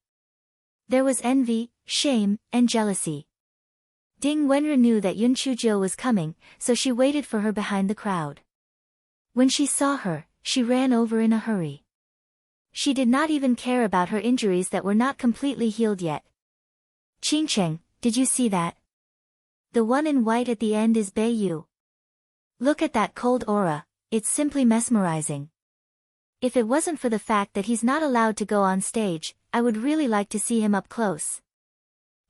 Speaker 1: There was envy, shame, and jealousy. Ding Wenru knew that Yun Chuzhou was coming, so she waited for her behind the crowd. When she saw her, she ran over in a hurry. She did not even care about her injuries that were not completely healed yet. Qingcheng, did you see that? The one in white at the end is Beiyu. Look at that cold aura, it's simply mesmerizing. If it wasn't for the fact that he's not allowed to go on stage, I would really like to see him up close.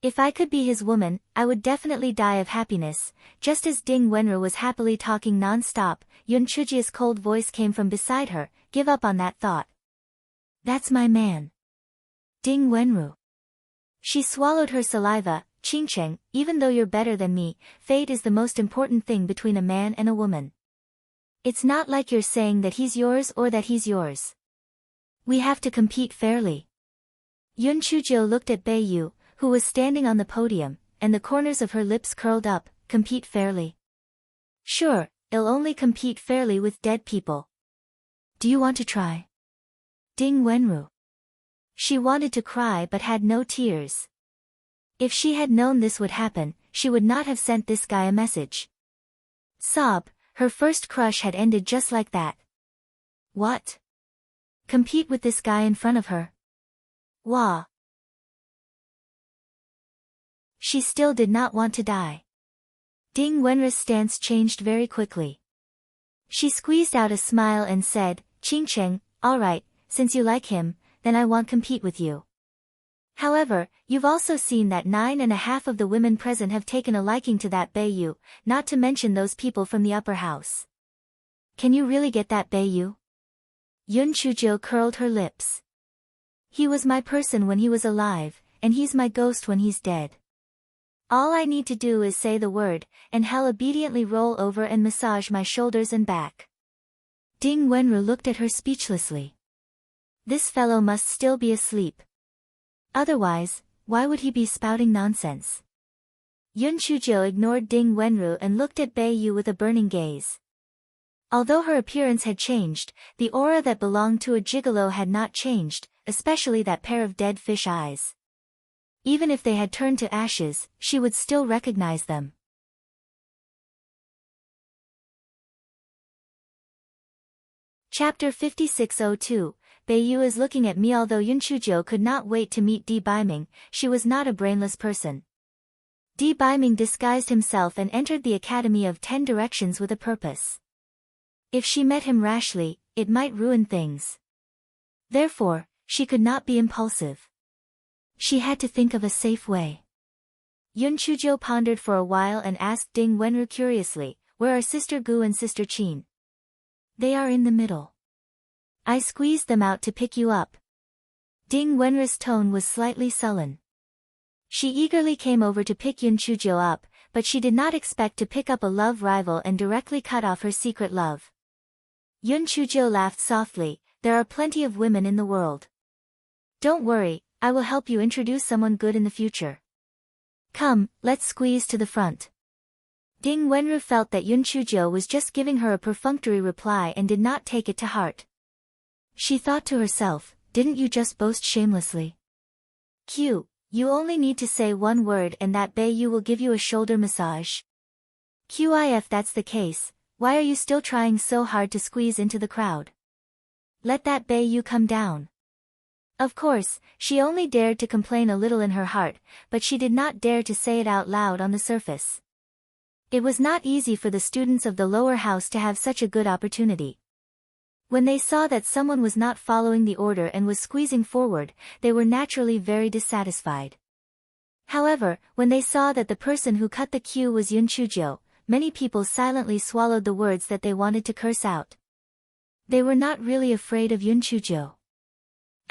Speaker 1: If I could be his woman, I would definitely die of happiness. Just as Ding Wenru was happily talking non-stop, Yun Chujia's cold voice came from beside her, give up on that thought. That's my man. Ding Wenru. She swallowed her saliva. Qingcheng, even though you're better than me, fate is the most important thing between a man and a woman. It's not like you're saying that he's yours or that he's yours. We have to compete fairly. Yun Chuzhou looked at Beiyu, who was standing on the podium, and the corners of her lips curled up. Compete fairly? Sure, I'll only compete fairly with dead people. Do you want to try? Ding Wenru. She wanted to cry but had no tears. If she had known this would happen, she would not have sent this guy a message. Sob, her first crush had ended just like that. What? Compete with this guy in front of her? Wah. She still did not want to die. Ding Wenru's stance changed very quickly. She squeezed out a smile and said, Qingcheng, alright, since you like him, then I won't compete with you. However, you've also seen that 9.5 of the women present have taken a liking to that Beiyu, not to mention those people from the upper house. Can you really get that Beiyu? Yun Chujio curled her lips. He was my person when he was alive, and he's my ghost when he's dead. All I need to do is say the word, and he'll obediently roll over and massage my shoulders and back. Ding Wenru looked at her speechlessly. This fellow must still be asleep. Otherwise, why would he be spouting nonsense? Yun Chujio ignored Ding Wenru and looked at Beiyu with a burning gaze. Although her appearance had changed, the aura that belonged to a gigolo had not changed, especially that pair of dead fish eyes. Even if they had turned to ashes, she would still recognize them. Chapter 5602, Beiyu is looking at me. Although Yun Chujio could not wait to meet Di Baiming, she was not a brainless person. Di Baiming disguised himself and entered the Academy of 10 Directions with a purpose. If she met him rashly, it might ruin things. Therefore, she could not be impulsive. She had to think of a safe way. Yun Chujio pondered for a while and asked Ding Wenru curiously, "Where are Sister Gu and Sister Qin?" "They are in the middle. I squeezed them out to pick you up." Ding Wenru's tone was slightly sullen. She eagerly came over to pick Yun Chujio up, but she did not expect to pick up a love rival and directly cut off her secret love. Yun Chujio laughed softly, "There are plenty of women in the world. Don't worry, I will help you introduce someone good in the future. Come, let's squeeze to the front." Ding Wenru felt that Yun Chujio was just giving her a perfunctory reply and did not take it to heart. She thought to herself, "Didn't you just boast shamelessly? Q, you only need to say one word and that Beiyu will give you a shoulder massage. If that's the case, why are you still trying so hard to squeeze into the crowd? Let that Beiyu come down." Of course, she only dared to complain a little in her heart, but she did not dare to say it out loud on the surface. It was not easy for the students of the lower house to have such a good opportunity. When they saw that someone was not following the order and was squeezing forward, they were naturally very dissatisfied. However, when they saw that the person who cut the queue was Yun Chujio, many people silently swallowed the words that they wanted to curse out. They were not really afraid of Yun Chujio.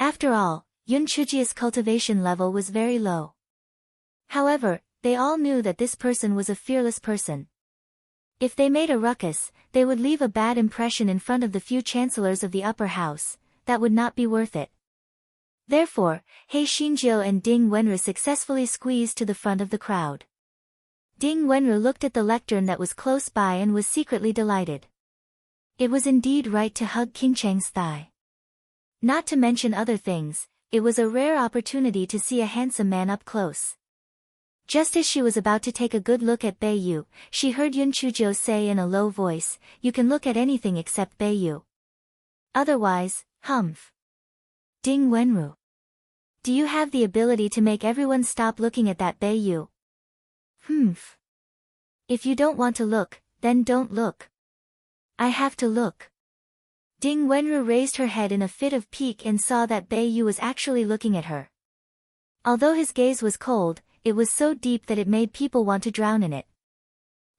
Speaker 1: After all, Yun Chujio's cultivation level was very low. However, they all knew that this person was a fearless person. If they made a ruckus, they would leave a bad impression in front of the few chancellors of the upper house. That would not be worth it. Therefore, He Xinjiu and Ding Wenru successfully squeezed to the front of the crowd. Ding Wenru looked at the lectern that was close by and was secretly delighted. It was indeed right to hug King Cheng's thigh. Not to mention other things, it was a rare opportunity to see a handsome man up close. Just as she was about to take a good look at Beiyu, she heard Yun Chujio say in a low voice, "You can look at anything except Beiyu. Otherwise, humph." Ding Wenru. "Do you have the ability to make everyone stop looking at that Beiyu?" "Humph. If you don't want to look, then don't look." "I have to look." Ding Wenru raised her head in a fit of pique and saw that Beiyu was actually looking at her. Although his gaze was cold, it was so deep that it made people want to drown in it.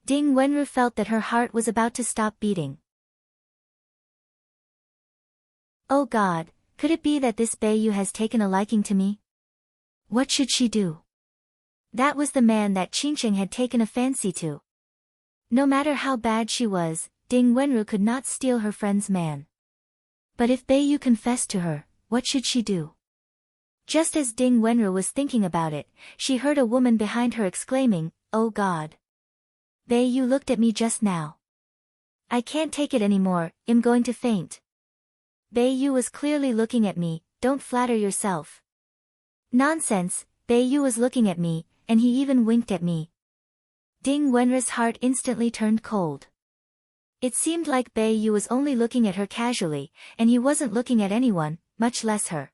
Speaker 1: Ding Wenru felt that her heart was about to stop beating. Oh God, could it be that this Beiyu has taken a liking to me? What should she do? That was the man that Qincheng had taken a fancy to. No matter how bad she was, Ding Wenru could not steal her friend's man. But if Beiyu confessed to her, what should she do? Just as Ding Wenru was thinking about it, she heard a woman behind her exclaiming, "Oh God! Beiyu looked at me just now. I can't take it anymore, I'm going to faint." Beiyu was clearly looking at me, don't flatter yourself. Nonsense, Beiyu was looking at me, and he even winked at me. Ding Wenru's heart instantly turned cold. It seemed like Beiyu was only looking at her casually, and he wasn't looking at anyone, much less her.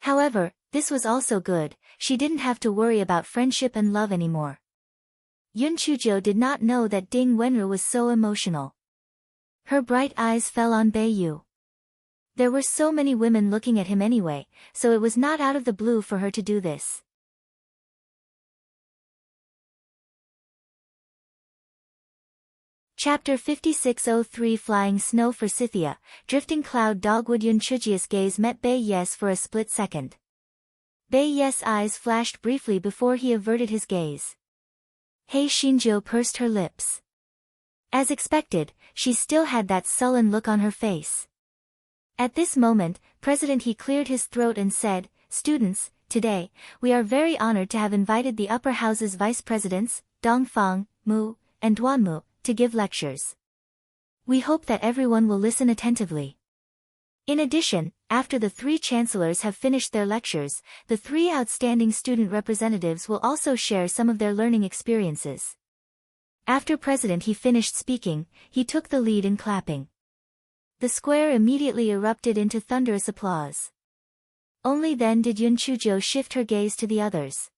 Speaker 1: However, this was also good, she didn't have to worry about friendship and love anymore. Yun Chujio did not know that Ding Wenru was so emotional. Her bright eyes fell on Beiyu. There were so many women looking at him anyway, so it was not out of the blue for her to do this. Chapter 5603 Flying Snow for Scythia, Drifting Cloud Dogwood. Yun Chujia's gaze met Bai Yes for a split second. Bai Yes' eyes flashed briefly before he averted his gaze. Hei Xinjiu pursed her lips. As expected, she still had that sullen look on her face. At this moment, President He cleared his throat and said, "Students, today, we are very honored to have invited the upper house's vice presidents, Dongfang, Mu, and Duanmu, to give lectures. We hope that everyone will listen attentively." In addition, after the three chancellors have finished their lectures, the three outstanding student representatives will also share some of their learning experiences. After President He finished speaking, he took the lead in clapping. The square immediately erupted into thunderous applause. Only then did Yun Chujiu shift her gaze to the others.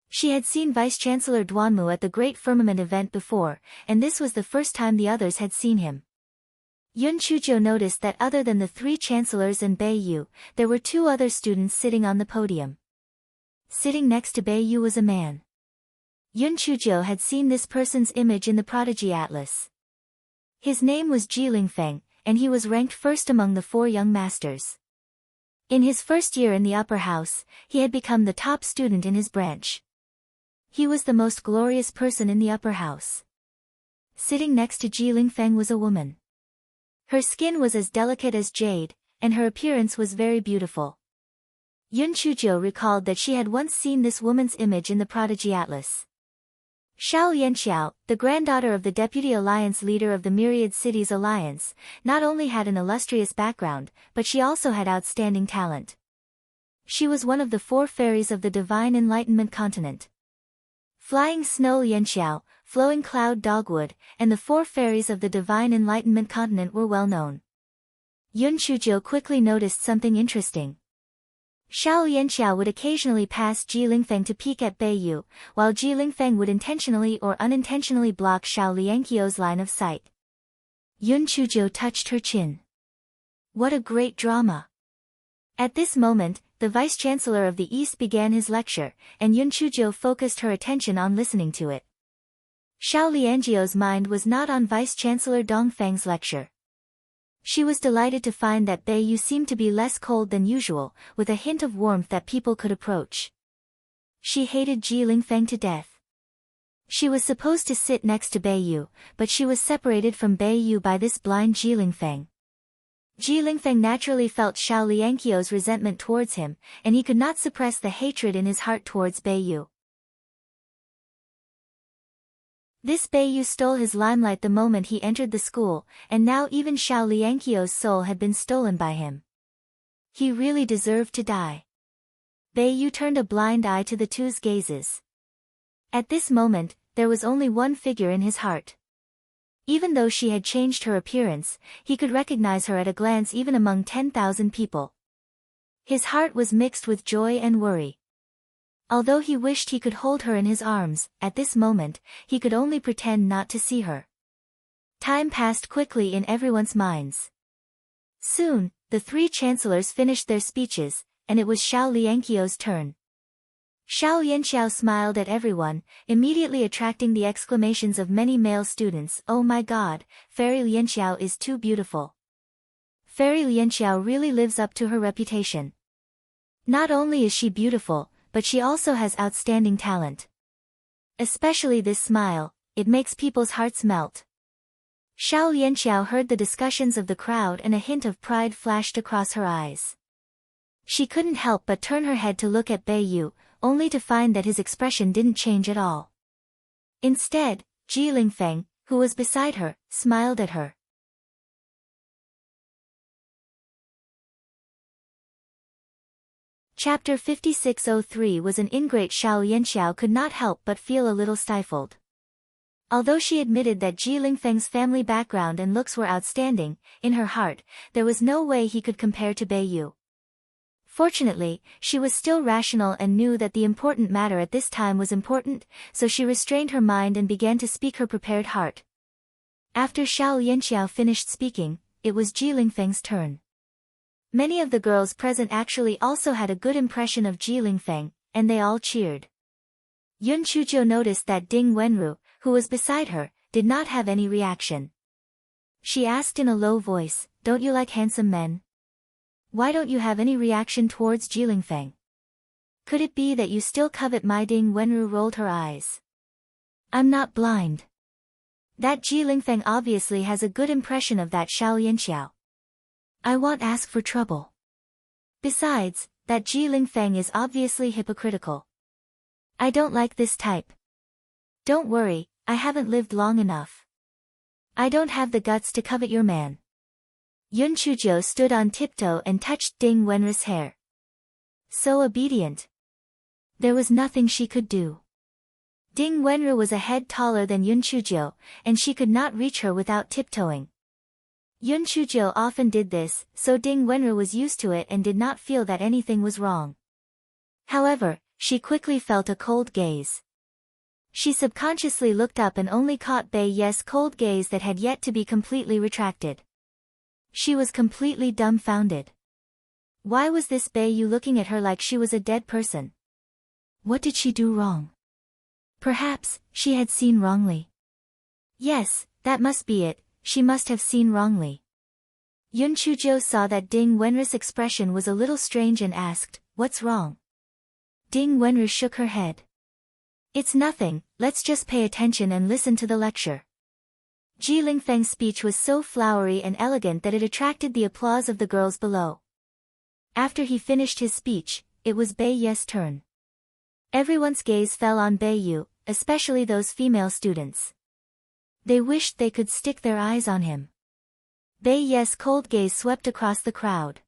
Speaker 1: She had seen Vice-Chancellor Duanmu at the Great Firmament event before, and this was the first time the others had seen him. Yun Chujiu noticed that other than the three chancellors and Bai Yu, there were two other students sitting on the podium. Sitting next to Bai Yu was a man. Yun Chujiu had seen this person's image in the Prodigy Atlas. His name was Ji Lingfeng, and he was ranked first among the four young masters. In his first year in the upper house, he had become the top student in his branch. He was the most glorious person in the upper house. Sitting next to Ji Lingfeng was a woman. Her skin was as delicate as jade, and her appearance was very beautiful. Yun Chujiu recalled that she had once seen this woman's image in the Prodigy Atlas. Xiao Lianxiao, the granddaughter of the Deputy Alliance leader of the Myriad Cities Alliance, not only had an illustrious background, but she also had outstanding talent. She was one of the four fairies of the Divine Enlightenment continent. Flying Snow Lianxiao, Flowing Cloud Dogwood, and the four fairies of the Divine Enlightenment continent were well known. Yun Chujiu quickly noticed something interesting. Xiao Lianxiao would occasionally pass Ji Lingfeng to peek at Bai Yu, while Ji Lingfeng would intentionally or unintentionally block Xiao Lianqiu's line of sight. Yun Chujiu touched her chin. What a great drama! At this moment, the Vice-Chancellor of the East began his lecture, and Yun Chujiu focused her attention on listening to it. Xiao Lianqiu's mind was not on Vice-Chancellor Dongfang's lecture. She was delighted to find that Bai Yu seemed to be less cold than usual, with a hint of warmth that people could approach. She hated Ji Lingfeng to death. She was supposed to sit next to Bai Yu, but she was separated from Bai Yu by this blind Ji Lingfeng. Ji Lingfeng naturally felt Xiao Lianqiu's resentment towards him, and he could not suppress the hatred in his heart towards Bai Yu. This Bai Yu stole his limelight the moment he entered the school, and now even Xiao Lianqiu's soul had been stolen by him. He really deserved to die. Bai Yu turned a blind eye to the two's gazes. At this moment, there was only one figure in his heart. Even though she had changed her appearance, he could recognize her at a glance even among 10,000 people. His heart was mixed with joy and worry. Although he wished he could hold her in his arms, at this moment, he could only pretend not to see her. Time passed quickly in everyone's minds. Soon, the three chancellors finished their speeches, and it was Xiao Lianqiu's turn. Xiao Lianxiao smiled at everyone, immediately attracting the exclamations of many male students. "Oh my God, Fairy Lianxiao is too beautiful. Fairy Lianxiao really lives up to her reputation. Not only is she beautiful, but she also has outstanding talent. Especially this smile, it makes people's hearts melt." Xiao Lianxiao heard the discussions of the crowd and a hint of pride flashed across her eyes. She couldn't help but turn her head to look at Bai Yu, only to find that his expression didn't change at all. Instead, Ji Lingfeng, who was beside her, smiled at her. Chapter 5603 was an ingrate. Xiao Lianxiao could not help but feel a little stifled. Although she admitted that Ji Lingfeng's family background and looks were outstanding, in her heart, there was no way he could compare to Bai Yu. Fortunately, she was still rational and knew that the important matter at this time was important, so she restrained her mind and began to speak her prepared heart. After Xiao Lianxiao finished speaking, it was Ji Lingfeng's turn. Many of the girls present actually also had a good impression of Ji Lingfeng, and they all cheered. Yun Chujiu noticed that Ding Wenru, who was beside her, did not have any reaction. She asked in a low voice, "Don't you like handsome men? Why don't you have any reaction towards Ji Lingfeng? Could it be that you still covet my?" Ding Wenru rolled her eyes. "I'm not blind. That Ji Lingfeng obviously has a good impression of that Xiao Yanxiao. I won't ask for trouble. Besides, that Ji Lingfeng is obviously hypocritical. I don't like this type. Don't worry, I haven't lived long enough. I don't have the guts to covet your man." Yun Chujiu stood on tiptoe and touched Ding Wenru's hair. So obedient. There was nothing she could do. Ding Wenru was a head taller than Yun Chujiu, and she could not reach her without tiptoeing. Yun Chujiu often did this, so Ding Wenru was used to it and did not feel that anything was wrong. However, she quickly felt a cold gaze. She subconsciously looked up and only caught Bai Ye's cold gaze that had yet to be completely retracted. She was completely dumbfounded. Why was this Bai Yu looking at her like she was a dead person? What did she do wrong? Perhaps, she had seen wrongly. Yes, that must be it, she must have seen wrongly. Yun Chujiu saw that Ding Wenru's expression was a little strange and asked, "What's wrong?" Ding Wenru shook her head. "It's nothing, let's just pay attention and listen to the lecture." Ji Lingfeng's speech was so flowery and elegant that it attracted the applause of the girls below. After he finished his speech, it was Bai Ye's turn. Everyone's gaze fell on Bai Yu, especially those female students. They wished they could stick their eyes on him. Bai Ye's cold gaze swept across the crowd.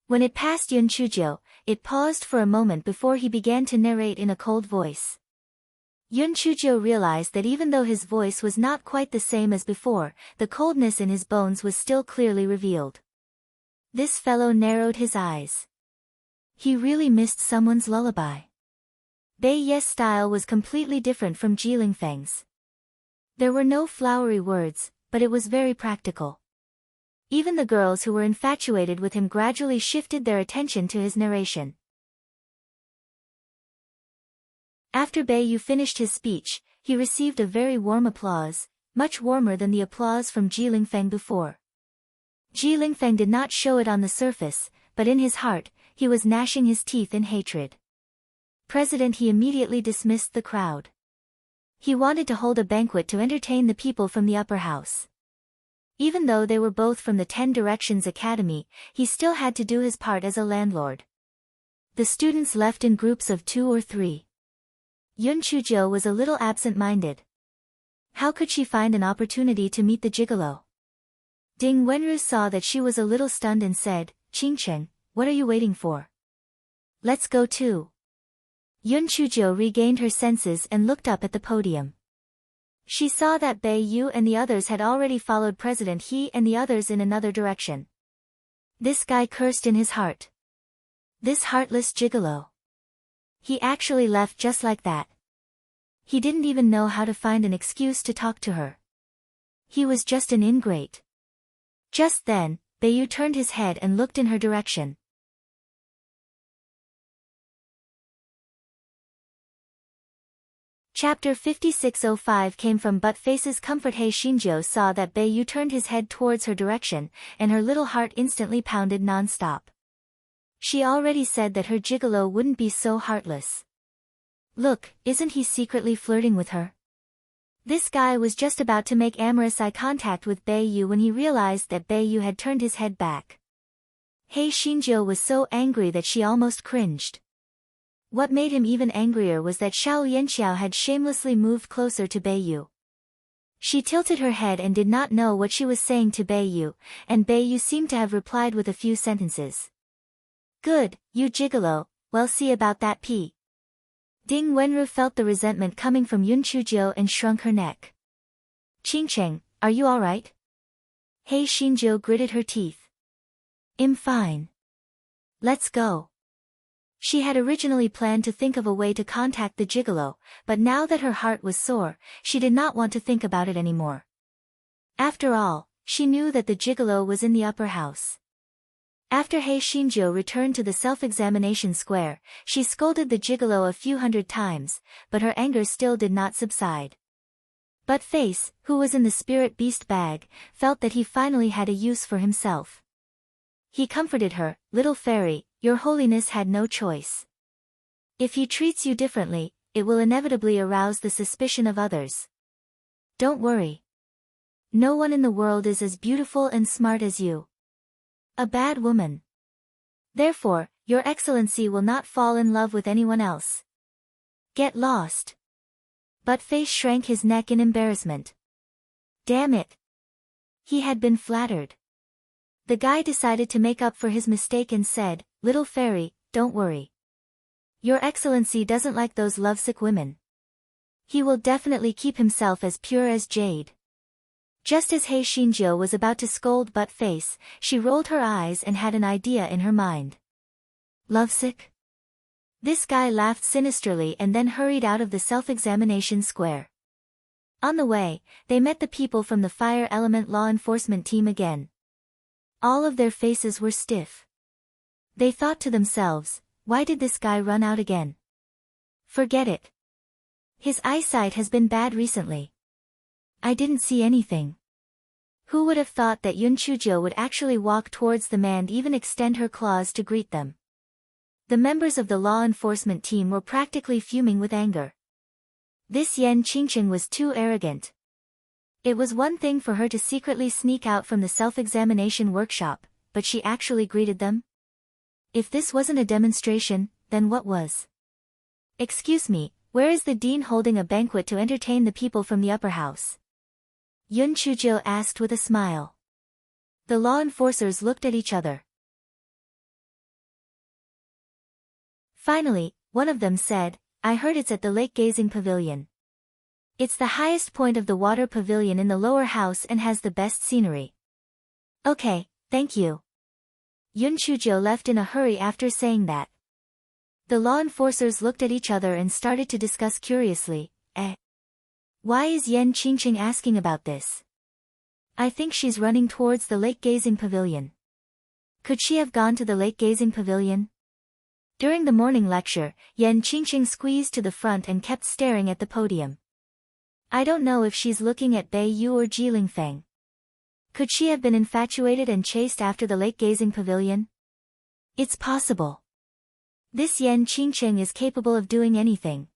Speaker 1: When it passed Yun Chujiu, it paused for a moment before he began to narrate in a cold voice. Yun Chujiu realized that even though his voice was not quite the same as before, the coldness in his bones was still clearly revealed. This fellow narrowed his eyes. He really missed someone's lullaby. Bai Ye's style was completely different from Ji Lingfeng's. There were no flowery words, but it was very practical. Even the girls who were infatuated with him gradually shifted their attention to his narration. After Bai Yu finished his speech, he received a very warm applause, much warmer than the applause from Ji Lingfeng before. Ji Lingfeng did not show it on the surface, but in his heart, he was gnashing his teeth in hatred. He immediately dismissed the crowd. He wanted to hold a banquet to entertain the people from the upper house. Even though they were both from the 10 Directions Academy, he still had to do his part as a landlord. The students left in groups of 2 or 3. Yun Chujiu was a little absent-minded. How could she find an opportunity to meet the gigolo? Ding Wenru saw that she was a little stunned and said, "Qingcheng, what are you waiting for? Let's go too." Yun Chujiu regained her senses and looked up at the podium. She saw that Bai Yu and the others had already followed President He and the others in another direction. This guy cursed in his heart. This heartless gigolo. He actually left just like that. He didn't even know how to find an excuse to talk to her. He was just an ingrate. Just then, Bai Yu turned his head and looked in her direction. Chapter 5605 came from Butt-Face's comfort. Hei Xinjiu saw that Bai Yu turned his head towards her direction, and her little heart instantly pounded non-stop. She already said that her gigolo wouldn't be so heartless. Look, isn't he secretly flirting with her? This guy was just about to make amorous eye contact with Bai Yu when he realized that Bai Yu had turned his head back. Hei Xinjiu was so angry that she almost cringed. What made him even angrier was that Xiao Yanxiao had shamelessly moved closer to Bai Yu. She tilted her head and did not know what she was saying to Bai Yu, and Bai Yu seemed to have replied with a few sentences. "Good, you gigolo, well, see about that P." Ding Wenru felt the resentment coming from Yun Chujiu and shrunk her neck. "Qingcheng, are you alright?" Hei Xinjiu gritted her teeth. "I'm fine. Let's go." She had originally planned to think of a way to contact the gigolo, but now that her heart was sore, she did not want to think about it anymore. After all, she knew that the gigolo was in the upper house. After Hei Shinjo returned to the self-examination square, she scolded the gigolo a few hundred times, but her anger still did not subside. But Face, who was in the spirit beast bag, felt that he finally had a use for himself. He comforted her, "Little fairy, your holiness had no choice. If he treats you differently, it will inevitably arouse the suspicion of others. Don't worry. No one in the world is as beautiful and smart as you. A bad woman. Therefore, your excellency will not fall in love with anyone else. Get lost." But Face shrank his neck in embarrassment. Damn it. He had been flattered. The guy decided to make up for his mistake and said, "Little fairy, don't worry. Your excellency doesn't like those lovesick women. He will definitely keep himself as pure as jade." Just as Hei Shinjo was about to scold Butt Face, she rolled her eyes and had an idea in her mind. Lovesick? This guy laughed sinisterly and then hurried out of the self-examination square. On the way, they met the people from the fire element law enforcement team again. All of their faces were stiff. They thought to themselves, why did this guy run out again? Forget it. His eyesight has been bad recently. I didn't see anything. Who would have thought that Yun Chujo would actually walk towards them and even extend her claws to greet them? The members of the law enforcement team were practically fuming with anger. This Yen Qingqing was too arrogant. It was one thing for her to secretly sneak out from the self-examination workshop, but she actually greeted them? If this wasn't a demonstration, then what was? Excuse me, where is the dean holding a banquet to entertain the people from the upper house? Yun Chujo asked with a smile. The law enforcers looked at each other. Finally, one of them said, I heard it's at the lake gazing pavilion. It's the highest point of the water pavilion in the lower house and has the best scenery. Okay, thank you. Yun Chujo left in a hurry after saying that. The law enforcers looked at each other and started to discuss curiously, why is Yen Qingqing asking about this? I think she's running towards the lake gazing pavilion. Could she have gone to the lake gazing pavilion? During the morning lecture, Yen Qingqing squeezed to the front and kept staring at the podium. I don't know if she's looking at Bei Yu or Jilin Feng. Could she have been infatuated and chased after the lake gazing pavilion? It's possible. This Yen Qingqing is capable of doing anything.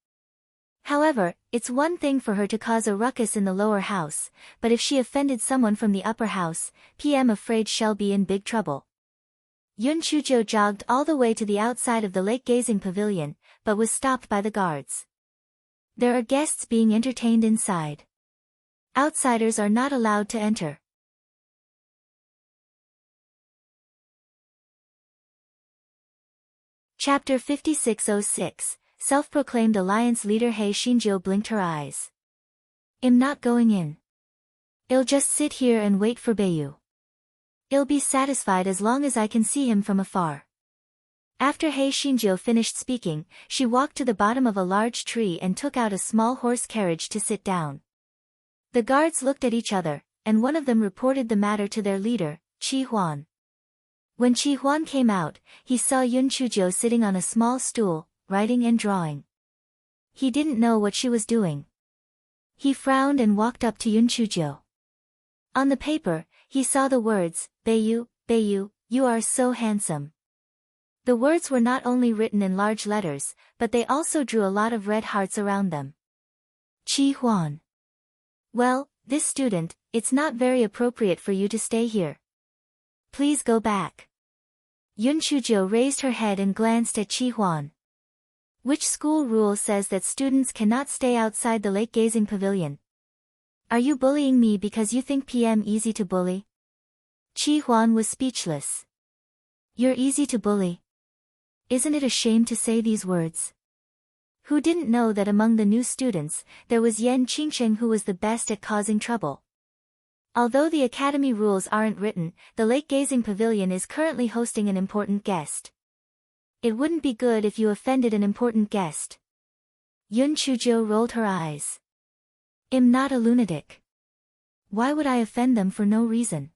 Speaker 1: However, it's one thing for her to cause a ruckus in the lower house, but if she offended someone from the upper house, I'm afraid she'll be in big trouble. Yun Chujo jogged all the way to the outside of the lake gazing pavilion, but was stopped by the guards. There are guests being entertained inside. Outsiders are not allowed to enter. Chapter 5606, Self-proclaimed alliance leader Hei Shinjo blinked her eyes. I'm not going in. I'll just sit here and wait for Beiyu. I'll be satisfied as long as I can see him from afar. After Hei Shinjo finished speaking, she walked to the bottom of a large tree and took out a small horse carriage to sit down. The guards looked at each other, and one of them reported the matter to their leader, Chi Huan. When Chi Huan came out, he saw Yun Chujo sitting on a small stool, writing and drawing. He didn't know what she was doing. He frowned and walked up to Yun Chujo. On the paper, he saw the words, Beiyu, Beiyu, you are so handsome. The words were not only written in large letters, but they also drew a lot of red hearts around them. Chi Huan. Well, this student, it's not very appropriate for you to stay here. Please go back. Yun Chujo raised her head and glanced at Chi Huan. Which school rule says that students cannot stay outside the lake gazing pavilion? Are you bullying me because you think I'm easy to bully? Chi Huan was speechless. You're easy to bully. Isn't it a shame to say these words? Who didn't know that among the new students, there was Yen Qingqing who was the best at causing trouble? Although the academy rules aren't written, the lake gazing pavilion is currently hosting an important guest. It wouldn't be good if you offended an important guest. Yun Chujo rolled her eyes. I'm not a lunatic. Why would I offend them for no reason?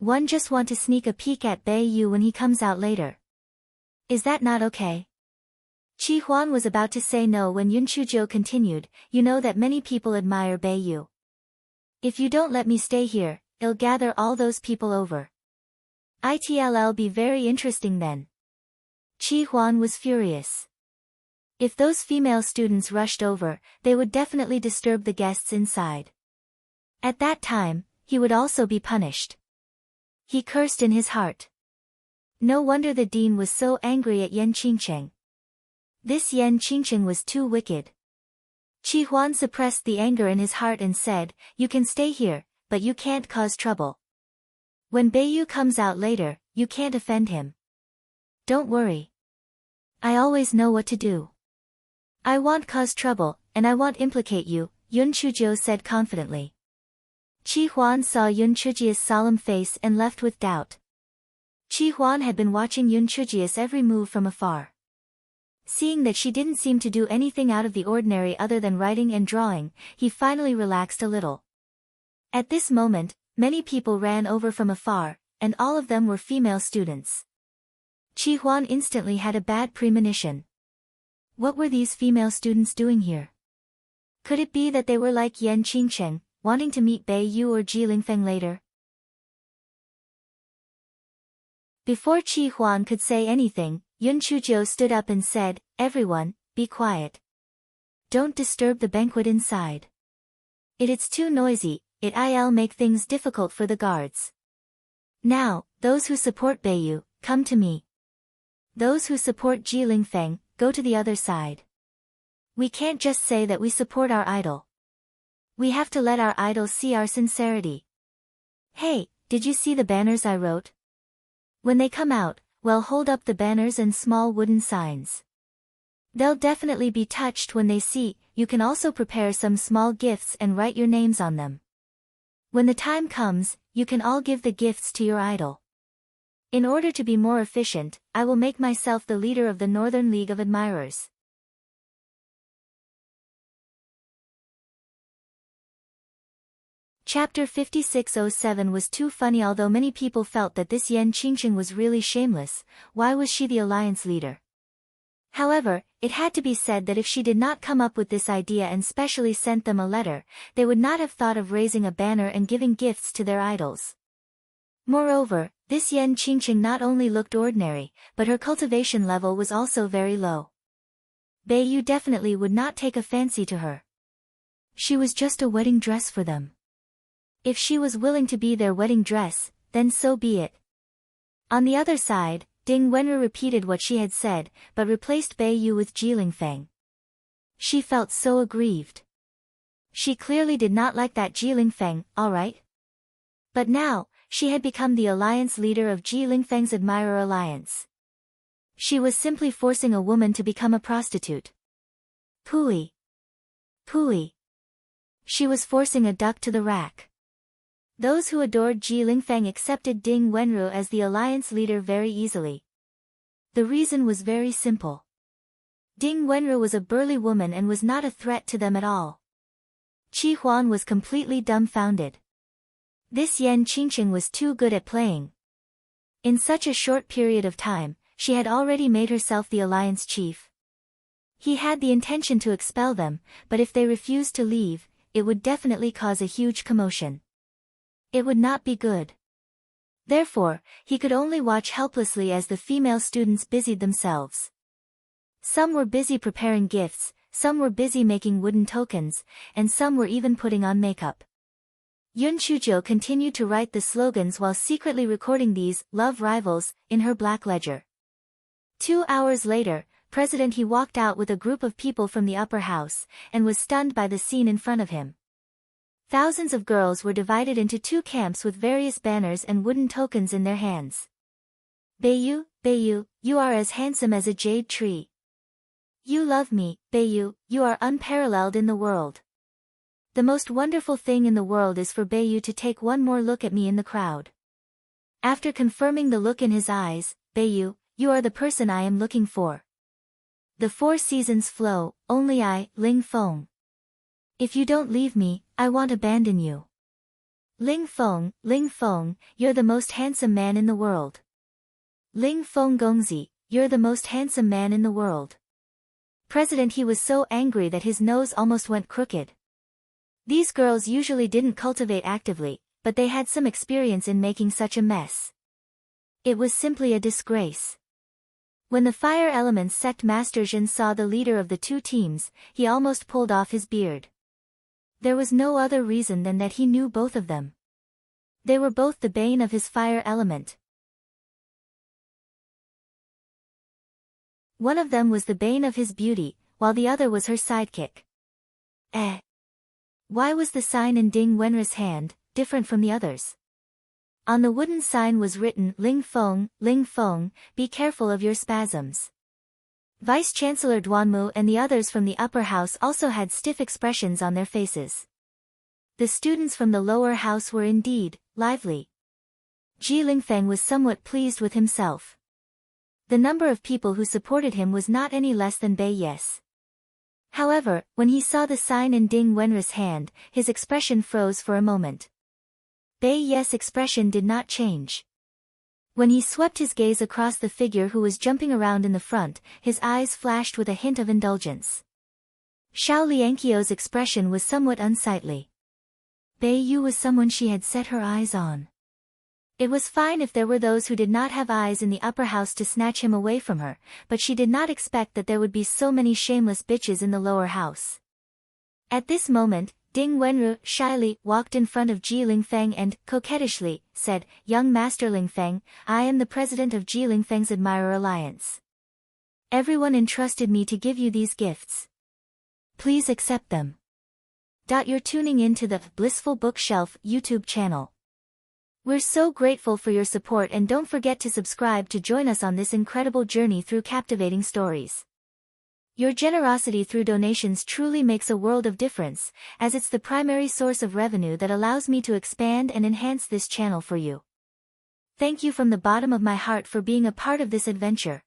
Speaker 1: One just want to sneak a peek at Yu when he comes out later. Is that not okay? Chi Huan was about to say no when Yun Chuzhou continued, you know that many people admire Yu. If you don't let me stay here, I'll gather all those people over. It'll be very interesting then. Chi Huan was furious. If those female students rushed over, they would definitely disturb the guests inside. At that time, he would also be punished. He cursed in his heart. No wonder the dean was so angry at Yan Qingcheng. This Yan Qingcheng was too wicked. Chi Huan suppressed the anger in his heart and said, you can stay here, but you can't cause trouble. When Yu comes out later, you can't offend him. Don't worry. I always know what to do. I won't cause trouble, and I won't implicate you, Yun Chuzhou said confidently. Chi Huan saw Yun Chuzhi's solemn face and left with doubt. Chi Huan had been watching Yun Chuzhi's every move from afar. Seeing that she didn't seem to do anything out of the ordinary other than writing and drawing, he finally relaxed a little. At this moment, many people ran over from afar, and all of them were female students. Chi Huan instantly had a bad premonition. What were these female students doing here? Could it be that they were like Yan Qingcheng, wanting to meet Yu or Ji Lingfeng later? Before Chi Huan could say anything, Yun Chuzhou stood up and said, everyone, be quiet. Don't disturb the banquet inside. It's too noisy, it'll make things difficult for the guards. Now, those who support Yu, come to me. Those who support Ji Lingfeng, go to the other side. We can't just say that we support our idol. We have to let our idol see our sincerity. Hey, did you see the banners I wrote? When they come out, well, hold up the banners and small wooden signs. They'll definitely be touched when they see. You can also prepare some small gifts and write your names on them. When the time comes, you can all give the gifts to your idol. In order to be more efficient, I will make myself the leader of the Northern League of Admirers. Chapter 5607 was too funny. Although many people felt that this Yan Qingcheng was really shameless, why was she the alliance leader? However, it had to be said that if she did not come up with this idea and specially sent them a letter, they would not have thought of raising a banner and giving gifts to their idols. Moreover, this Yan Qingcheng not only looked ordinary, but her cultivation level was also very low. Yu definitely would not take a fancy to her. She was just a wedding dress for them. If she was willing to be their wedding dress, then so be it. On the other side, Ding Wenru repeated what she had said, but replaced Yu with Ji Lingfeng. She felt so aggrieved. She clearly did not like that Ji Lingfeng, alright? But now, she had become the alliance leader of Ji Lingfeng's Admirer Alliance. She was simply forcing a woman to become a prostitute. Pooey. Pooey. She was forcing a duck to the rack. Those who adored Ji Lingfeng accepted Ding Wenru as the alliance leader very easily. The reason was very simple. Ding Wenru was a burly woman and was not a threat to them at all. Chi Huan was completely dumbfounded. This Yan Qingcheng was too good at playing. In such a short period of time, she had already made herself the alliance chief. He had the intention to expel them, but if they refused to leave, it would definitely cause a huge commotion. It would not be good. Therefore, he could only watch helplessly as the female students busied themselves. Some were busy preparing gifts, some were busy making wooden tokens, and some were even putting on makeup. Yun Chuzhou continued to write the slogans while secretly recording these love rivals in her black ledger. 2 hours later, President He walked out with a group of people from the upper house, and was stunned by the scene in front of him. Thousands of girls were divided into 2 camps with various banners and wooden tokens in their hands. Yu, you are as handsome as a jade tree. You love me, Yu, you are unparalleled in the world. The most wonderful thing in the world is for Yu to take one more look at me in the crowd. After confirming the look in his eyes, Yu, you are the person I am looking for. The 4 seasons flow, only I, Ling Feng. If you don't leave me, I won't abandon you. Ling Feng, you're the most handsome man in the world. Ling Feng Gongzi, you're the most handsome man in the world. President, he was so angry that his nose almost went crooked. These girls usually didn't cultivate actively, but they had some experience in making such a mess. It was simply a disgrace. When the fire elements sect Master Zhen saw the leader of the two teams, he almost pulled off his beard. There was no other reason than that he knew both of them. They were both the bane of his fire element. One of them was the bane of his beauty, while the other was her sidekick. Why was the sign in Ding Wenra's hand different from the others? On the wooden sign was written, Ling Feng, be careful of your spasms. Vice-Chancellor Duanmu and the others from the upper house also had stiff expressions on their faces. The students from the lower house were indeed lively. Ji Lingfeng was somewhat pleased with himself. The number of people who supported him was not any less than Bai Yes. However, when he saw the sign in Ding Wenra's hand, his expression froze for a moment. Bai Yes' expression did not change. When he swept his gaze across the figure who was jumping around in the front, his eyes flashed with a hint of indulgence. Xiao Lianqiu's expression was somewhat unsightly. Bai Yu was someone she had set her eyes on. It was fine if there were those who did not have eyes in the upper house to snatch him away from her, but she did not expect that there would be so many shameless bitches in the lower house. At this moment, Ding Wenru shyly walked in front of Ji Lingfeng and, coquettishly, said, Young Master Lingfeng, I am the president of Ji Lingfeng's Admirer Alliance. Everyone entrusted me to give you these gifts. Please accept them. You're tuning in to the Blissful Bookshelf YouTube channel. We're so grateful for your support, and don't forget to subscribe to join us on this incredible journey through captivating stories. Your generosity through donations truly makes a world of difference, as it's the primary source of revenue that allows me to expand and enhance this channel for you. Thank you from the bottom of my heart for being a part of this adventure.